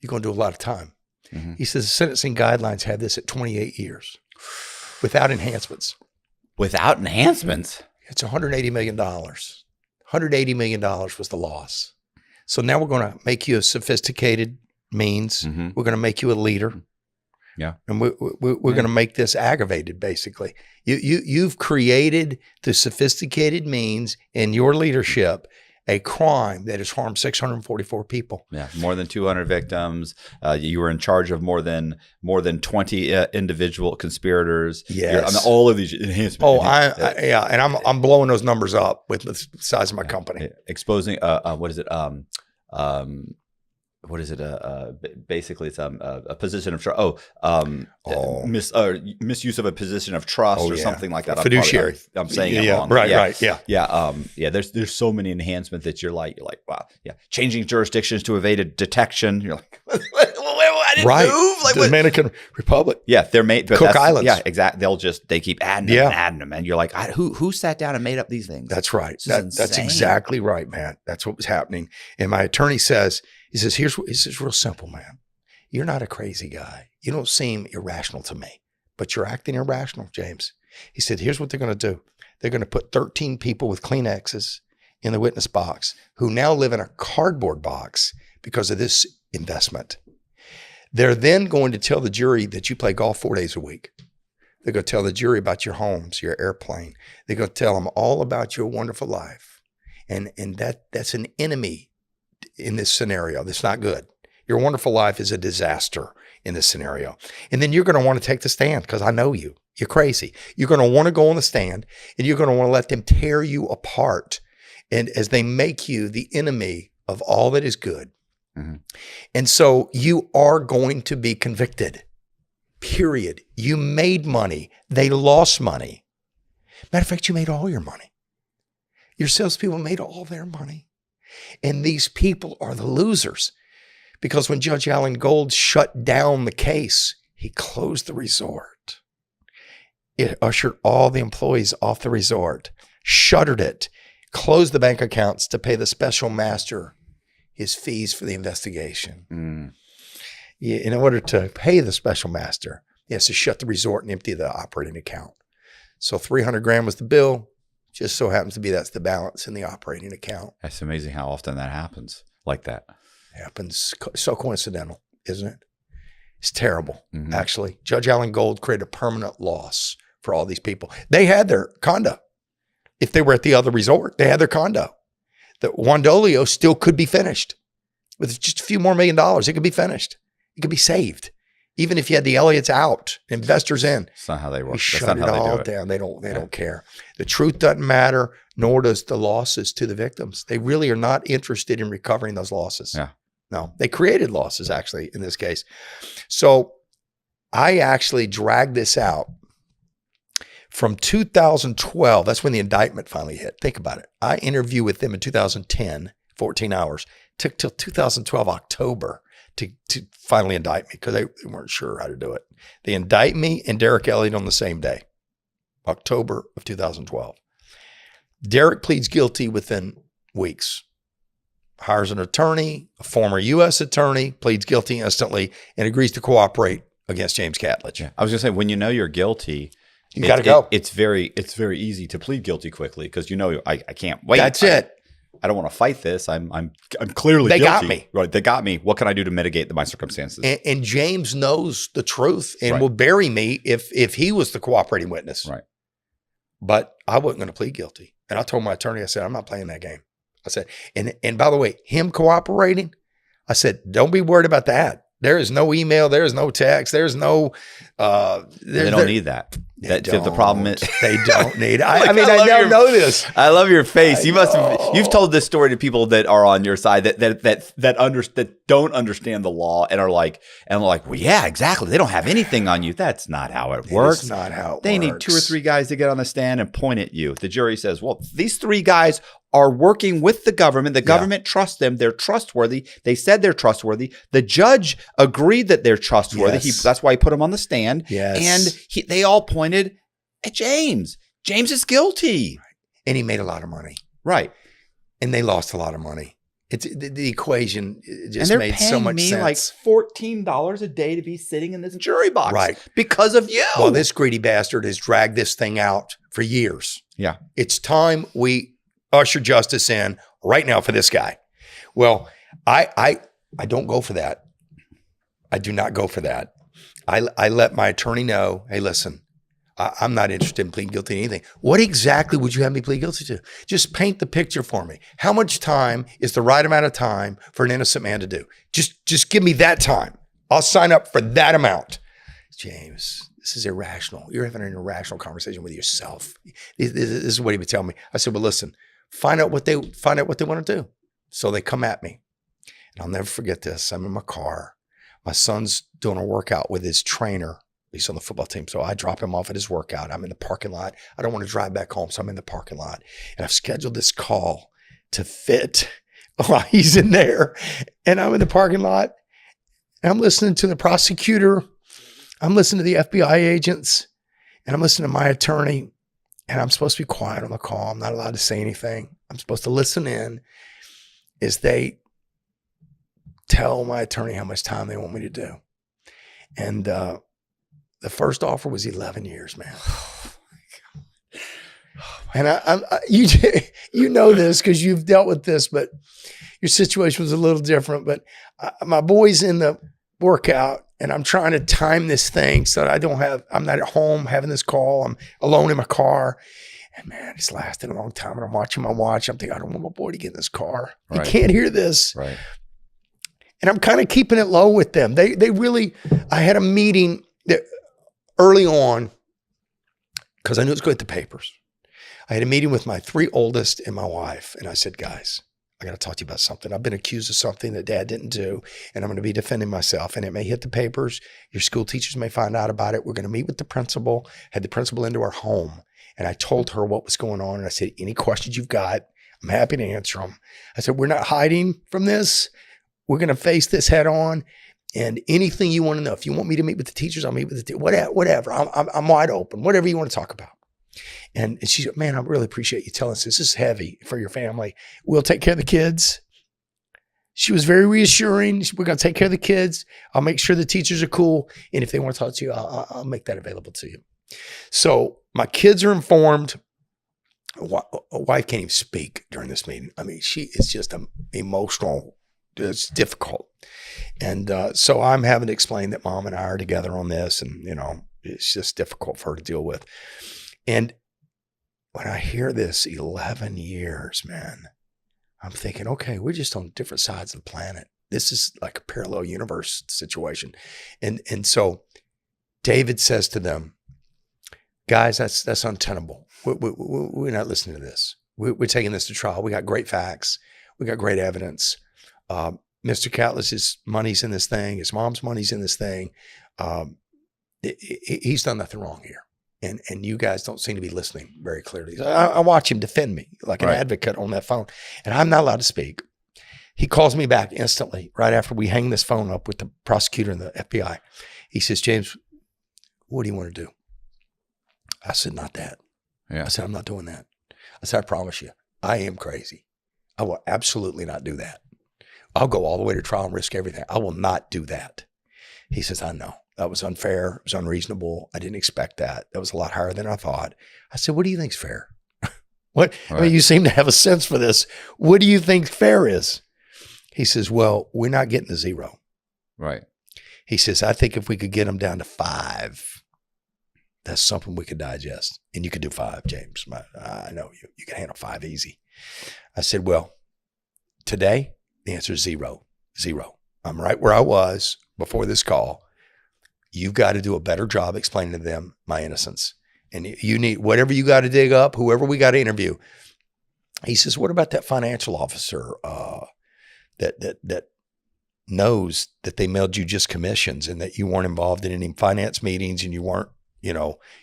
Speaker 1: you're going to do a lot of time. Mm-hmm. He says the sentencing guidelines have this at 28 years without enhancements.
Speaker 2: Without enhancements?
Speaker 1: It's $180 million. $180 million was the loss. So now we're going to make you a sophisticated means. Mm-hmm. We're going to make you a leader.
Speaker 2: Yeah.
Speaker 1: And we're going to make this aggravated, basically. You've created the sophisticated means in your leadership a crime that has harmed 644 people.
Speaker 2: Yeah, more than 200 victims. You were in charge of more than 20 individual conspirators.
Speaker 1: Yes,
Speaker 2: all of these enhancements.
Speaker 1: Oh, and I'm blowing those numbers up with the size of my company.
Speaker 2: Exposing what is it? Basically, it's a position of trust. Misuse of a position of trust or something like that.
Speaker 1: Fiduciary.
Speaker 2: I'm saying it wrong.
Speaker 1: Right.
Speaker 2: There's so many enhancements that you're like, wow. Yeah. Changing jurisdictions to evade detection. You're like, I didn't move. Like,
Speaker 1: Dominican Republic.
Speaker 2: Yeah, they're made.
Speaker 1: Cook Islands.
Speaker 2: Yeah, exactly. They keep adding them and adding them, and you're like, who sat down and made up these things?
Speaker 1: That's right. That's exactly right, man. That's what was happening. And my attorney says. He says, it's real simple, man. You're not a crazy guy. You don't seem irrational to me, but you're acting irrational, James. He said, here's what they're going to do. They're going to put 13 people with Kleenexes in the witness box who now live in a cardboard box because of this investment. They're then going to tell the jury that you play golf 4 days a week. They're going to tell the jury about your homes, your airplane. They're going to tell them all about your wonderful life. And that's an enemy in this scenario. That's not good. Your wonderful life is a disaster in this scenario. And then you're going to want to take the stand because I know you. You're crazy. You're going to want to go on the stand and you're going to want to let them tear you apart. And as they make you the enemy of all that is good. Mm-hmm. And so you are going to be convicted. Period. You made money. They lost money. Matter of fact, you made all your money. Your salespeople made all their money. And these people are the losers because when Judge Alan Gold shut down the case, he closed the resort. It ushered all the employees off the resort, shuttered it, closed the bank accounts to pay the special master his fees for the investigation. Mm. In order to pay the special master, he has to shut the resort and empty the operating account. So $300,000 was the bill. Just so happens to be that's the balance in the operating account.
Speaker 2: That's amazing how often that happens like that.
Speaker 1: Happens. So coincidental, isn't it? It's terrible, actually. Judge Alan Gold created a permanent loss for all these people. They had their condo. If they were at the other resort, they had their condo. The Wandolio still could be finished. With just a few more $1 million, it could be finished. It could be saved. Even if you had the Elliots out, investors in.
Speaker 2: That's not how they work.
Speaker 1: Shut it all down. They don't care. The truth doesn't matter, nor does the losses to the victims. They really are not interested in recovering those losses.
Speaker 2: Yeah.
Speaker 1: No, they created losses actually in this case. So I actually dragged this out from 2012. That's when the indictment finally hit. Think about it. I interviewed with them in 2010, 14 hours. Took till 2012 October to finally indict me because they weren't sure how to do it. They indict me and Derek Elliott on the same day, October of 2012. Derek pleads guilty within weeks. Hires an attorney, a former U.S. attorney, pleads guilty instantly, and agrees to cooperate against James Catledge.
Speaker 2: Yeah. I was going to say, when you know you're guilty,
Speaker 1: You got to go.
Speaker 2: It's very easy to plead guilty quickly because I can't wait.
Speaker 1: That's it.
Speaker 2: I don't want to fight this. I'm clearly
Speaker 1: they
Speaker 2: guilty.
Speaker 1: Got me.
Speaker 2: Right. They got me. What can I do to mitigate my circumstances?
Speaker 1: And James knows the truth and
Speaker 2: Right.
Speaker 1: will bury me if he was the cooperating witness.
Speaker 2: Right.
Speaker 1: But I wasn't going to plead guilty. And I told my attorney, I said, I'm not playing that game. I said, and by the way, him cooperating, I said, don't be worried about that. There is no email. There is no text. There's no.
Speaker 2: They don't need that. The problem is
Speaker 1: they don't need it. I mean, I don't know this.
Speaker 2: I love your face. You've told this story to people that are on your side that don't understand the law and are like, well, yeah, exactly. They don't have anything on you. That's not how it works.
Speaker 1: It's not how it works.
Speaker 2: They need 2 or 3 guys to get on the stand and point at you. The jury says, well, these 3 guys are working with the government. The government trusts them. They're trustworthy. They said they're trustworthy. The judge agreed that they're trustworthy.
Speaker 1: Yes.
Speaker 2: That's why he put them on the stand.
Speaker 1: Yes.
Speaker 2: And they all pointed at James. James is guilty.
Speaker 1: And he made a lot of money.
Speaker 2: Right.
Speaker 1: And they lost a lot of money. It's the equation just
Speaker 2: and
Speaker 1: made so much sense.
Speaker 2: Like $14 a day to be sitting in this jury box.
Speaker 1: Right.
Speaker 2: Because of you.
Speaker 1: Well, this greedy bastard has dragged this thing out for years.
Speaker 2: Yeah.
Speaker 1: It's time we usher justice in right now for this guy. Well, I don't go for that. I do not go for that. I let my attorney know, hey, listen, I'm not interested in pleading guilty to anything. What exactly would you have me plead guilty to? Just paint the picture for me. How much time is the right amount of time for an innocent man to do? Just give me that time. I'll sign up for that amount. James, this is irrational. You're having an irrational conversation with yourself. This is what he would tell me. I said, well, listen, find out what they want to do. So they come at me. And I'll never forget this. I'm in my car. My son's doing a workout with his trainer. He's on the football team. So I drop him off at his workout. I'm in the parking lot. I don't want to drive back home. So I'm in the parking lot. And I've scheduled this call to fit while he's in there. And I'm in the parking lot. And I'm listening to the prosecutor. I'm listening to the FBI agents. And I'm listening to my attorney. And I'm supposed to be quiet on the call. I'm not allowed to say anything. I'm supposed to listen in as they tell my attorney how much time they want me to do. And the first offer was 11 years, man. And you know this because you've dealt with this, but your situation was a little different. But my boy's in the workout, and I'm trying to time this thing so that I'm not at home having this call. I'm alone in my car. And man, it's lasted a long time. And I'm watching my watch. I'm thinking, I don't want my boy to get in this car. Right. He can't hear this.
Speaker 2: Right.
Speaker 1: And I'm kind of keeping it low with them. They really, I had a meeting that early on because I knew it was going to hit the papers. I had a meeting with my 3 oldest and my wife. And I said, guys, I got to talk to you about something. I've been accused of something that Dad didn't do, and I'm going to be defending myself, and it may hit the papers. Your school teachers may find out about it. We're going to meet with the principal, had the principal into our home. And I told her what was going on. And I said, any questions you've got, I'm happy to answer them. I said, we're not hiding from this. We're going to face this head on. And anything you want to know, if you want me to meet with the teachers, I'll meet with the teachers, whatever. I'm wide open, whatever you want to talk about. And she said, man, I really appreciate you telling us this. This is heavy for your family. We'll take care of the kids. She was very reassuring. We're going to take care of the kids. I'll make sure the teachers are cool. And if they want to talk to you, I'll make that available to you. So my kids are informed. A wife can't even speak during this meeting. I mean, she is just emotional. It's difficult. And so I'm having to explain that Mom and I are together on this. And, it's just difficult for her to deal with. And when I hear this 11 years, man, I'm thinking, okay, we're just on different sides of the planet. This is like a parallel universe situation. And so David says to them, guys, that's untenable. We're not listening to this. We're taking this to trial. We got great facts. We got great evidence. Mr. Catledge's money's in this thing. His mom's money's in this thing. He's done nothing wrong here. And you guys don't seem to be listening very clearly. I watch him defend me like an advocate on that phone, and I'm not allowed to speak. He calls me back instantly right after we hang this phone up with the prosecutor and the FBI. He says, James, what do you want to do? I said, not that. Yeah. I said, I'm not doing that. I said, I promise you, I am crazy. I will absolutely not do that. I'll go all the way to trial and risk everything. I will not do that. He says, I know. That was unfair. It was unreasonable. I didn't expect that. That was a lot higher than I thought. I said, what do you think's fair? What? Right. I mean, you seem to have a sense for this. What do you think fair is? He says, well, we're not getting to 0.
Speaker 2: Right.
Speaker 1: He says, I think if we could get them down to 5, that's something we could digest. And you could do 5, James. I know you can handle 5 easy. I said, well, today, the answer is 0. 0. I'm right where I was before this call. You've got to do a better job explaining to them my innocence. And you need whatever you got to dig up, whoever we got to interview. He says, what about that financial officer that knows that they mailed you just commissions and that you weren't involved in any finance meetings and you weren't, you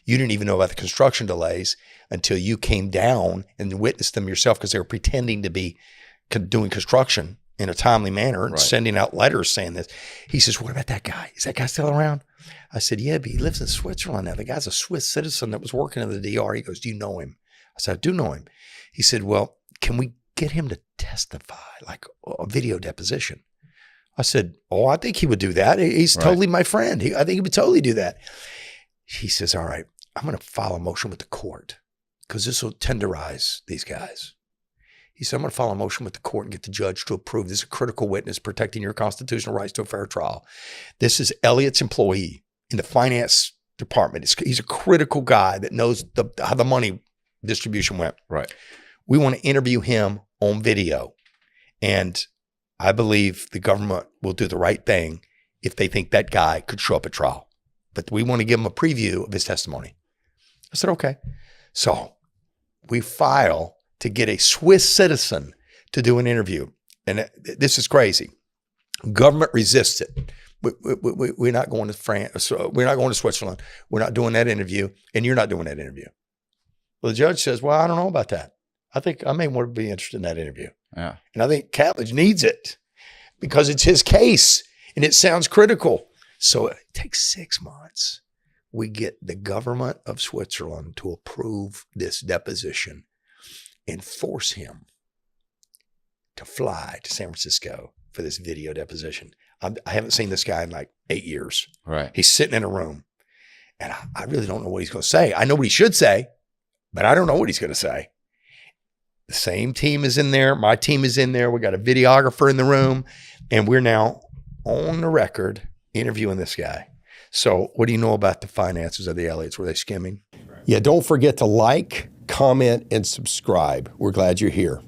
Speaker 1: didn't even know about the construction delays until you came down and witnessed them yourself because they were pretending to be doing construction in a timely manner and sending out letters saying this. He says, what about that guy? Is that guy still around? I said, yeah, but he lives in Switzerland now. The guy's a Swiss citizen that was working in the DR. He goes, do you know him? I said, I do know him. He said, well, can we get him to testify, like a video deposition? I said, oh, I think he would do that. He's totally my friend. I think he would totally do that. He says, all right, I'm going to file a motion with the court because this will tenderize these guys. He said, I'm going to file a motion with the court and get the judge to approve. This is a critical witness protecting your constitutional rights to a fair trial. This is Elliott's employee in the finance department. He's a critical guy that knows how the money distribution went.
Speaker 2: Right.
Speaker 1: We want to interview him on video. And I believe the government will do the right thing if they think that guy could show up at trial. But we want to give him a preview of his testimony. I said, okay. So we file to get a Swiss citizen to do an interview. And this is crazy. Government resists it. We're not going to France. We're not going to Switzerland. We're not doing that interview. And you're not doing that interview. Well, the judge says, well, I don't know about that. I think I may want to be interested in that interview.
Speaker 2: Yeah.
Speaker 1: And I think Catledge needs it because it's his case and it sounds critical. So it takes 6 months. We get the government of Switzerland to approve this deposition and force him to fly to San Francisco for this video deposition. I haven't seen this guy in like 8 years.
Speaker 2: Right.
Speaker 1: He's sitting in a room and I really don't know what he's going to say. I know what he should say, but I don't know what he's going to say. The same team is in there. My team is in there. We got a videographer in the room and we're now on the record interviewing this guy. So what do you know about the finances of the Elliots? Were they skimming? Yeah, don't forget to like, comment, and subscribe. We're glad you're here.